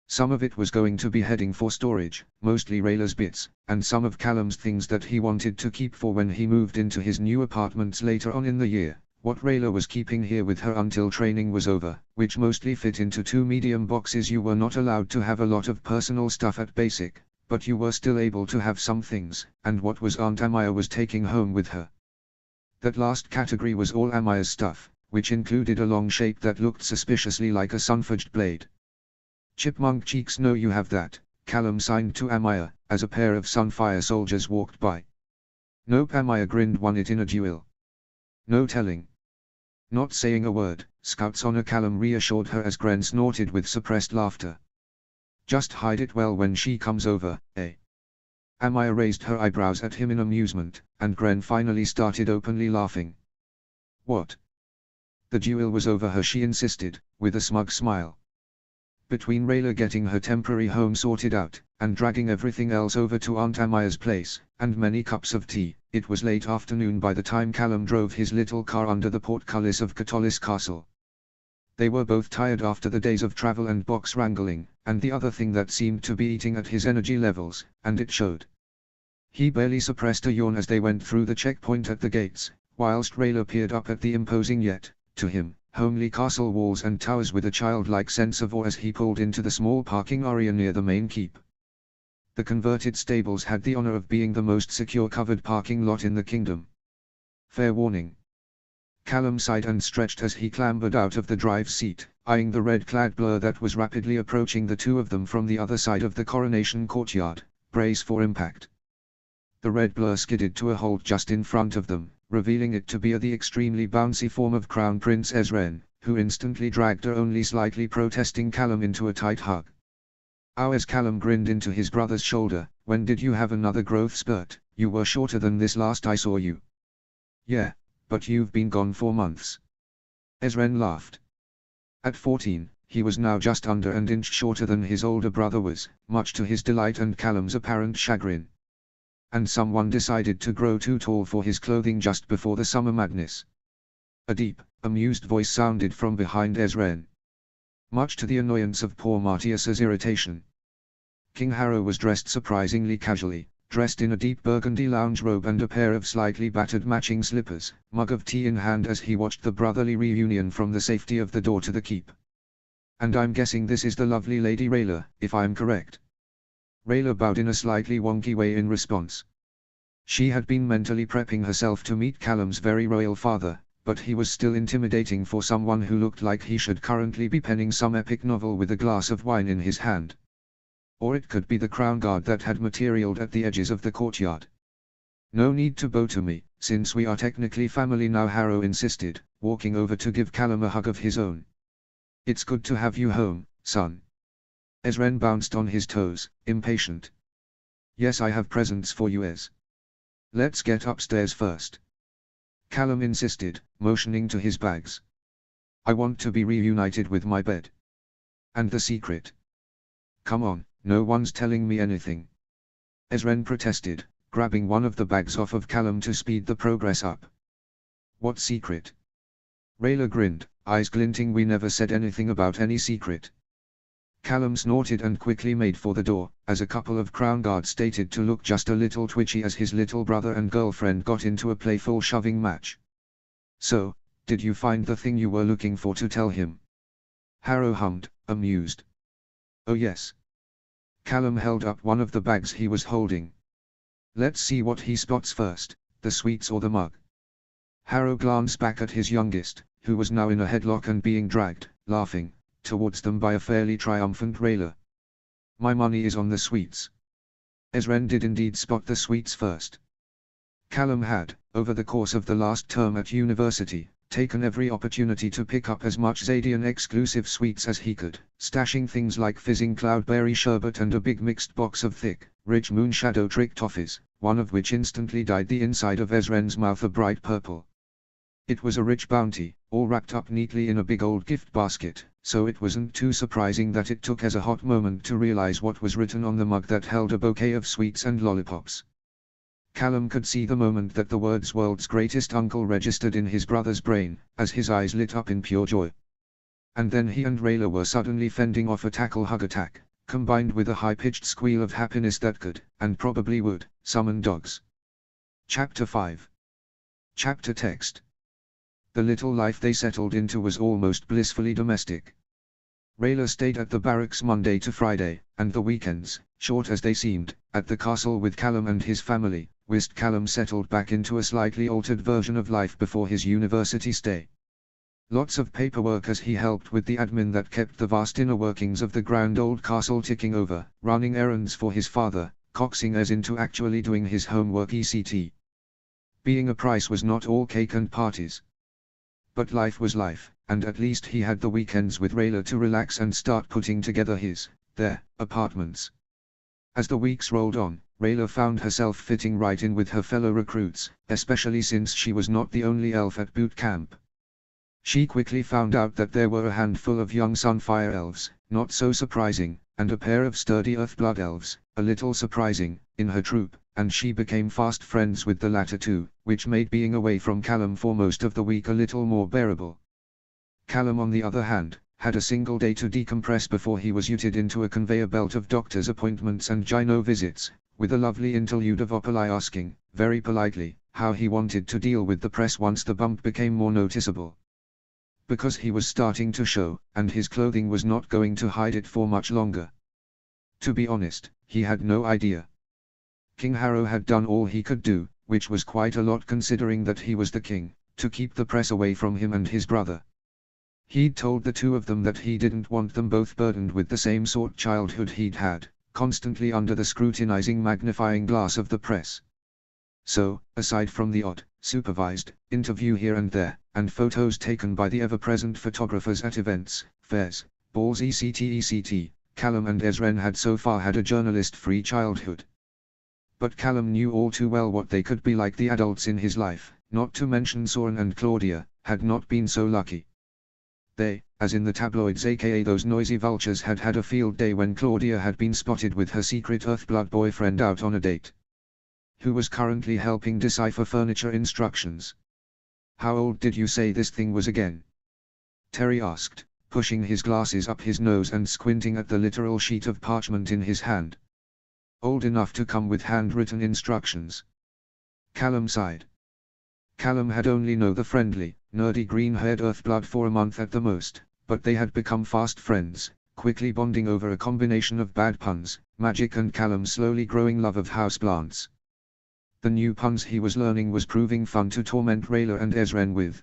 Some of it was going to be heading for storage, mostly Rayla's bits, and some of Callum's things that he wanted to keep for when he moved into his new apartments later on in the year. What Rayla was keeping here with her until training was over, which mostly fit into two medium boxes. You were not allowed to have a lot of personal stuff at basic, but you were still able to have some things, and what was Aunt Amaya was taking home with her. That last category was all Amaya's stuff, which included a long shape that looked suspiciously like a sun-forged blade. Chipmunk cheeks, no, you have that, Callum signed to Amaya, as a pair of Sunfire soldiers walked by. Nope, Amaya grinned, won it in a duel. No telling. Not saying a word, Scout's honor, Callum reassured her as Gren snorted with suppressed laughter. Just hide it well when she comes over, eh? Amaya raised her eyebrows at him in amusement, and Gren finally started openly laughing. What? The duel was over her, she insisted, with a smug smile. Between Rayla getting her temporary home sorted out, and dragging everything else over to Aunt Amaya's place, and many cups of tea, it was late afternoon by the time Callum drove his little car under the portcullis of Catullus Castle. They were both tired after the days of travel and box wrangling, and the other thing that seemed to be eating at his energy levels, and it showed. He barely suppressed a yawn as they went through the checkpoint at the gates, whilst Rayla peered up at the imposing yet, to him, homely castle walls and towers with a childlike sense of awe as he pulled into the small parking area near the main keep. The converted stables had the honor of being the most secure covered parking lot in the kingdom. Fair warning. Callum sighed and stretched as he clambered out of the drive seat, eyeing the red-clad blur that was rapidly approaching the two of them from the other side of the coronation courtyard. Brace for impact. The red blur skidded to a halt just in front of them, revealing it to be the extremely bouncy form of Crown Prince Ezren, who instantly dragged her only slightly protesting Callum into a tight hug. Ow, as Callum grinned into his brother's shoulder, when did you have another growth spurt? You were shorter than this last I saw you. Yeah, but you've been gone for months. Ezren laughed. At 14, he was now just under an inch shorter than his older brother was, much to his delight and Callum's apparent chagrin. And someone decided to grow too tall for his clothing just before the summer madness. A deep, amused voice sounded from behind Ezren. Much to the annoyance of poor Martius's irritation. King Harrow was dressed surprisingly casually, dressed in a deep burgundy lounge robe and a pair of slightly battered matching slippers, mug of tea in hand as he watched the brotherly reunion from the safety of the door to the keep. And I'm guessing this is the lovely Lady Rayla, if I'm correct. Rayla bowed in a slightly wonky way in response. She had been mentally prepping herself to meet Callum's very royal father, but he was still intimidating for someone who looked like he should currently be penning some epic novel with a glass of wine in his hand. Or it could be the crown guard that had materialized at the edges of the courtyard. No need to bow to me, since we are technically family now, Harrow insisted, walking over to give Callum a hug of his own. It's good to have you home, son. Ezren bounced on his toes, impatient. Yes, I have presents for you, Ez. Let's get upstairs first. Callum insisted, motioning to his bags. I want to be reunited with my bed. And the secret. Come on, no one's telling me anything. Ezren protested, grabbing one of the bags off of Callum to speed the progress up. What secret? Rayla grinned, eyes glinting. We never said anything about any secret. Callum snorted and quickly made for the door, as a couple of crown guards stated to look just a little twitchy as his little brother and girlfriend got into a playful shoving match. So, did you find the thing you were looking for to tell him? Harrow hummed, amused. Oh yes. Callum held up one of the bags he was holding. Let's see what he spots first, the sweets or the mug. Harrow glanced back at his youngest, who was now in a headlock and being dragged, laughing, towards them by a fairly triumphant Rayla. My money is on the sweets. Ezren did indeed spot the sweets first. Callum had, over the course of the last term at university, taken every opportunity to pick up as much Zadian exclusive sweets as he could, stashing things like fizzing cloudberry sherbet and a big mixed box of thick, rich moonshadow trick toffees, one of which instantly dyed the inside of Ezren's mouth a bright purple. It was a rich bounty, all wrapped up neatly in a big old gift basket, so it wasn't too surprising that it took as a hot moment to realize what was written on the mug that held a bouquet of sweets and lollipops. Callum could see the moment that the words "world's greatest uncle" registered in his brother's brain, as his eyes lit up in pure joy. And then he and Rayla were suddenly fending off a tackle hug attack, combined with a high-pitched squeal of happiness that could, and probably would, summon dogs. Chapter 5. Chapter text. The little life they settled into was almost blissfully domestic. Rayla stayed at the barracks Monday to Friday, and the weekends, short as they seemed, at the castle with Callum and his family, whilst Callum settled back into a slightly altered version of life before his university stay. Lots of paperwork as he helped with the admin that kept the vast inner workings of the grand old castle ticking over, running errands for his father, coaxing us into actually doing his homework etc. Being a price was not all cake and parties. But life was life, and at least he had the weekends with Rayla to relax and start putting together their apartments. As the weeks rolled on, Rayla found herself fitting right in with her fellow recruits, especially since she was not the only elf at boot camp. She quickly found out that there were a handful of young Sunfire elves, not so surprising, and a pair of sturdy Earthblood elves, a little surprising, in her troop, and she became fast friends with the latter two, which made being away from Callum for most of the week a little more bearable. Callum on the other hand, had a single day to decompress before he was uted into a conveyor belt of doctor's appointments and gyno visits, with a lovely interlude of Opali asking, very politely, how he wanted to deal with the press once the bump became more noticeable. Because he was starting to show, and his clothing was not going to hide it for much longer. To be honest, he had no idea. King Harrow had done all he could do, which was quite a lot considering that he was the king, to keep the press away from him and his brother. He'd told the two of them that he didn't want them both burdened with the same sort childhood he'd had, constantly under the scrutinizing magnifying glass of the press. So, aside from the odd, supervised, interview here and there, and photos taken by the ever-present photographers at events, fairs, balls etc., Callum and Ezren had so far had a journalist-free childhood. But Callum knew all too well what they could be like. The adults in his life, not to mention Soren and Claudia, had not been so lucky. They, as in the tabloids aka those noisy vultures, had had a field day when Claudia had been spotted with her secret Earthblood boyfriend out on a date. Who was currently helping decipher furniture instructions. How old did you say this thing was again? Terry asked, pushing his glasses up his nose and squinting at the literal sheet of parchment in his hand. Old enough to come with handwritten instructions. Callum sighed. Callum had only known the friendly, nerdy green-haired Earthblood for a month at the most, but they had become fast friends, quickly bonding over a combination of bad puns, magic and Callum's slowly growing love of houseplants. The new puns he was learning was proving fun to torment Rayla and Ezren with.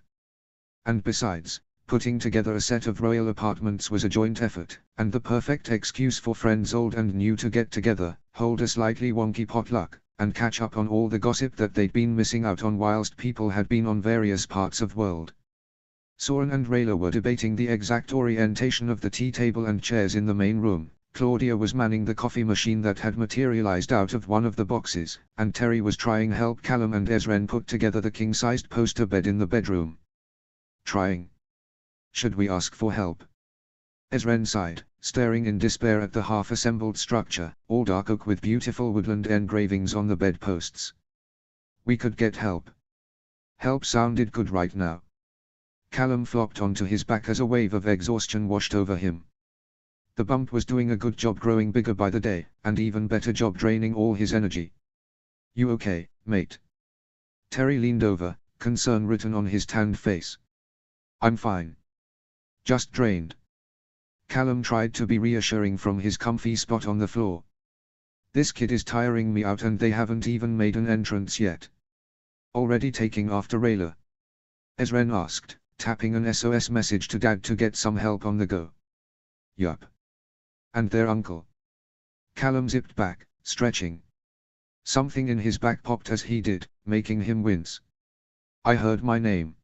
And besides, putting together a set of royal apartments was a joint effort, and the perfect excuse for friends old and new to get together, hold a slightly wonky potluck, and catch up on all the gossip that they'd been missing out on whilst people had been on various parts of world. Soren and Rayla were debating the exact orientation of the tea table and chairs in the main room. Claudia was manning the coffee machine that had materialized out of one of the boxes, and Terry was trying help Callum and Ezren put together the king-sized poster bed in the bedroom. Trying. Should we ask for help? Ezren sighed, staring in despair at the half-assembled structure, all dark oak with beautiful woodland engravings on the bedposts. We could get help. Help sounded good right now. Callum flopped onto his back as a wave of exhaustion washed over him. The bump was doing a good job growing bigger by the day, and even better job draining all his energy. You okay, mate? Terry leaned over, concern written on his tanned face. I'm fine. Just drained. Callum tried to be reassuring from his comfy spot on the floor. This kid is tiring me out and they haven't even made an entrance yet. Already taking after Rayla? Ezren asked, tapping an SOS message to Dad to get some help on the go. Yup. And their uncle? Callum zipped back, stretching. Something in his back popped as he did, making him wince. I heard my name.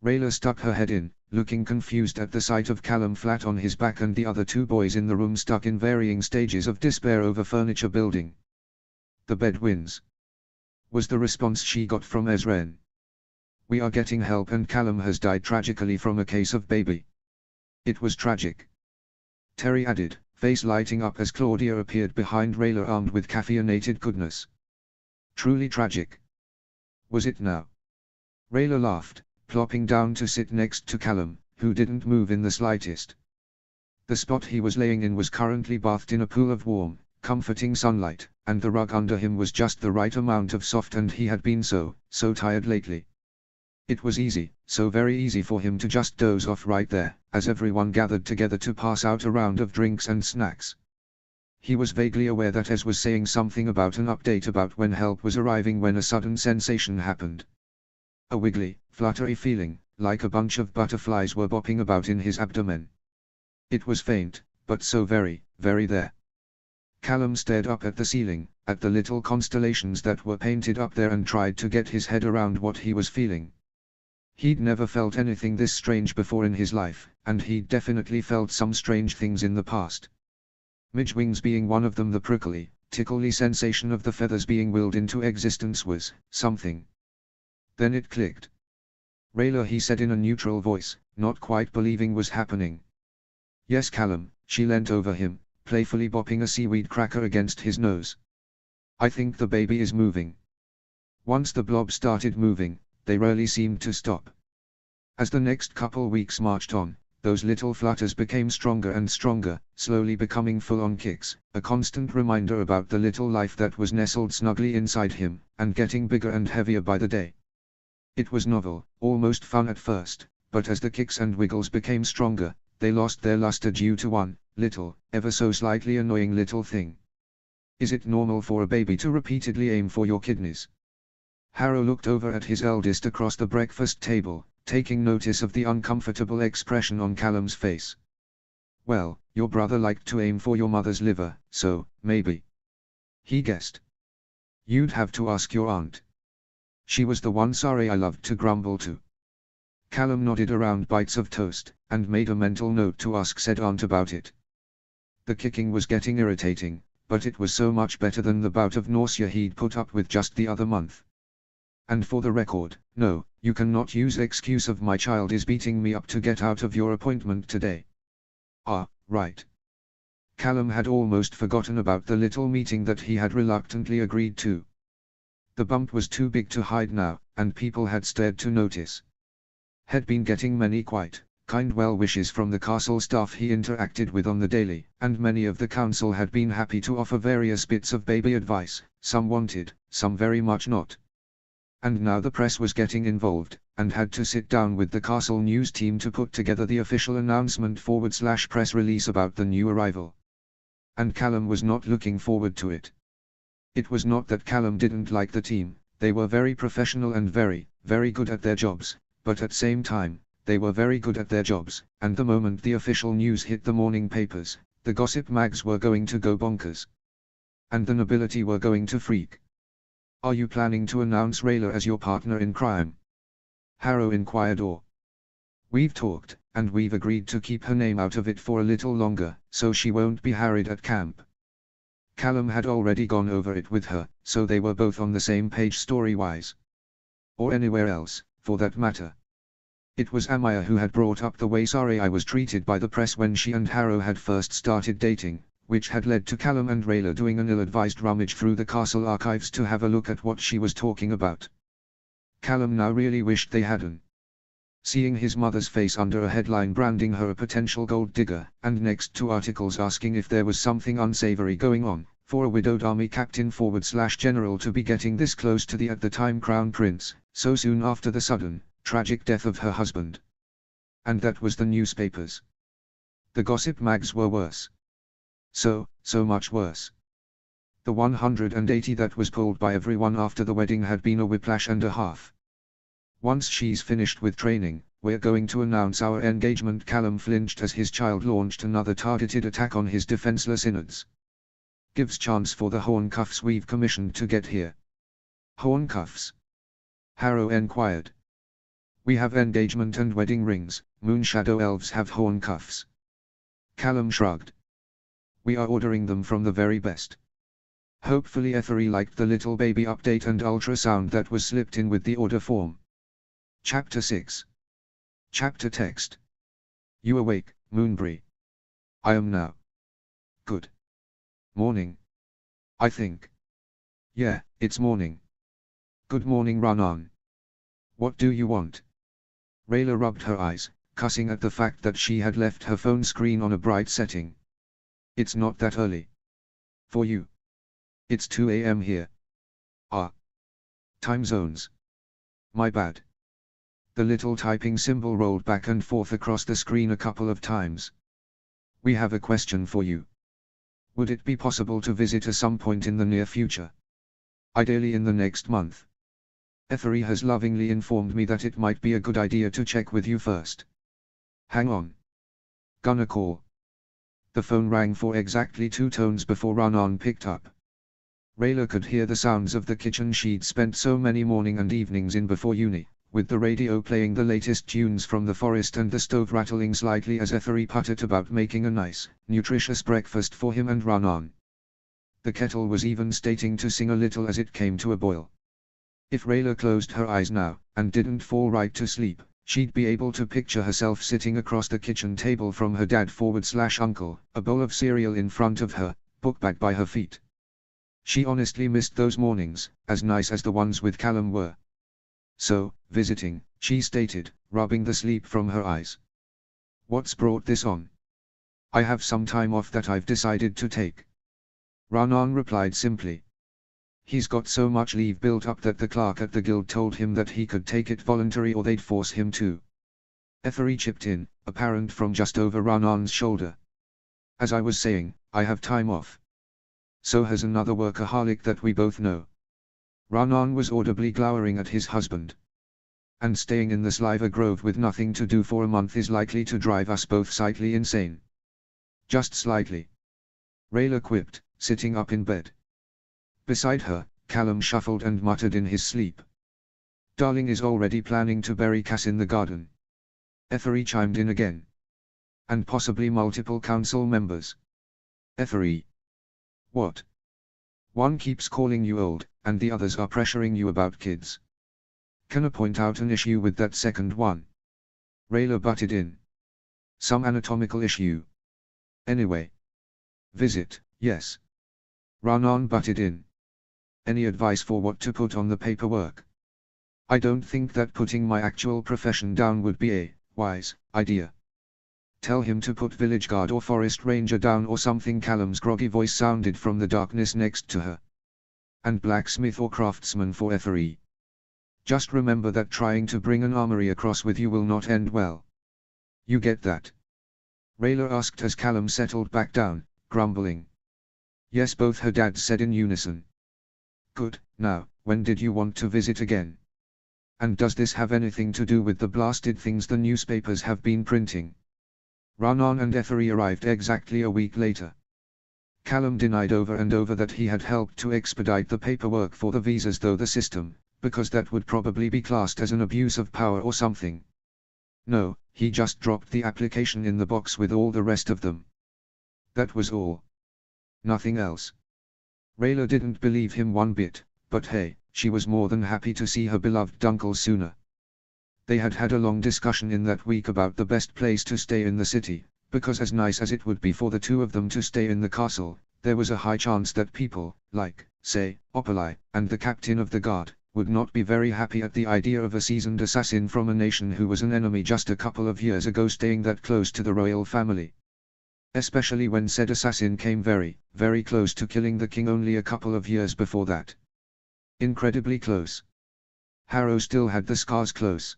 Rayla stuck her head in, looking confused at the sight of Callum flat on his back and the other two boys in the room stuck in varying stages of despair over furniture building. The bed wins, was the response she got from Ezren. We are getting help and Callum has died tragically from a case of baby. It was tragic, Terry added, face lighting up as Claudia appeared behind Rayla armed with caffeinated goodness. Truly tragic. Was it now? Rayla laughed, plopping down to sit next to Callum, who didn't move in the slightest. The spot he was laying in was currently bathed in a pool of warm, comforting sunlight, and the rug under him was just the right amount of soft and he had been so tired lately. It was easy, so very easy for him to just doze off right there, as everyone gathered together to pass out a round of drinks and snacks. He was vaguely aware that Ez was saying something about an update about when help was arriving when a sudden sensation happened. A wiggly, fluttery feeling, like a bunch of butterflies were bopping about in his abdomen. It was faint, but so very, very there. Callum stared up at the ceiling, at the little constellations that were painted up there and tried to get his head around what he was feeling. He'd never felt anything this strange before in his life, and he'd definitely felt some strange things in the past. Midge wings being one of them. The prickly, tickly sensation of the feathers being willed into existence was something. Then it clicked. Rayla, he said in a neutral voice, not quite believing was happening. Yes, Callum, she leant over him, playfully bopping a seaweed cracker against his nose. I think the baby is moving. Once the blob started moving, they rarely seemed to stop. As the next couple weeks marched on, those little flutters became stronger and stronger, slowly becoming full-on kicks, a constant reminder about the little life that was nestled snugly inside him, and getting bigger and heavier by the day. It was novel, almost fun at first, but as the kicks and wiggles became stronger, they lost their luster due to one, little, ever so slightly annoying little thing. Is it normal for a baby to repeatedly aim for your kidneys? Harrow looked over at his eldest across the breakfast table, taking notice of the uncomfortable expression on Callum's face. Well, your brother liked to aim for your mother's liver, so, maybe. He guessed. You'd have to ask your aunt. She was the one sorry I loved to grumble to. Callum nodded around bites of toast, and made a mental note to ask said aunt about it. The kicking was getting irritating, but it was so much better than the bout of nausea he'd put up with just the other month. And for the record, no, you cannot use the excuse of my child is beating me up to get out of your appointment today. Ah, right. Callum had almost forgotten about the little meeting that he had reluctantly agreed to. The bump was too big to hide now, and people had stared to notice. Had been getting many quite kind well wishes from the castle staff he interacted with on the daily, and many of the council had been happy to offer various bits of baby advice, some wanted, some very much not. And now the press was getting involved, and had to sit down with the castle news team to put together the official announcement / press release about the new arrival. And Callum was not looking forward to it. It was not that Callum didn't like the team, they were very professional and very, very good at their jobs, but at same time, they were very good at their jobs, and the moment the official news hit the morning papers, the gossip mags were going to go bonkers. And the nobility were going to freak. Are you planning to announce Rayla as your partner in crime? Harrow inquired. Or we've talked, and we've agreed to keep her name out of it for a little longer, so she won't be harried at camp. Callum had already gone over it with her, so they were both on the same page story-wise. Or anywhere else, for that matter. It was Amaya who had brought up the way sorry I was treated by the press when she and Harrow had first started dating, which had led to Callum and Rayla doing an ill-advised rummage through the castle archives to have a look at what she was talking about. Callum now really wished they hadn't. Seeing his mother's face under a headline branding her a potential gold digger, and next to articles asking if there was something unsavory going on, for a widowed army captain / general to be getting this close to the at the time crown prince, so soon after the sudden, tragic death of her husband. And that was the newspapers. The gossip mags were worse. So much worse. The 180 that was pulled by everyone after the wedding had been a whiplash and a half. Once she's finished with training, we're going to announce our engagement. Callum flinched as his child launched another targeted attack on his defenseless innards. Gives chance for the horn cuffs we've commissioned to get here. Horn cuffs? Harrow enquired. We have engagement and wedding rings, Moonshadow elves have horn cuffs. Callum shrugged. We are ordering them from the very best. Hopefully Ethery liked the little baby update and ultrasound that was slipped in with the order form. Chapter 6. Chapter text. You awake, Moonbury? I am now. Good. Morning. I think. Yeah, it's morning. Good morning, run on. What do you want? Rayla rubbed her eyes, cussing at the fact that she had left her phone screen on a bright setting. It's not that early. For you. It's 2 a.m. here. Ah. Time zones. My bad. The little typing symbol rolled back and forth across the screen a couple of times. We have a question for you. Would it be possible to visit at some point in the near future? Ideally in the next month. Ethery has lovingly informed me that it might be a good idea to check with you first. Hang on. Gonna call. The phone rang for exactly 2 tones before Run-On picked up. Rayla could hear the sounds of the kitchen she'd spent so many morning and evenings in before uni, with the radio playing the latest tunes from the forest and the stove rattling slightly as Ethery puttered about making a nice, nutritious breakfast for him and Run-On. The kettle was even starting to sing a little as it came to a boil. If Rayla closed her eyes now, and didn't fall right to sleep, she'd be able to picture herself sitting across the kitchen table from her dad/uncle, a bowl of cereal in front of her, book bag by her feet. She honestly missed those mornings, as nice as the ones with Callum were. So, visiting, she stated, rubbing the sleep from her eyes. What's brought this on? I have some time off that I've decided to take. Run-On replied simply. He's got so much leave built up that the clerk at the guild told him that he could take it voluntary or they'd force him to. Ethery chipped in, apparent from just over Run-On's shoulder. As I was saying, I have time off. So has another workaholic that we both know. Run-On was audibly glowering at his husband. And staying in the Sliver Grove with nothing to do for a month is likely to drive us both slightly insane. Just slightly. Rayla quipped, sitting up in bed. Beside her, Callum shuffled and muttered in his sleep. Darling is already planning to bury Cass in the garden. Ethery chimed in again. And possibly multiple council members. Ethery. What? One keeps calling you old, and the others are pressuring you about kids. Can I point out an issue with that second one? Rayla butted in. Some anatomical issue. Anyway. Visit, yes. Run-On butted in. Any advice for what to put on the paperwork? I don't think that putting my actual profession down would be a wise idea. Tell him to put village guard or forest ranger down or something. Callum's groggy voice sounded from the darkness next to her. And blacksmith or craftsman for Ethery. Just remember that trying to bring an armory across with you will not end well. You get that? Rayla asked as Callum settled back down, grumbling. Yes, both her dads said in unison. Good. Now, when did you want to visit again? And does this have anything to do with the blasted things the newspapers have been printing? Run-On and Ethery arrived exactly a week later. Callum denied over and over that he had helped to expedite the paperwork for the visas through the system, because that would probably be classed as an abuse of power or something. No, he just dropped the application in the box with all the rest of them. That was all. Nothing else. Rayla didn't believe him one bit, but hey, she was more than happy to see her beloved uncle sooner. They had had a long discussion in that week about the best place to stay in the city, because as nice as it would be for the two of them to stay in the castle, there was a high chance that people, like, say, Opalai, and the captain of the guard, would not be very happy at the idea of a seasoned assassin from a nation who was an enemy just a couple of years ago staying that close to the royal family. Especially when said assassin came very, very close to killing the king only a couple of years before that. Incredibly close. Harrow still had the scars close.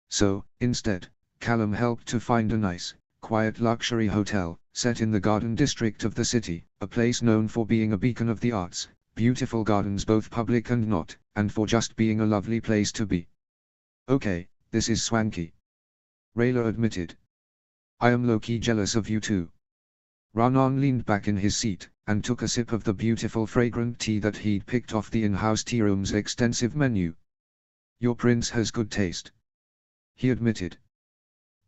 So, instead, Callum helped to find a nice, quiet luxury hotel, set in the garden district of the city, a place known for being a beacon of the arts, beautiful gardens both public and not, and for just being a lovely place to be. Okay, this is swanky. Rayla admitted. I am low-key jealous of you too. Ranan leaned back in his seat, and took a sip of the beautiful fragrant tea that he'd picked off the in-house tea room's extensive menu. Your prince has good taste, he admitted.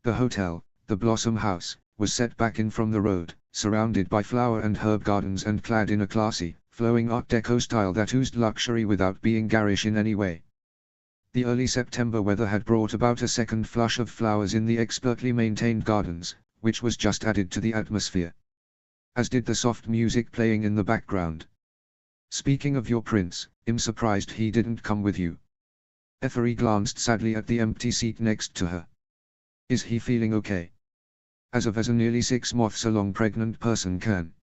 The hotel, the Blossom House, was set back in from the road, surrounded by flower and herb gardens and clad in a classy, flowing Art Deco style that oozed luxury without being garish in any way. The early September weather had brought about a second flush of flowers in the expertly maintained gardens, which was just added to the atmosphere. As did the soft music playing in the background. Speaking of your prince, I'm surprised he didn't come with you. Ethery glanced sadly at the empty seat next to her. Is he feeling okay? As a nearly 6 months along pregnant person can.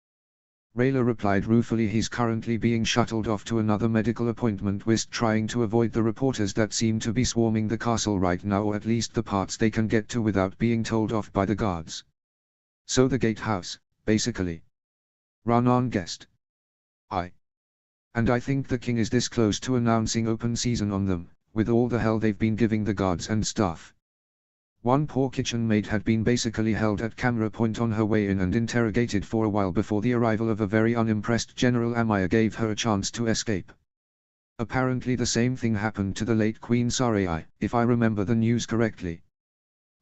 Rayla replied ruefully, he's currently being shuttled off to another medical appointment, whilst trying to avoid the reporters that seem to be swarming the castle right now, or at least the parts they can get to without being told off by the guards. So the gatehouse, basically. Ranan guessed. And I think the king is this close to announcing open season on them, with all the hell they've been giving the guards and staff. One poor kitchen maid had been basically held at camera point on her way in and interrogated for a while before the arrival of a very unimpressed General Amaya gave her a chance to escape. Apparently the same thing happened to the late Queen Sarai, if I remember the news correctly.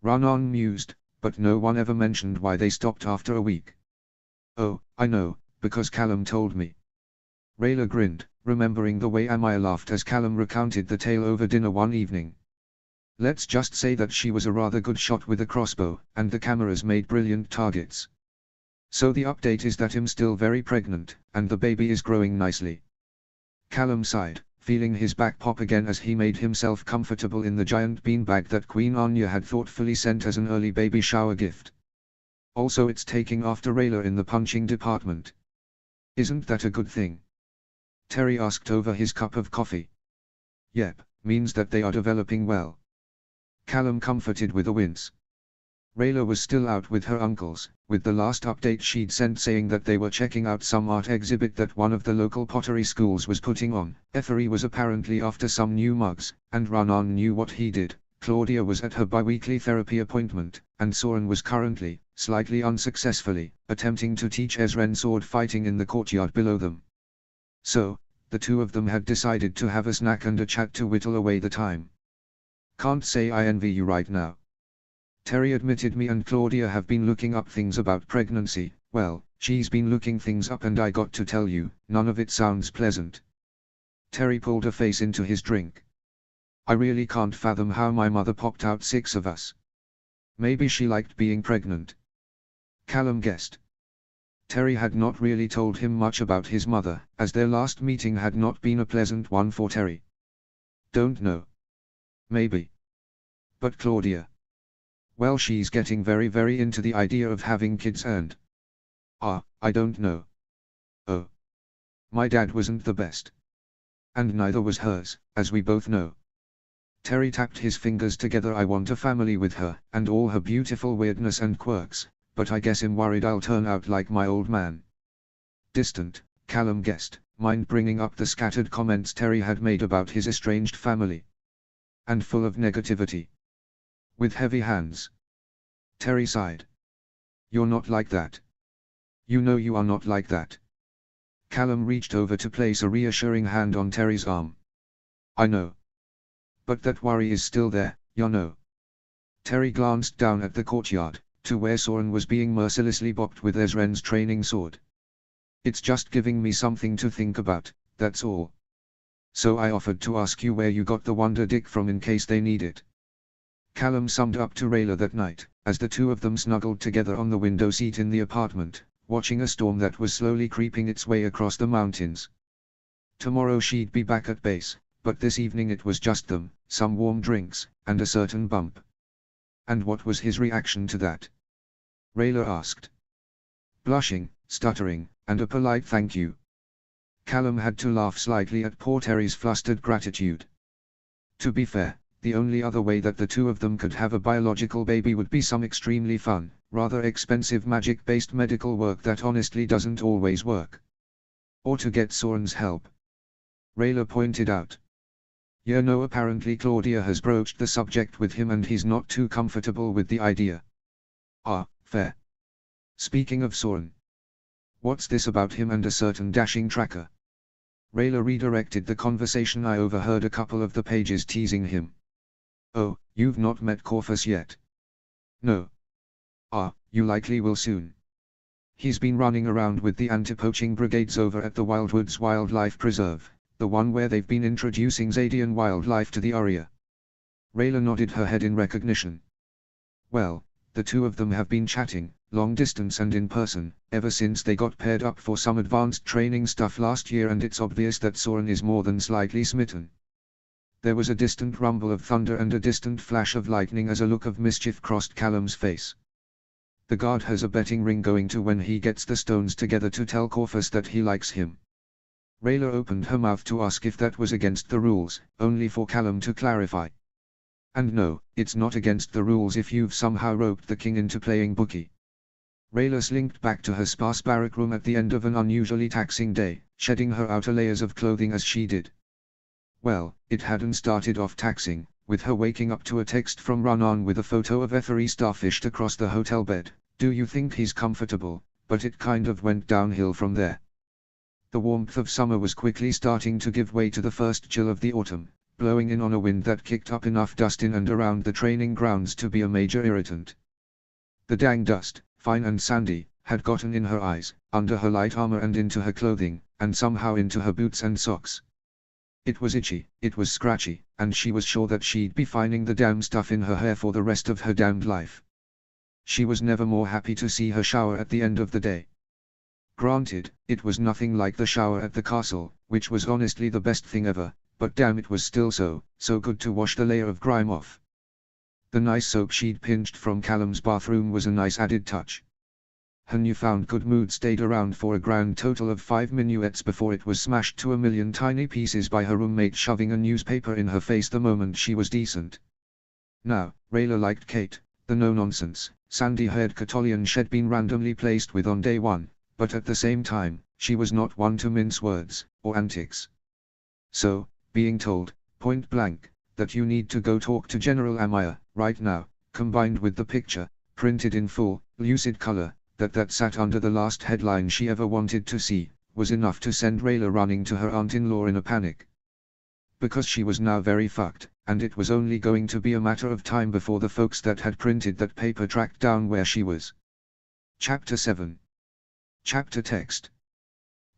Ranan mused, but no one ever mentioned why they stopped after a week. Oh, I know, because Callum told me. Rayla grinned, remembering the way Amaya laughed as Callum recounted the tale over dinner one evening. Let's just say that she was a rather good shot with a crossbow, and the cameras made brilliant targets. So the update is that I'm still very pregnant, and the baby is growing nicely. Callum sighed, feeling his back pop again as he made himself comfortable in the giant beanbag that Queen Anya had thoughtfully sent as an early baby shower gift. Also, it's taking after Rayla in the punching department. Isn't that a good thing? Terry asked over his cup of coffee. Yep, means that they are developing well. Callum comforted with a wince. Rayla was still out with her uncles, with the last update she'd sent saying that they were checking out some art exhibit that one of the local pottery schools was putting on. Ethery was apparently after some new mugs, and Ranan knew what he did. Claudia was at her bi-weekly therapy appointment, and Soren was currently, slightly unsuccessfully, attempting to teach Ezren sword fighting in the courtyard below them. So, the two of them had decided to have a snack and a chat to whittle away the time. Can't say I envy you right now. Terry admitted, me and Claudia have been looking up things about pregnancy. Well, she's been looking things up and I got to tell you, none of it sounds pleasant. Terry pulled a face into his drink. I really can't fathom how my mother popped out 6 of us. Maybe she liked being pregnant. Callum guessed. Terry had not really told him much about his mother, as their last meeting had not been a pleasant one for Terry. Don't know. Maybe. But Claudia. Well, she's getting very into the idea of having kids and... I don't know. Oh. My dad wasn't the best. And neither was hers, as we both know. Terry tapped his fingers together. I want a family with her, and all her beautiful weirdness and quirks, but I guess I'm worried I'll turn out like my old man. Distant, Callum guessed, mind bringing up the scattered comments Terry had made about his estranged family. And full of negativity. With heavy hands. Terry sighed. You're not like that. You know you are not like that. Callum reached over to place a reassuring hand on Terry's arm. I know. But that worry is still there, you know. Terry glanced down at the courtyard, to where Soren was being mercilessly bopped with Ezren's training sword. It's just giving me something to think about, that's all. So I offered to ask you where you got the wonder dick from in case they need it. Callum summed up to Rayla that night, as the two of them snuggled together on the window seat in the apartment, watching a storm that was slowly creeping its way across the mountains. Tomorrow she'd be back at base, but this evening it was just them, some warm drinks, and a certain bump. And what was his reaction to that? Rayla asked. Blushing, stuttering, and a polite thank you. Callum had to laugh slightly at poor Terry's flustered gratitude. To be fair, the only other way that the two of them could have a biological baby would be some extremely fun, rather expensive magic-based medical work that honestly doesn't always work. Or to get Soren's help. Rayla pointed out. No, apparently Claudia has broached the subject with him and he's not too comfortable with the idea. Ah, fair. Speaking of Soren. What's this about him and a certain dashing tracker? Rayla redirected the conversation. I overheard a couple of the pages teasing him. Oh, you've not met Corvus yet? No. Ah, you likely will soon. He's been running around with the anti-poaching brigades over at the Wildwoods Wildlife Preserve, the one where they've been introducing Zadian wildlife to the area. Rayla nodded her head in recognition. Well, the two of them have been chatting, long distance and in person, ever since they got paired up for some advanced training stuff last year, and it's obvious that Soren is more than slightly smitten. There was a distant rumble of thunder and a distant flash of lightning as a look of mischief crossed Callum's face. The guard has a betting ring going to when he gets the stones together to tell Corvus that he likes him. Rayla opened her mouth to ask if that was against the rules, only for Callum to clarify. And no, it's not against the rules if you've somehow roped the king into playing bookie. Rayla slinked back to her sparse barrack room at the end of an unusually taxing day, shedding her outer layers of clothing as she did. Well, it hadn't started off taxing, with her waking up to a text from Ronan with a photo of Ethery starfished across the hotel bed. Do you think he's comfortable? But it kind of went downhill from there. The warmth of summer was quickly starting to give way to the first chill of the autumn, blowing in on a wind that kicked up enough dust in and around the training grounds to be a major irritant. The dang dust, fine and sandy, had gotten in her eyes, under her light armor and into her clothing, and somehow into her boots and socks. It was itchy, it was scratchy, and she was sure that she'd be finding the damn stuff in her hair for the rest of her damned life. She was never more happy to see her shower at the end of the day. Granted, it was nothing like the shower at the castle, which was honestly the best thing ever, but damn, it was still so good to wash the layer of grime off. The nice soap she'd pinched from Callum's bathroom was a nice added touch. Her newfound good mood stayed around for a grand total of 5 minuets before it was smashed to a million tiny pieces by her roommate shoving a newspaper in her face the moment she was decent. Now, Rayla liked Kate, the no-nonsense, sandy-haired Catolian she'd been randomly placed with on day one, but at the same time, she was not one to mince words, or antics. So, being told, point blank, that you need to go talk to General Amaya, right now, combined with the picture, printed in full, lucid color, that sat under the last headline she ever wanted to see, was enough to send Rayla running to her aunt-in-law in a panic. Because she was now very fucked, and it was only going to be a matter of time before the folks that had printed that paper tracked down where she was. Chapter 7. Chapter text.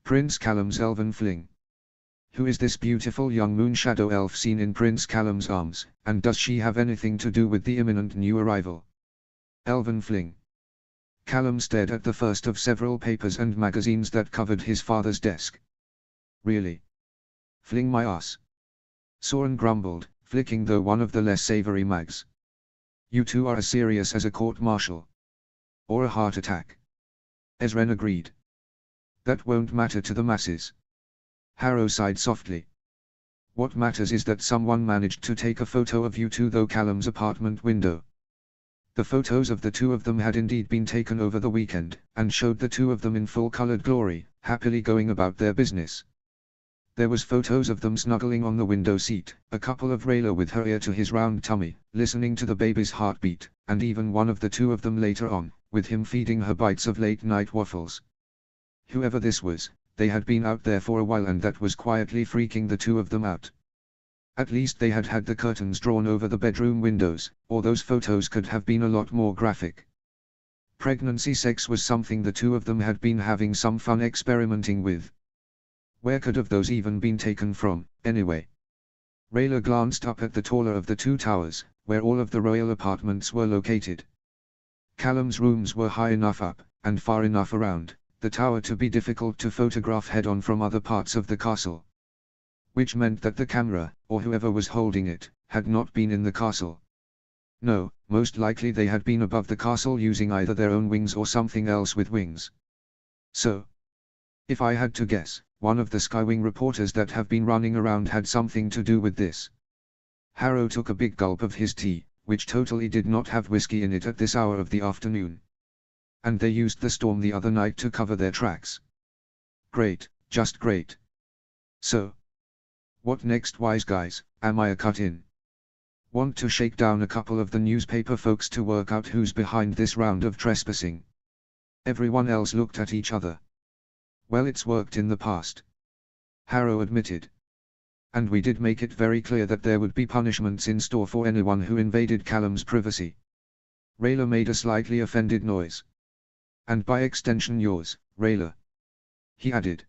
Prince Callum's Elven Fling. Who is this beautiful young moon shadow elf seen in Prince Callum's arms, and does she have anything to do with the imminent new arrival? Elven Fling. Callum stared at the first of several papers and magazines that covered his father's desk. Really? Fling my ass. Soren grumbled, flicking though one of the less savory mags. You two are as serious as a court-martial. Or a heart attack. Ezren agreed. That won't matter to the masses. Harrow sighed softly. What matters is that someone managed to take a photo of you two through Callum's apartment window. The photos of the two of them had indeed been taken over the weekend, and showed the two of them in full-colored glory, happily going about their business. There was photos of them snuggling on the window seat, a couple of Rayla with her ear to his round tummy, listening to the baby's heartbeat, and even one of the two of them later on, with him feeding her bites of late-night waffles. Whoever this was, they had been out there for a while, and that was quietly freaking the two of them out. At least they had had the curtains drawn over the bedroom windows, or those photos could have been a lot more graphic. Pregnancy sex was something the two of them had been having some fun experimenting with. Where could have those even been taken from, anyway? Rayla glanced up at the taller of the two towers, where all of the royal apartments were located. Callum's rooms were high enough up, and far enough around the tower to be difficult to photograph head-on from other parts of the castle. Which meant that the camera, or whoever was holding it, had not been in the castle. No, most likely they had been above the castle using either their own wings or something else with wings. So, if I had to guess, one of the Skywing reporters that have been running around had something to do with this. Harrow took a big gulp of his tea, which totally did not have whiskey in it at this hour of the afternoon. and they used the storm the other night to cover their tracks. Great, just great. So, what next, wise guys? Amaya cut in. Want to shake down a couple of the newspaper folks to work out who's behind this round of trespassing. Everyone else looked at each other. Well, it's worked in the past, Harrow admitted. And we did make it very clear that there would be punishments in store for anyone who invaded Callum's privacy. Rayla made a slightly offended noise. And by extension yours, Rayla, he added.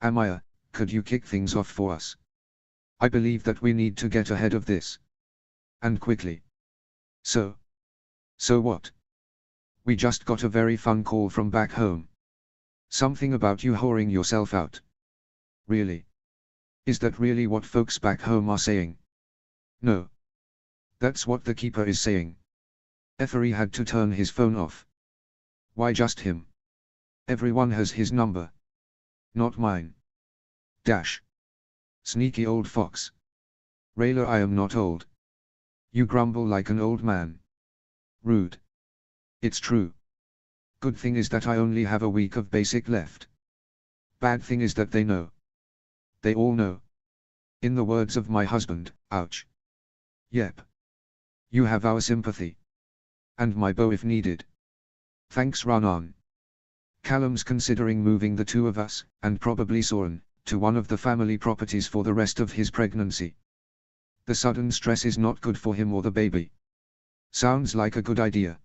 Amaya, could you kick things off for us? I believe that we need to get ahead of this. And quickly. So what? We just got a very fun call from back home. Something about you whoring yourself out. Really? Is that really what folks back home are saying? No. That's what the keeper is saying. Effery had to turn his phone off. Why just him? Everyone has his number. Not mine. Dash. Sneaky old fox. Rayla, I am not old. You grumble like an old man. Rude. It's true. Good thing is that I only have a week of basic left. Bad thing is that they know. They all know. In the words of my husband, ouch. Yep. You have our sympathy. And my bow if needed. Thanks, run on. Callum's considering moving the two of us, and probably Soren, to one of the family properties for the rest of his pregnancy. The sudden stress is not good for him or the baby. Sounds like a good idea.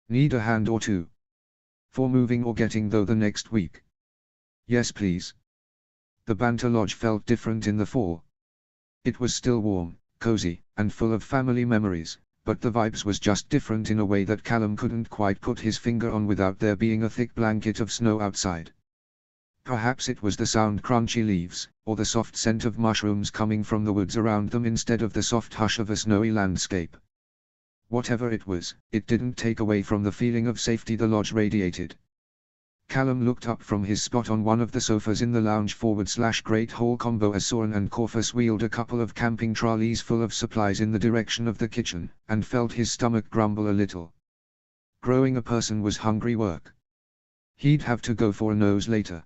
Need a hand or two? For moving or getting though the next week? Yes please. The Banter Lodge felt different in the fall. It was still warm, cozy, and full of family memories, but the vibes was just different in a way that Callum couldn't quite put his finger on without there being a thick blanket of snow outside. Perhaps it was the sound crunchy leaves, or the soft scent of mushrooms coming from the woods around them instead of the soft hush of a snowy landscape. Whatever it was, it didn't take away from the feeling of safety the lodge radiated. Callum looked up from his spot on one of the sofas in the lounge /Great Hall combo as Soren and Corfus wheeled a couple of camping trolleys full of supplies in the direction of the kitchen, and felt his stomach grumble a little. Growing a person was hungry work. He'd have to go for a nose later.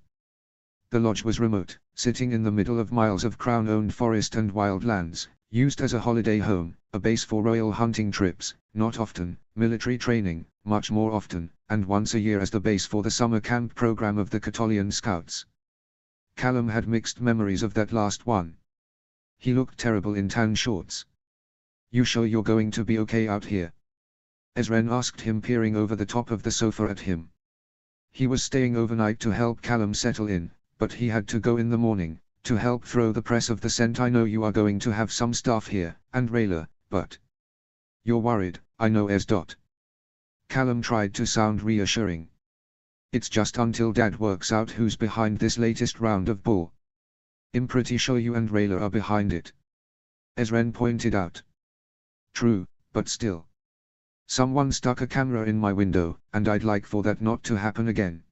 The lodge was remote, sitting in the middle of miles of Crown-owned forest and wildlands, used as a holiday home, a base for royal hunting trips, not often, military training, much more often, and once a year as the base for the summer camp program of the Catolian Scouts. Callum had mixed memories of that last one. He looked terrible in tan shorts. You sure you're going to be okay out here? Ezren asked him, peering over the top of the sofa at him. He was staying overnight to help Callum settle in, but he had to go in the morning, to help throw the press of the scent. I know you are going to have some staff here, and Rayla, but you're worried, I know as. Callum tried to sound reassuring. It's just until Dad works out who's behind this latest round of bull. I'm pretty sure you and Rayla are behind it. Ezren pointed out. True, but still. Someone stuck a camera in my window, and I'd like for that not to happen again.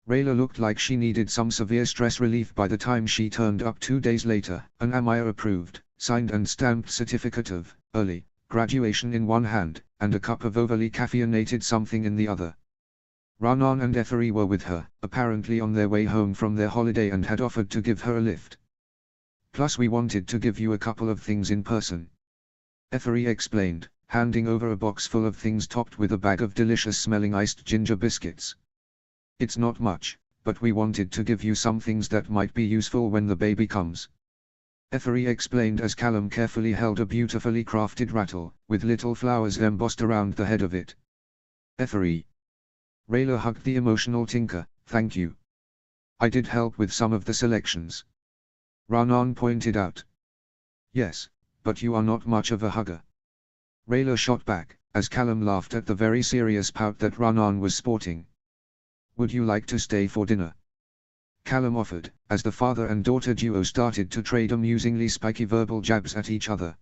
Rayla looked like she needed some severe stress relief by the time she turned up 2 days later, an Amaya-approved, signed and stamped certificate of early graduation in one hand, and a cup of overly caffeinated something in the other. Ranan and Effery were with her, apparently on their way home from their holiday, and had offered to give her a lift. Plus we wanted to give you a couple of things in person. Effery explained, handing over a box full of things topped with a bag of delicious-smelling iced ginger biscuits. It's not much, but we wanted to give you some things that might be useful when the baby comes. Effery explained as Callum carefully held a beautifully crafted rattle, with little flowers embossed around the head of it. Effery. Rayla hugged the emotional tinker, thank you. I did help with some of the selections. Ranan pointed out. Yes, but you are not much of a hugger. Rayla shot back, as Callum laughed at the very serious pout that Ranan was sporting. Would you like to stay for dinner? Callum offered, as the father and daughter duo started to trade amusingly spiky verbal jabs at each other.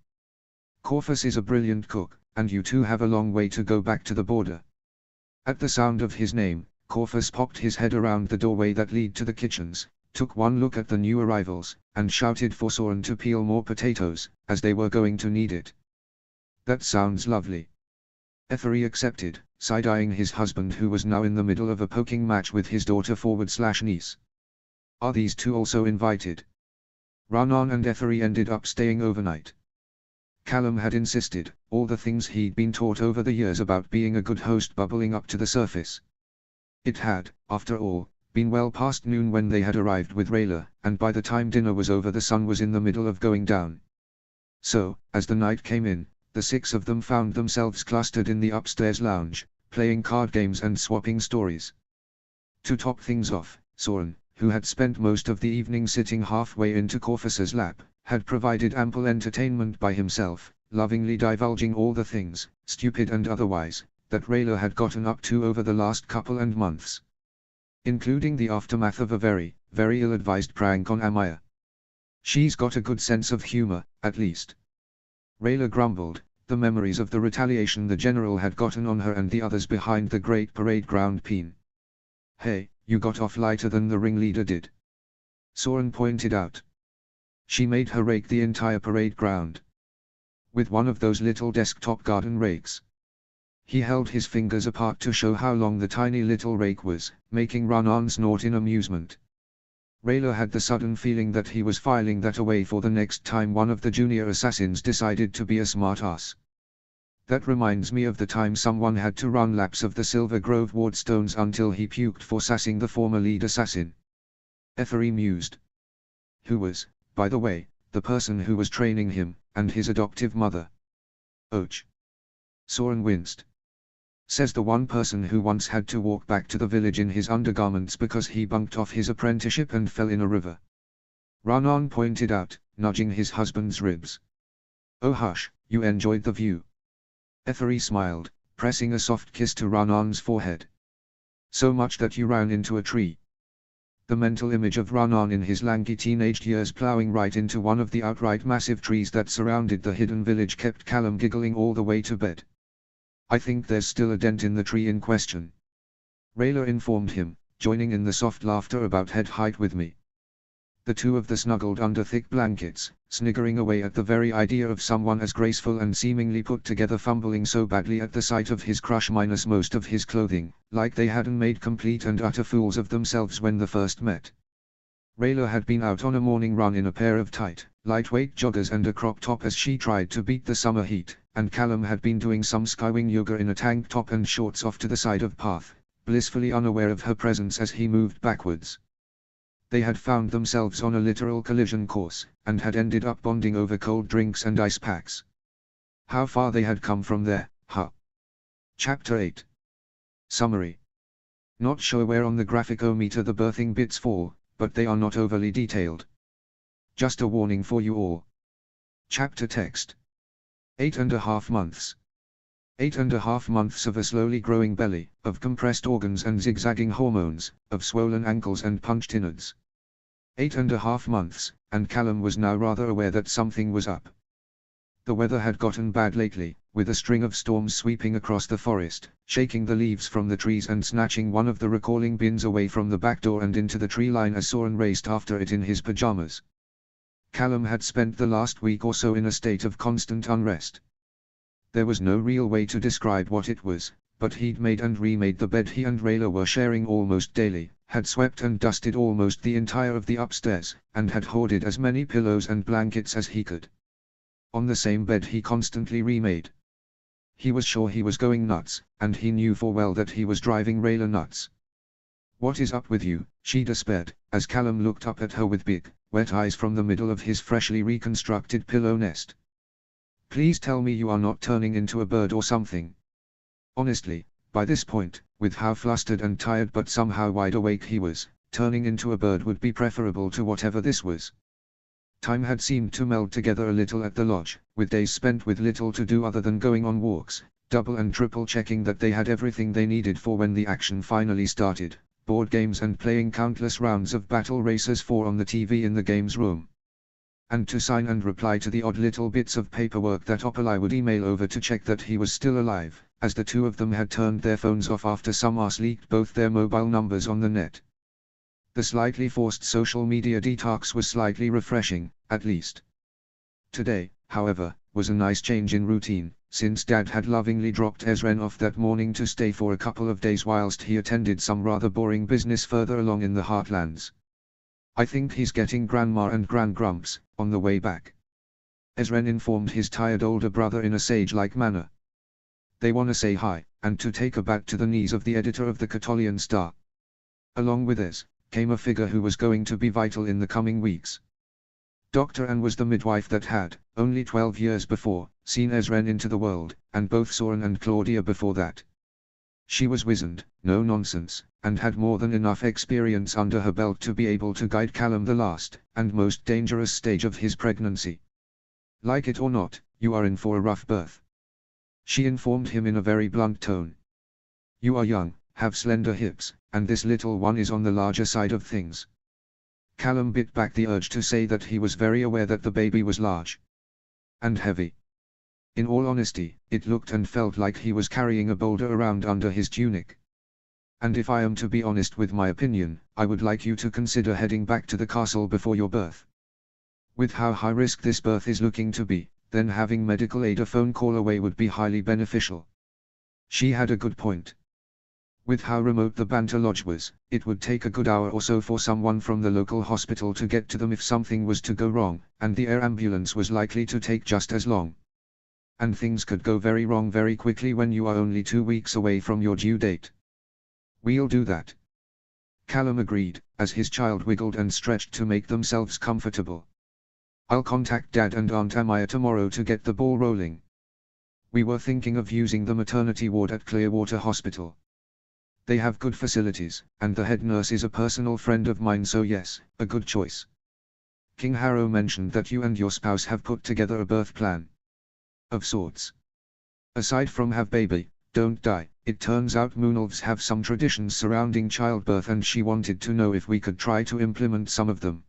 Corfus is a brilliant cook, and you two have a long way to go back to the border. At the sound of his name, Corfus popped his head around the doorway that led to the kitchens, took one look at the new arrivals, and shouted for Soren to peel more potatoes, as they were going to need it. That sounds lovely. Effery accepted, side-eyeing his husband who was now in the middle of a poking match with his daughter/niece. Are these two also invited? Raanan and Effery ended up staying overnight. Callum had insisted, all the things he'd been taught over the years about being a good host bubbling up to the surface. It had, after all, been well past noon when they had arrived with Rayla, and by the time dinner was over the sun was in the middle of going down. So, as the night came in, the six of them found themselves clustered in the upstairs lounge, playing card games and swapping stories. To top things off, Soren, who had spent most of the evening sitting halfway into Corfus's lap, had provided ample entertainment by himself, lovingly divulging all the things, stupid and otherwise, that Rayla had gotten up to over the last couple and months. Including the aftermath of a very, very ill-advised prank on Amaya. She's got a good sense of humor, at least. Rayla grumbled, the memories of the retaliation the general had gotten on her and the others behind the great parade ground peen. Hey, you got off lighter than the ringleader did. Soren pointed out. She made her rake the entire parade ground. With one of those little desktop garden rakes. He held his fingers apart to show how long the tiny little rake was, making Raanan snort in amusement. Rayla had the sudden feeling that he was filing that away for the next time one of the junior assassins decided to be a smart-ass. That reminds me of the time someone had to run laps of the Silver Grove wardstones until he puked for sassing the former lead assassin. Effery mused. Who was, by the way, the person who was training him, and his adoptive mother? Ouch. Soren winced. Says the one person who once had to walk back to the village in his undergarments because he bunked off his apprenticeship and fell in a river. Raanan pointed out, nudging his husband's ribs. Oh hush, you enjoyed the view. Effery smiled, pressing a soft kiss to Raanan's forehead. So much that you ran into a tree. The mental image of Raanan in his lanky teenage years plowing right into one of the outright massive trees that surrounded the hidden village kept Callum giggling all the way to bed. I think there's still a dent in the tree in question. Rayla informed him, joining in the soft laughter about head height with me. The two of them snuggled under thick blankets, sniggering away at the very idea of someone as graceful and seemingly put together fumbling so badly at the sight of his crush minus most of his clothing, like they hadn't made complete and utter fools of themselves when they first met. Rayla had been out on a morning run in a pair of tight, lightweight joggers and a crop top as she tried to beat the summer heat, and Callum had been doing some skywing yoga in a tank top and shorts off to the side of path, blissfully unaware of her presence as he moved backwards. They had found themselves on a literal collision course, and had ended up bonding over cold drinks and ice packs. How far they had come from there, huh? Chapter 8. Summary. Not sure where on the graphicometer the birthing bits fall, but they are not overly detailed. Just a warning for you all. Chapter text. 8.5 months. 8.5 months of a slowly growing belly, of compressed organs and zigzagging hormones, of swollen ankles and punched innards. 8.5 months, and Callum was now rather aware that something was up. The weather had gotten bad lately, with a string of storms sweeping across the forest, shaking the leaves from the trees and snatching one of the recalling bins away from the back door and into the tree line as Soren raced after it in his pajamas. Callum had spent the last week or so in a state of constant unrest. There was no real way to describe what it was, but he'd made and remade the bed he and Rayla were sharing almost daily, had swept and dusted almost the entire of the upstairs, and had hoarded as many pillows and blankets as he could. On the same bed he constantly remade. He was sure he was going nuts, and he knew full well that he was driving Rayla nuts. What is up with you? She despaired, as Callum looked up at her with big, wet eyes from the middle of his freshly reconstructed pillow nest. Please tell me you are not turning into a bird or something. Honestly, by this point, with how flustered and tired but somehow wide awake he was, turning into a bird would be preferable to whatever this was. Time had seemed to meld together a little at the lodge, with days spent with little to do other than going on walks, double and triple checking that they had everything they needed for when the action finally started, board games and playing countless rounds of Battle Racers 4 on the TV in the games room. And to sign and reply to the odd little bits of paperwork that Opalai would email over to check that he was still alive, as the two of them had turned their phones off after some arse leaked both their mobile numbers on the net. The slightly forced social media detox was slightly refreshing, at least. Today, however, was a nice change in routine, since Dad had lovingly dropped Ezren off that morning to stay for a couple of days whilst he attended some rather boring business further along in the heartlands. "I think he's getting Grandma and Grandgrumps on the way back," Ezren informed his tired older brother in a sage-like manner. "They wanna say hi, and to take a bat to the knees of the editor of the Catolian Star." Along with Ez, came a figure who was going to be vital in the coming weeks. Dr. Anne was the midwife that had, only 12 years before, seen Ezren into the world, and both Soren and Claudia before that. She was wizened, no nonsense, and had more than enough experience under her belt to be able to guide Callum the last, and most dangerous stage of his pregnancy. "Like it or not, you are in for a rough birth," she informed him in a very blunt tone. "You are young, have slender hips, and this little one is on the larger side of things." Callum bit back the urge to say that he was very aware that the baby was large and heavy. In all honesty, it looked and felt like he was carrying a boulder around under his tunic. "And if I am to be honest with my opinion, I would like you to consider heading back to the castle before your birth. With how high risk this birth is looking to be, then having medical aid a phone call away would be highly beneficial." She had a good point. With how remote the Banter Lodge was, it would take a good hour or so for someone from the local hospital to get to them if something was to go wrong, and the air ambulance was likely to take just as long. And things could go very wrong very quickly when you are only 2 weeks away from your due date. "We'll do that," Callum agreed, as his child wiggled and stretched to make themselves comfortable. "I'll contact Dad and Aunt Amaya tomorrow to get the ball rolling. We were thinking of using the maternity ward at Clearwater Hospital. They have good facilities, and the head nurse is a personal friend of mine, so yes, a good choice. King Harrow mentioned that you and your spouse have put together a birth plan. Of sorts. Aside from have baby, don't die, it turns out Moonelves have some traditions surrounding childbirth, and she wanted to know if we could try to implement some of them."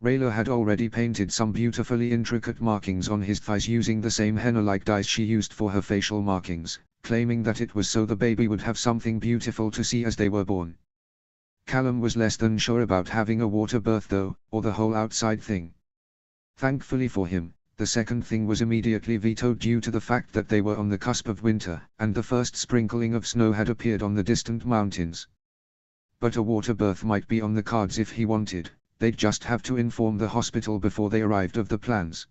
Rayla had already painted some beautifully intricate markings on his thighs using the same henna-like dyes she used for her facial markings, claiming that it was so the baby would have something beautiful to see as they were born. Callum was less than sure about having a water birth though, or the whole outside thing. Thankfully for him, the second thing was immediately vetoed due to the fact that they were on the cusp of winter, and the first sprinkling of snow had appeared on the distant mountains. But a water birth might be on the cards if he wanted, they'd just have to inform the hospital before they arrived of the plans.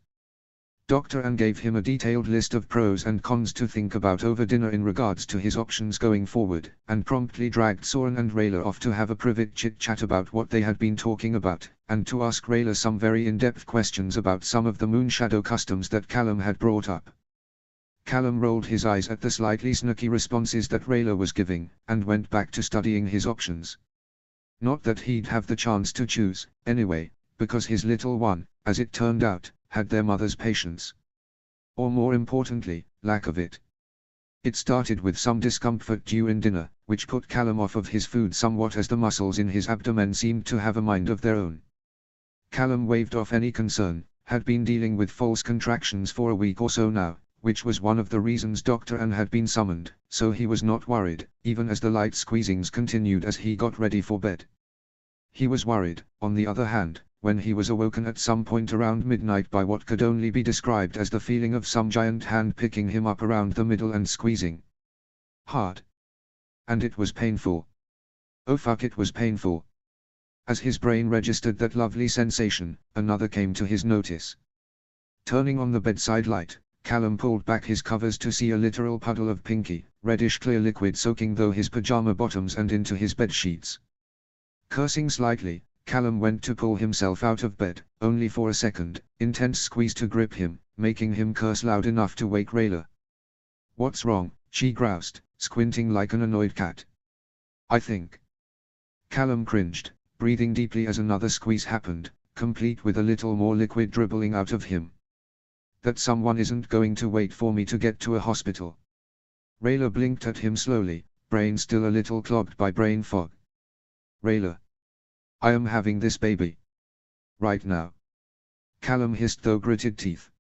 Dr. Anne gave him a detailed list of pros and cons to think about over dinner in regards to his options going forward, and promptly dragged Soren and Rayla off to have a private chit-chat about what they had been talking about, and to ask Rayla some very in-depth questions about some of the Moonshadow customs that Callum had brought up. Callum rolled his eyes at the slightly snooky responses that Rayla was giving, and went back to studying his options. Not that he'd have the chance to choose, anyway, because his little one, as it turned out, had their mother's patience. Or more importantly, lack of it. It started with some discomfort during dinner, which put Callum off of his food somewhat as the muscles in his abdomen seemed to have a mind of their own. Callum waved off any concern, had been dealing with false contractions for a week or so now, which was one of the reasons Dr. Anne had been summoned, so he was not worried, even as the light squeezings continued as he got ready for bed. He was worried, on the other hand, when he was awoken at some point around midnight by what could only be described as the feeling of some giant hand picking him up around the middle and squeezing hard. And it was painful. Oh fuck, it was painful. As his brain registered that lovely sensation, another came to his notice. Turning on the bedside light, Callum pulled back his covers to see a literal puddle of pinky, reddish clear liquid soaking through his pajama bottoms and into his bed sheets. Cursing slightly, Callum went to pull himself out of bed, only for a second, intense squeeze to grip him, making him curse loud enough to wake Rayla. "What's wrong?" she groused, squinting like an annoyed cat. "I think." Callum cringed, breathing deeply as another squeeze happened, complete with a little more liquid dribbling out of him. "That someone isn't going to wait for me to get to a hospital." Rayla blinked at him slowly, brain still a little clogged by brain fog. "Rayla, I am having this baby. Right now." Callum hissed through gritted teeth.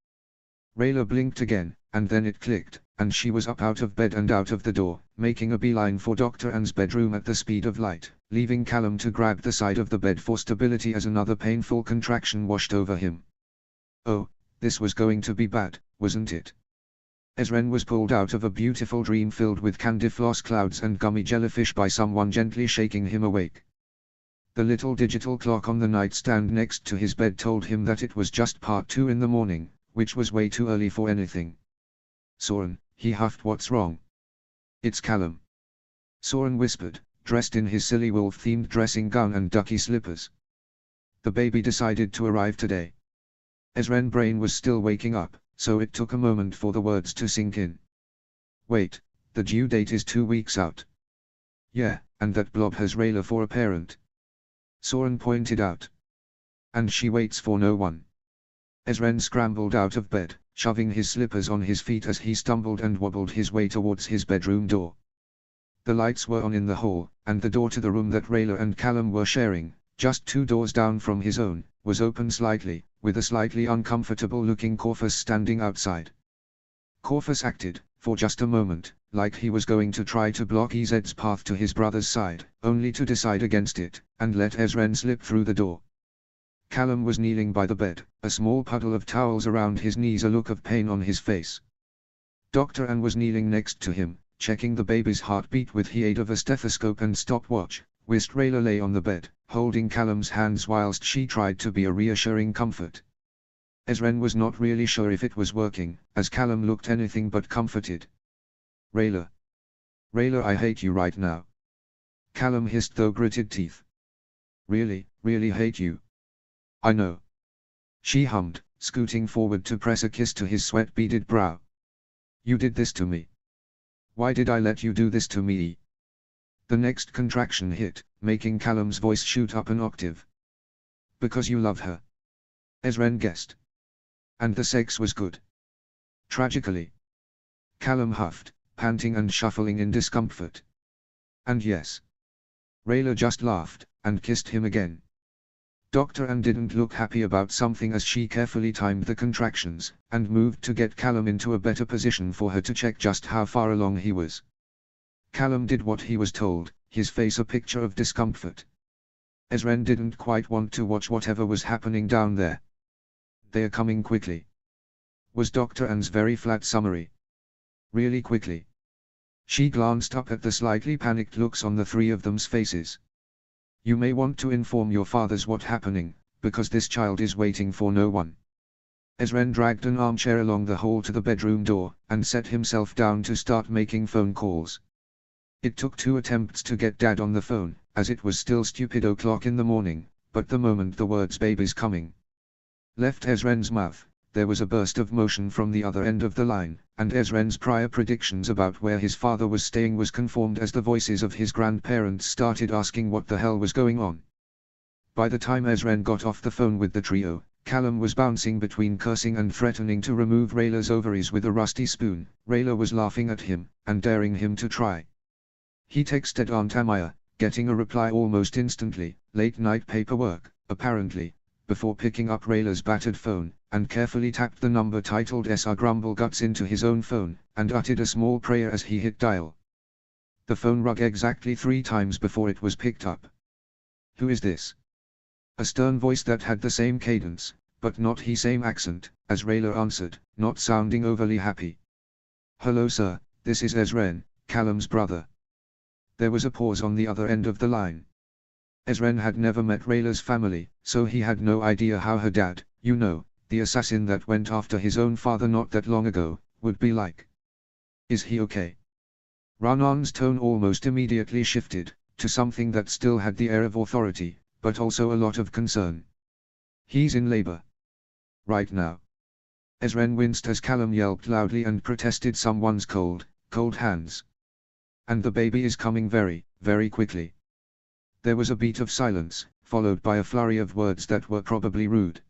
Rayla blinked again, and then it clicked, and she was up out of bed and out of the door, making a beeline for Dr. Anne's bedroom at the speed of light, leaving Callum to grab the side of the bed for stability as another painful contraction washed over him. Oh, this was going to be bad, wasn't it? Ezren was pulled out of a beautiful dream filled with candy floss clouds and gummy jellyfish by someone gently shaking him awake. The little digital clock on the nightstand next to his bed told him that it was just part 2 in the morning, which was way too early for anything. "Soren," he huffed, "what's wrong?" "It's Callum," Soren whispered, dressed in his silly wolf-themed dressing gown and ducky slippers. "The baby decided to arrive today." Ezren's brain was still waking up, so it took a moment for the words to sink in. "Wait, the due date is 2 weeks out." "Yeah, and that blob has Rayla for a parent," Soren pointed out. "And she waits for no one." Ezren scrambled out of bed, shoving his slippers on his feet as he stumbled and wobbled his way towards his bedroom door. The lights were on in the hall, and the door to the room that Rayla and Callum were sharing, just 2 doors down from his own, was open slightly, with a slightly uncomfortable-looking Corvus standing outside. Corvus acted, for just a moment, like he was going to try to block Ez's path to his brother's side, only to decide against it, and let Ezren slip through the door. Callum was kneeling by the bed, a small puddle of towels around his knees, a look of pain on his face. Dr. Anne was kneeling next to him, checking the baby's heartbeat with the aid of a stethoscope and stopwatch, whilst Rayla lay on the bed, holding Callum's hands whilst she tried to be a reassuring comfort. Ezren was not really sure if it was working, as Callum looked anything but comforted. "Rayla. Rayla, I hate you right now." Callum hissed through gritted teeth. "Really, really hate you." "I know," she hummed, scooting forward to press a kiss to his sweat-beaded brow. "You did this to me. Why did I let you do this to me?" The next contraction hit, making Callum's voice shoot up an octave. "Because you love her," Ezren guessed. "And the sex was good." "Tragically." Callum huffed, panting and shuffling in discomfort. "And yes." Rayla just laughed, and kissed him again. Dr. Anne didn't look happy about something as she carefully timed the contractions, and moved to get Callum into a better position for her to check just how far along he was. Callum did what he was told, his face a picture of discomfort. Ezren didn't quite want to watch whatever was happening down there. "They are coming quickly," was Dr. Anne's very flat summary. "Really quickly." She glanced up at the slightly panicked looks on the 3 of them's faces. "You may want to inform your fathers what's happening, because this child is waiting for no one." Ezren dragged an armchair along the hall to the bedroom door, and set himself down to start making phone calls. It took 2 attempts to get Dad on the phone, as it was still stupid o'clock in the morning, but the moment the words "baby's coming" left Ezren's mouth, there was a burst of motion from the other end of the line, and Ezren's prior predictions about where his father was staying was confirmed as the voices of his grandparents started asking what the hell was going on. By the time Ezren got off the phone with the trio, Callum was bouncing between cursing and threatening to remove Rayla's ovaries with a rusty spoon. Rayla was laughing at him, and daring him to try. He texted Aunt Amaya, getting a reply almost instantly, "Late night paperwork, apparently," before picking up Rayla's battered phone, and carefully tapped the number titled "SR Grumble Guts" into his own phone, and uttered a small prayer as he hit dial. The phone rang exactly 3 times before it was picked up. "Who is this?" A stern voice that had the same cadence, but not the same accent, as Rayla answered, not sounding overly happy. "Hello sir, this is Ezren, Callum's brother." There was a pause on the other end of the line. Ezren had never met Rayla's family, so he had no idea how her dad, the assassin that went after his own father not that long ago, would be like. "Is he okay?" Ranan's tone almost immediately shifted, to something that still had the air of authority, but also a lot of concern. "He's in labor. Right now." Ezren winced as Callum yelped loudly and protested someone's cold hands. "And the baby is coming very, very quickly." There was a beat of silence, followed by a flurry of words that were probably rude.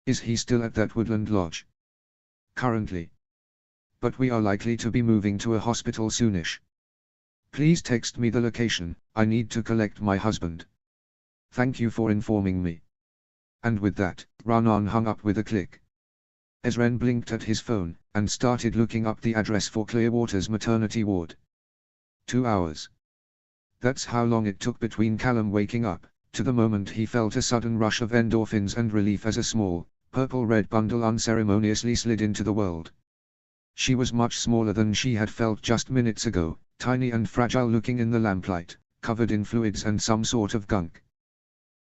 "Is he still at that woodland lodge?" "Currently. But we are likely to be moving to a hospital soonish. Please text me the location, I need to collect my husband. Thank you for informing me." And with that, Ranan hung up with a click. Ezren blinked at his phone, and started looking up the address for Clearwater's maternity ward. 2 hours. That's how long it took between Callum waking up, to the moment he felt a sudden rush of endorphins and relief as a small, purple-red bundle unceremoniously slid into the world. She was much smaller than she had felt just minutes ago, tiny and fragile looking in the lamplight, covered in fluids and some sort of gunk.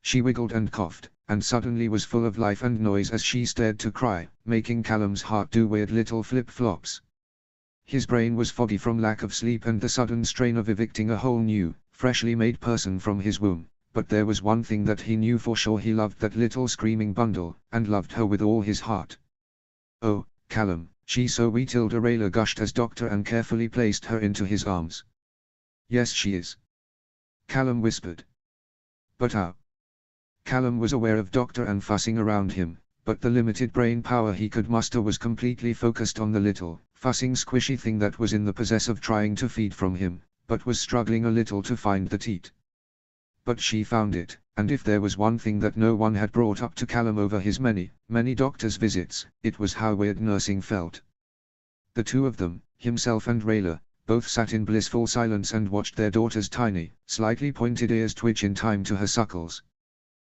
She wiggled and coughed, and suddenly was full of life and noise as she stared to cry, making Callum's heart do weird little flip-flops. His brain was foggy from lack of sleep and the sudden strain of evicting a whole new, freshly made person from his womb, but there was one thing that he knew for sure: he loved that little screaming bundle, and loved her with all his heart. "Oh, Callum, she's so wee," Rayla gushed as Dr. Anne carefully placed her into his arms. "Yes, she is," Callum whispered. "But how?" Callum was aware of Dr. Anne fussing around him, but the limited brain power he could muster was completely focused on the little, fussing squishy thing that was in the process of trying to feed from him, but was struggling a little to find the teat. But she found it, and if there was one thing that no one had brought up to Callum over his many, many doctor's visits, it was how weird nursing felt. The two of them, himself and Rayla, both sat in blissful silence and watched their daughter's tiny, slightly pointed ears twitch in time to her suckles.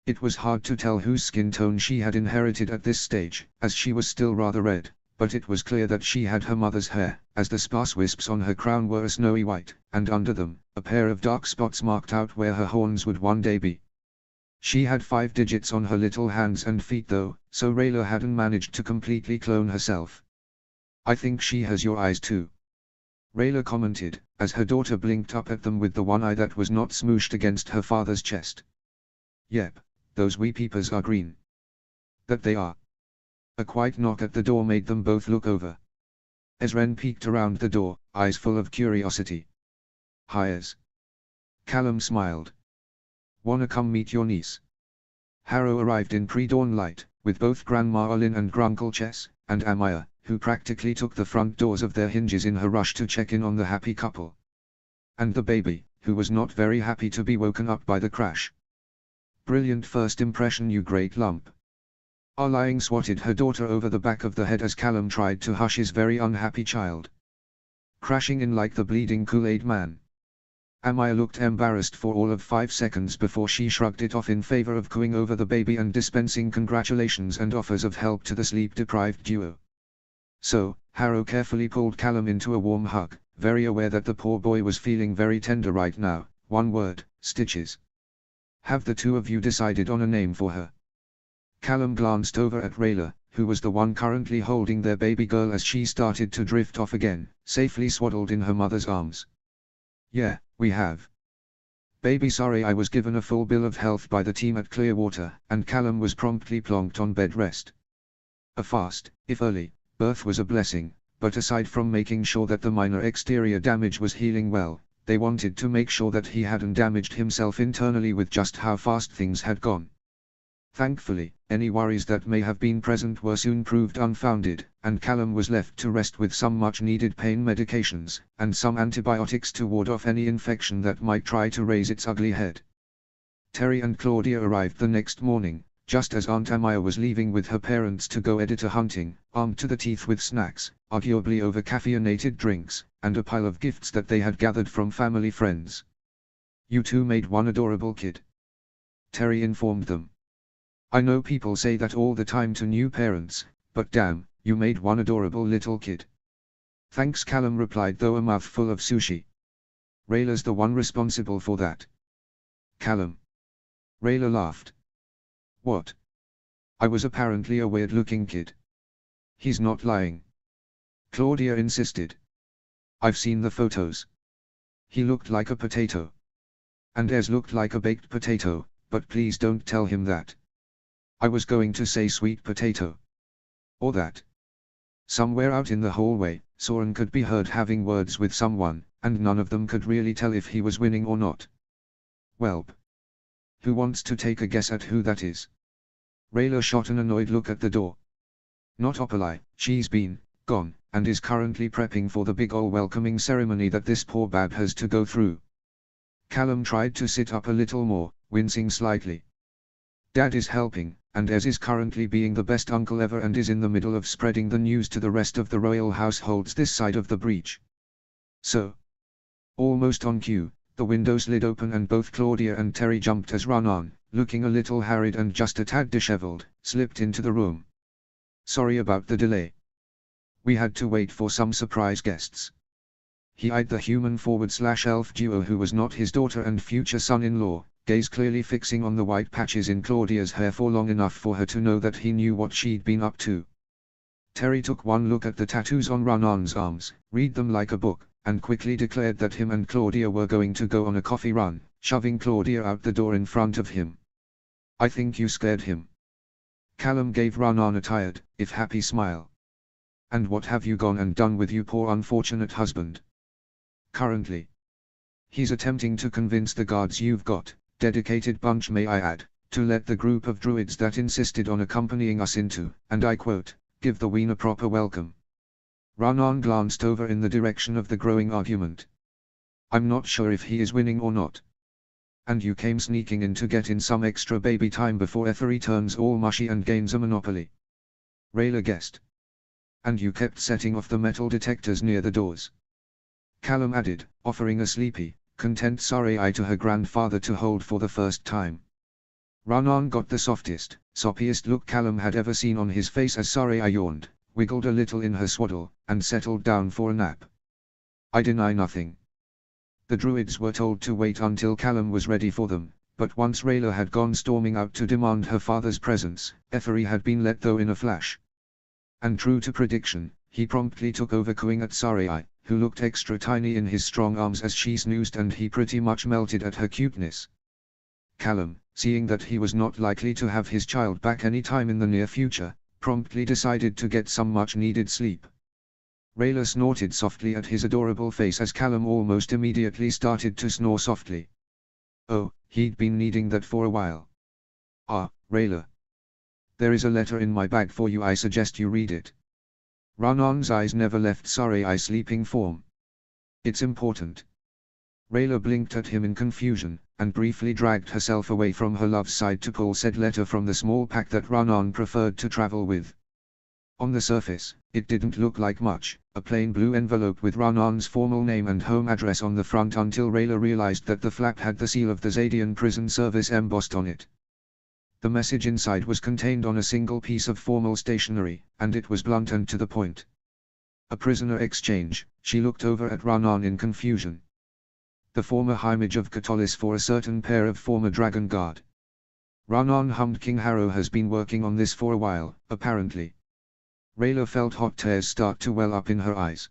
It was hard to tell whose skin tone she had inherited at this stage, as she was still rather red, but it was clear that she had her mother's hair, as the sparse wisps on her crown were a snowy white, and under them, a pair of dark spots marked out where her horns would one day be. She had 5 digits on her little hands and feet though, so Rayla hadn't managed to completely clone herself. "I think she has your eyes too," Rayla commented, as her daughter blinked up at them with the one eye that was not smooshed against her father's chest. "Yep, those wee peepers are green." "That they are." A quiet knock at the door made them both look over. Ezren peeked around the door, eyes full of curiosity. "Hi, Ez." Callum smiled. "Wanna come meet your niece?" Harrow arrived in pre-dawn light, with both Grandma Olin and Grunkle Chess, and Amaya, who practically took the front doors of their hinges in her rush to check in on the happy couple. And the baby, who was not very happy to be woken up by the crash. "Brilliant first impression, you great lump." Lying swatted her daughter over the back of the head as Callum tried to hush his very unhappy child. Crashing in like the bleeding Kool-Aid man. Amaya looked embarrassed for all of 5 seconds before she shrugged it off in favor of cooing over the baby and dispensing congratulations and offers of help to the sleep-deprived duo. So, Harrow carefully pulled Callum into a warm hug, very aware that the poor boy was feeling very tender right now. "One word, Stitches. Have the two of you decided on a name for her?" Callum glanced over at Rayla, who was the one currently holding their baby girl as she started to drift off again, safely swaddled in her mother's arms. "Yeah, we have. Baby, sorry, I was given a full bill of health by the team at Clearwater," and Callum was promptly plonked on bed rest. A fast, if early, birth was a blessing, but aside from making sure that the minor exterior damage was healing well, they wanted to make sure that he hadn't damaged himself internally with just how fast things had gone. Thankfully, any worries that may have been present were soon proved unfounded, and Callum was left to rest with some much-needed pain medications, and some antibiotics to ward off any infection that might try to raise its ugly head. Terry and Claudia arrived the next morning, just as Aunt Amaya was leaving with her parents to go editor hunting, armed to the teeth with snacks, arguably over-caffeinated drinks, and a pile of gifts that they had gathered from family friends. "You two made one adorable kid," Terry informed them. "I know people say that all the time to new parents, but damn, you made one adorable little kid." "Thanks," Callum replied, though a mouthful of sushi. "Rayla's the one responsible for that." "Callum." Rayla laughed. "What? I was apparently a weird-looking kid." "He's not lying," Claudia insisted. "I've seen the photos. He looked like a potato. And Ez looked like a baked potato, but please don't tell him that." "I was going to say sweet potato. Or that." Somewhere out in the hallway, Soren could be heard having words with someone, and none of them could really tell if he was winning or not. "Welp. Who wants to take a guess at who that is?" Rayla shot an annoyed look at the door. "Not Opalai, she's been gone, and is currently prepping for the big ol' welcoming ceremony that this poor bab has to go through." Callum tried to sit up a little more, wincing slightly. "Dad is helping, and Ez is currently being the best uncle ever and is in the middle of spreading the news to the rest of the royal households this side of the breach. So." Almost on cue, the window slid open and both Claudia and Terry jumped as Ronan, looking a little harried and just a tad disheveled, slipped into the room. "Sorry about the delay." We had to wait for some surprise guests. He eyed the human-elf duo who was not his daughter and future son-in-law, gaze clearly fixing on the white patches in Claudia's hair for long enough for her to know that he knew what she'd been up to. Terry took one look at the tattoos on Ranan's arms, read them like a book, and quickly declared that him and Claudia were going to go on a coffee run, shoving Claudia out the door in front of him. I think you scared him. Callum gave Ranan a tired, if happy smile. And what have you gone and done with you poor unfortunate husband? Currently, he's attempting to convince the guards you've got, dedicated bunch may I add, to let the group of druids that insisted on accompanying us into, and I quote, give the Ween a proper welcome. Ranan glanced over in the direction of the growing argument. I'm not sure if he is winning or not. And you came sneaking in to get in some extra baby time before Ethery turns all mushy and gains a monopoly. Rayla guessed. And you kept setting off the metal detectors near the doors. Callum added, offering a sleepy, content sorry eye to her grandfather to hold for the first time. Ranan got the softest, soppiest look Callum had ever seen on his face as sorry eye yawned, wiggled a little in her swaddle, and settled down for a nap. I deny nothing. The druids were told to wait until Callum was ready for them, but once Rayla had gone storming out to demand her father's presence, Ethery had been let go in a flash. And true to prediction, he promptly took over cooing at Sarai, who looked extra tiny in his strong arms as she snoozed, and he pretty much melted at her cuteness. Callum, seeing that he was not likely to have his child back any time in the near future, promptly decided to get some much-needed sleep. Rayla snorted softly at his adorable face as Callum almost immediately started to snore softly. Oh, he'd been needing that for a while. Ah, Rayla. There is a letter in my bag for you, I suggest you read it. Ranan's eyes never left Sarai's sleeping form. It's important. Rayla blinked at him in confusion, and briefly dragged herself away from her love's side to pull said letter from the small pack that Ranan preferred to travel with. On the surface, it didn't look like much, a plain blue envelope with Ranan's formal name and home address on the front, until Rayla realized that the flap had the seal of the Zadian Prison Service embossed on it. The message inside was contained on a single piece of formal stationery, and it was blunt and to the point. A prisoner exchange. She looked over at Ranan in confusion. The former Hymage of Catullus for a certain pair of former Dragon Guard. Ranan hummed. King Harrow has been working on this for a while, apparently. Rayla felt hot tears start to well up in her eyes.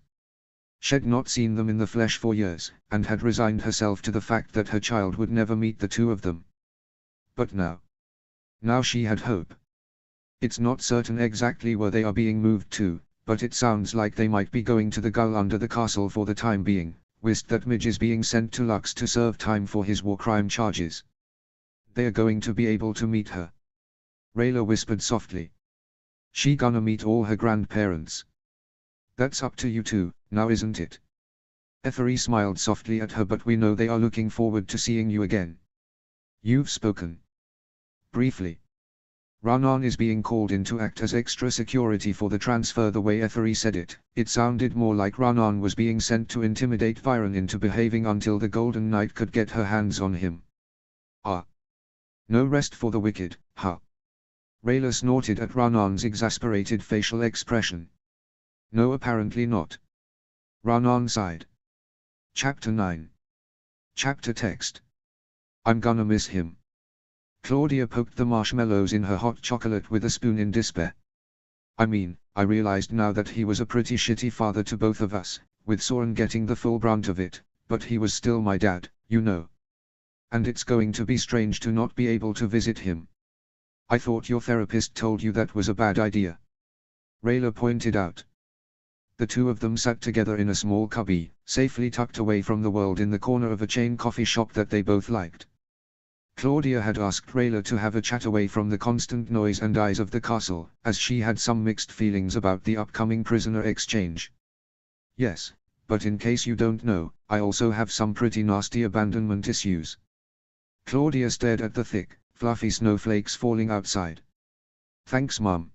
She'd not seen them in the flesh for years, and had resigned herself to the fact that her child would never meet the two of them. But now she had hope. It's not certain exactly where they are being moved to, but it sounds like they might be going to the gull under the castle for the time being, whilst that Midge is being sent to Lux to serve time for his war crime charges. They are going to be able to meet her. Rayla whispered softly. She gonna meet all her grandparents. That's up to you two, now isn't it? Ethery smiled softly at her. But we know they are looking forward to seeing you again. You've spoken. Briefly. Ranan is being called in to act as extra security for the transfer. The way Ethery said it, it sounded more like Ranan was being sent to intimidate Viren into behaving until the Golden Knight could get her hands on him. Ah. No rest for the wicked, huh? Rayla snorted at Ranan's exasperated facial expression. No, apparently not. Ranan sighed. Chapter 9. Chapter text. I'm gonna miss him. Claudia poked the marshmallows in her hot chocolate with a spoon in despair. I mean, I realized now that he was a pretty shitty father to both of us, with Soren getting the full brunt of it, but he was still my dad, you know. And it's going to be strange to not be able to visit him. I thought your therapist told you that was a bad idea. Rayla pointed out. The two of them sat together in a small cubby, safely tucked away from the world in the corner of a chain coffee shop that they both liked. Claudia had asked Rayla to have a chat away from the constant noise and eyes of the castle, as she had some mixed feelings about the upcoming prisoner exchange. Yes, but in case you don't know, I also have some pretty nasty abandonment issues. Claudia stared at the thick, fluffy snowflakes falling outside. Thanks, Mum.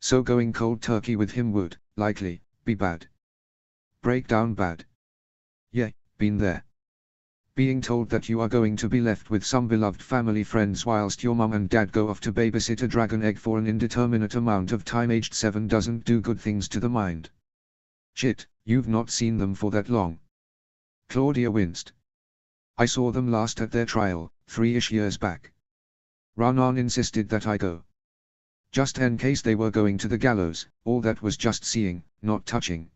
So going cold turkey with him would, likely, be bad. Breakdown bad. Yeah, been there. Being told that you are going to be left with some beloved family friends whilst your mum and dad go off to babysit a dragon egg for an indeterminate amount of time aged 7 doesn't do good things to the mind. Shit, you've not seen them for that long. Claudia winced. I saw them last at their trial, 3-ish years back. Ranan insisted that I go. Just in case they were going to the gallows, all that was just seeing, not touching.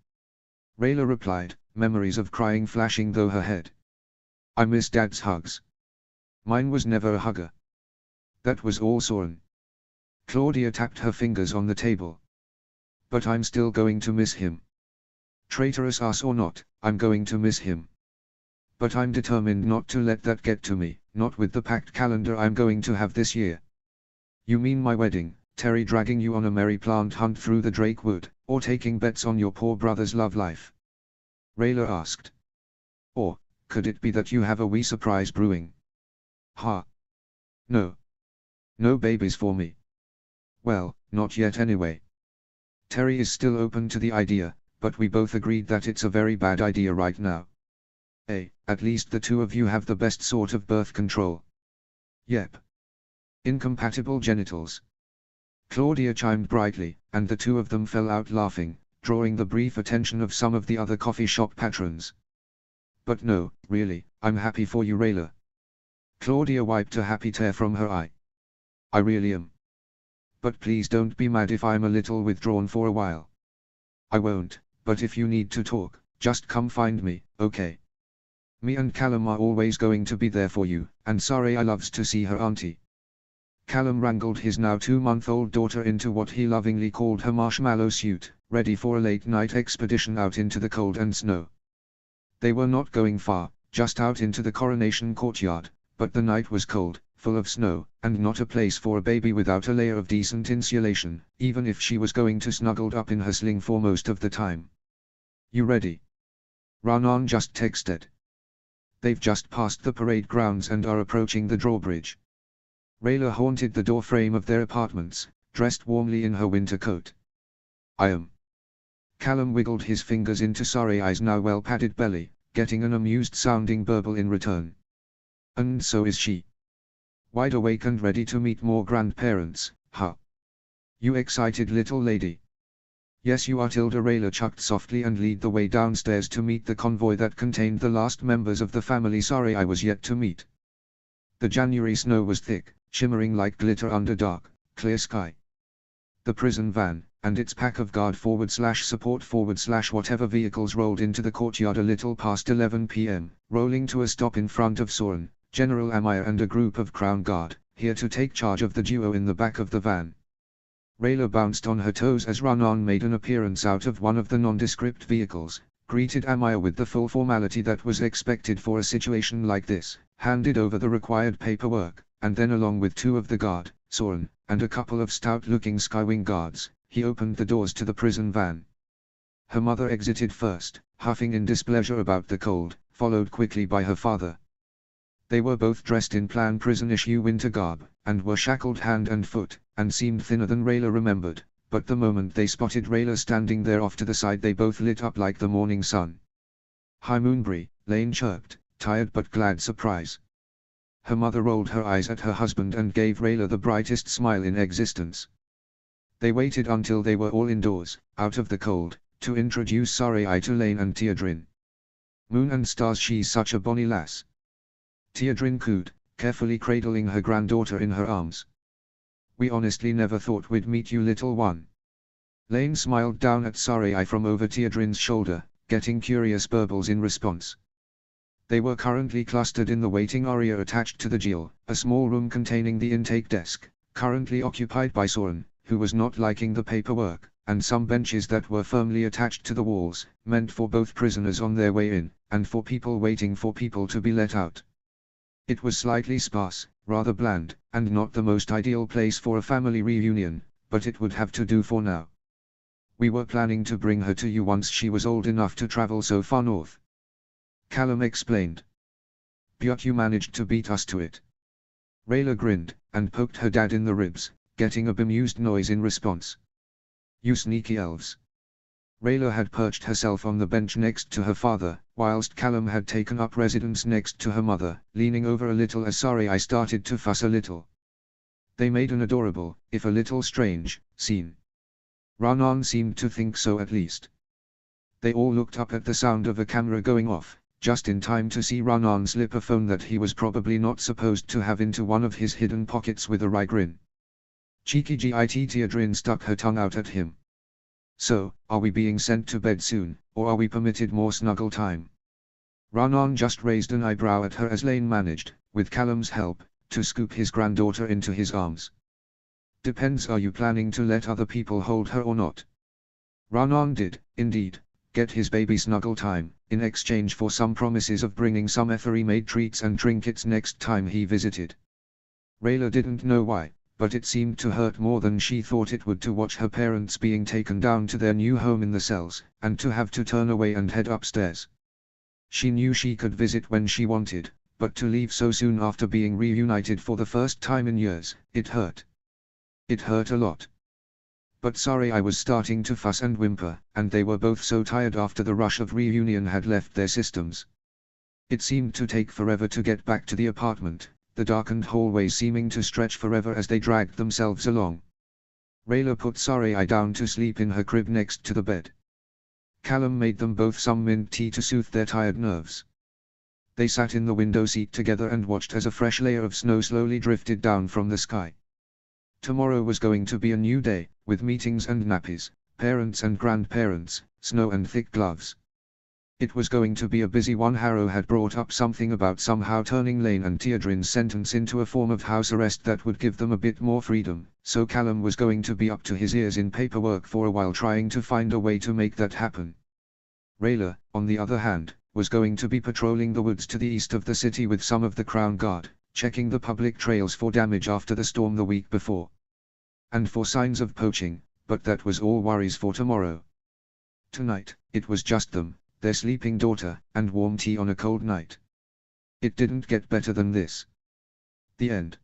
Rayla replied, memories of crying flashing through her head. I miss Dad's hugs. Mine was never a hugger. That was all Soren. Claudia tapped her fingers on the table. But I'm still going to miss him. Traitorous ass or not, I'm going to miss him. But I'm determined not to let that get to me, not with the packed calendar I'm going to have this year. You mean my wedding, Terry dragging you on a merry plant hunt through the Drake Wood, or taking bets on your poor brother's love life? Rayla asked. Or, could it be that you have a wee surprise brewing? Ha. No. No babies for me. Well, not yet anyway. Terry is still open to the idea, but we both agreed that it's a very bad idea right now. At least the two of you have the best sort of birth control. Yep. Incompatible genitals. Claudia chimed brightly, and the two of them fell out laughing, drawing the brief attention of some of the other coffee shop patrons. But no, really, I'm happy for you, Rayla. Claudia wiped a happy tear from her eye. I really am. But please don't be mad if I'm a little withdrawn for a while. I won't, but if you need to talk, just come find me, okay? Me and Callum are always going to be there for you, and sorry I loves to see her auntie. Callum wrangled his now 2-month-old daughter into what he lovingly called her marshmallow suit, ready for a late-night expedition out into the cold and snow. They were not going far, just out into the coronation courtyard, but the night was cold, full of snow, and not a place for a baby without a layer of decent insulation, even if she was going to snuggled up in her sling for most of the time. You ready? Ranan just texted. They've just passed the parade grounds and are approaching the drawbridge. Rayla haunted the doorframe of their apartments, dressed warmly in her winter coat. I am. Callum wiggled his fingers into Sarai's now well-padded belly, getting an amused-sounding burble in return. And so is she. Wide awake and ready to meet more grandparents, huh? You excited little lady? Yes you are, Tilda. Rayla chucked softly and led the way downstairs to meet the convoy that contained the last members of the family Sarai was yet to meet. The January snow was thick, shimmering like glitter under dark, clear sky. The prison van, and its pack of guard /support /whatever vehicles rolled into the courtyard a little past 11 p.m., rolling to a stop in front of Soren, General Amaya and a group of Crown Guard, here to take charge of the duo in the back of the van. Rayla bounced on her toes as Ranan made an appearance out of one of the nondescript vehicles, greeted Amaya with the full formality that was expected for a situation like this, handed over the required paperwork, and then along with two of the guard, Soren, and a couple of stout-looking Skywing guards, he opened the doors to the prison van. Her mother exited first, huffing in displeasure about the cold, followed quickly by her father. They were both dressed in plain prison-issue winter garb, and were shackled hand and foot, and seemed thinner than Rayla remembered, but the moment they spotted Rayla standing there off to the side they both lit up like the morning sun. Hi Moonbury, Lane chirped, tired but glad surprise. Her mother rolled her eyes at her husband and gave Rayla the brightest smile in existence. They waited until they were all indoors, out of the cold, to introduce Sarai to Lane and Teodrin. Moon and stars, she's such a bonny lass. Teodrin cooed, carefully cradling her granddaughter in her arms. We honestly never thought we'd meet you, little one. Lane smiled down at Sarai from over Teodrin's shoulder, getting curious burbles in response. They were currently clustered in the waiting area attached to the jail, a small room containing the intake desk, currently occupied by Soren, who was not liking the paperwork, and some benches that were firmly attached to the walls, meant for both prisoners on their way in, and for people waiting for people to be let out. It was slightly sparse, rather bland, and not the most ideal place for a family reunion, but it would have to do for now. We were planning to bring her to you once she was old enough to travel so far north. Callum explained. But you managed to beat us to it. Rayla grinned, and poked her dad in the ribs, getting a bemused noise in response. You sneaky elves. Rayla had perched herself on the bench next to her father, whilst Callum had taken up residence next to her mother, leaning over a little as Sorry I started to fuss a little. They made an adorable, if a little strange, scene. Ranan seemed to think so at least. They all looked up at the sound of a camera going off, just in time to see Ranan slip a phone that he was probably not supposed to have into one of his hidden pockets with a wry grin. Cheeky Git Teodrin stuck her tongue out at him. So, are we being sent to bed soon, or are we permitted more snuggle time? Ranan just raised an eyebrow at her as Lane managed, with Callum's help, to scoop his granddaughter into his arms. Depends, are you planning to let other people hold her or not? Ranan did, indeed, get his baby snuggle time, in exchange for some promises of bringing some effery-made treats and trinkets next time he visited. Rayla didn't know why, but it seemed to hurt more than she thought it would to watch her parents being taken down to their new home in the cells, and to have to turn away and head upstairs. She knew she could visit when she wanted, but to leave so soon after being reunited for the first time in years, it hurt. It hurt a lot. But Sorry I was starting to fuss and whimper, and they were both so tired after the rush of reunion had left their systems. It seemed to take forever to get back to the apartment, the darkened hallway seeming to stretch forever as they dragged themselves along. Rayla put Sorry I down to sleep in her crib next to the bed. Callum made them both some mint tea to soothe their tired nerves. They sat in the window seat together and watched as a fresh layer of snow slowly drifted down from the sky. Tomorrow was going to be a new day, with meetings and nappies, parents and grandparents, snow and thick gloves. It was going to be a busy one. Harrow had brought up something about somehow turning Lane and Teodrin's sentence into a form of house arrest that would give them a bit more freedom, so Callum was going to be up to his ears in paperwork for a while trying to find a way to make that happen. Rayla, on the other hand, was going to be patrolling the woods to the east of the city with some of the Crown Guard, checking the public trails for damage after the storm the week before. And for signs of poaching, but that was all worries for tomorrow. Tonight, it was just them, their sleeping daughter, and warm tea on a cold night. It didn't get better than this. The end.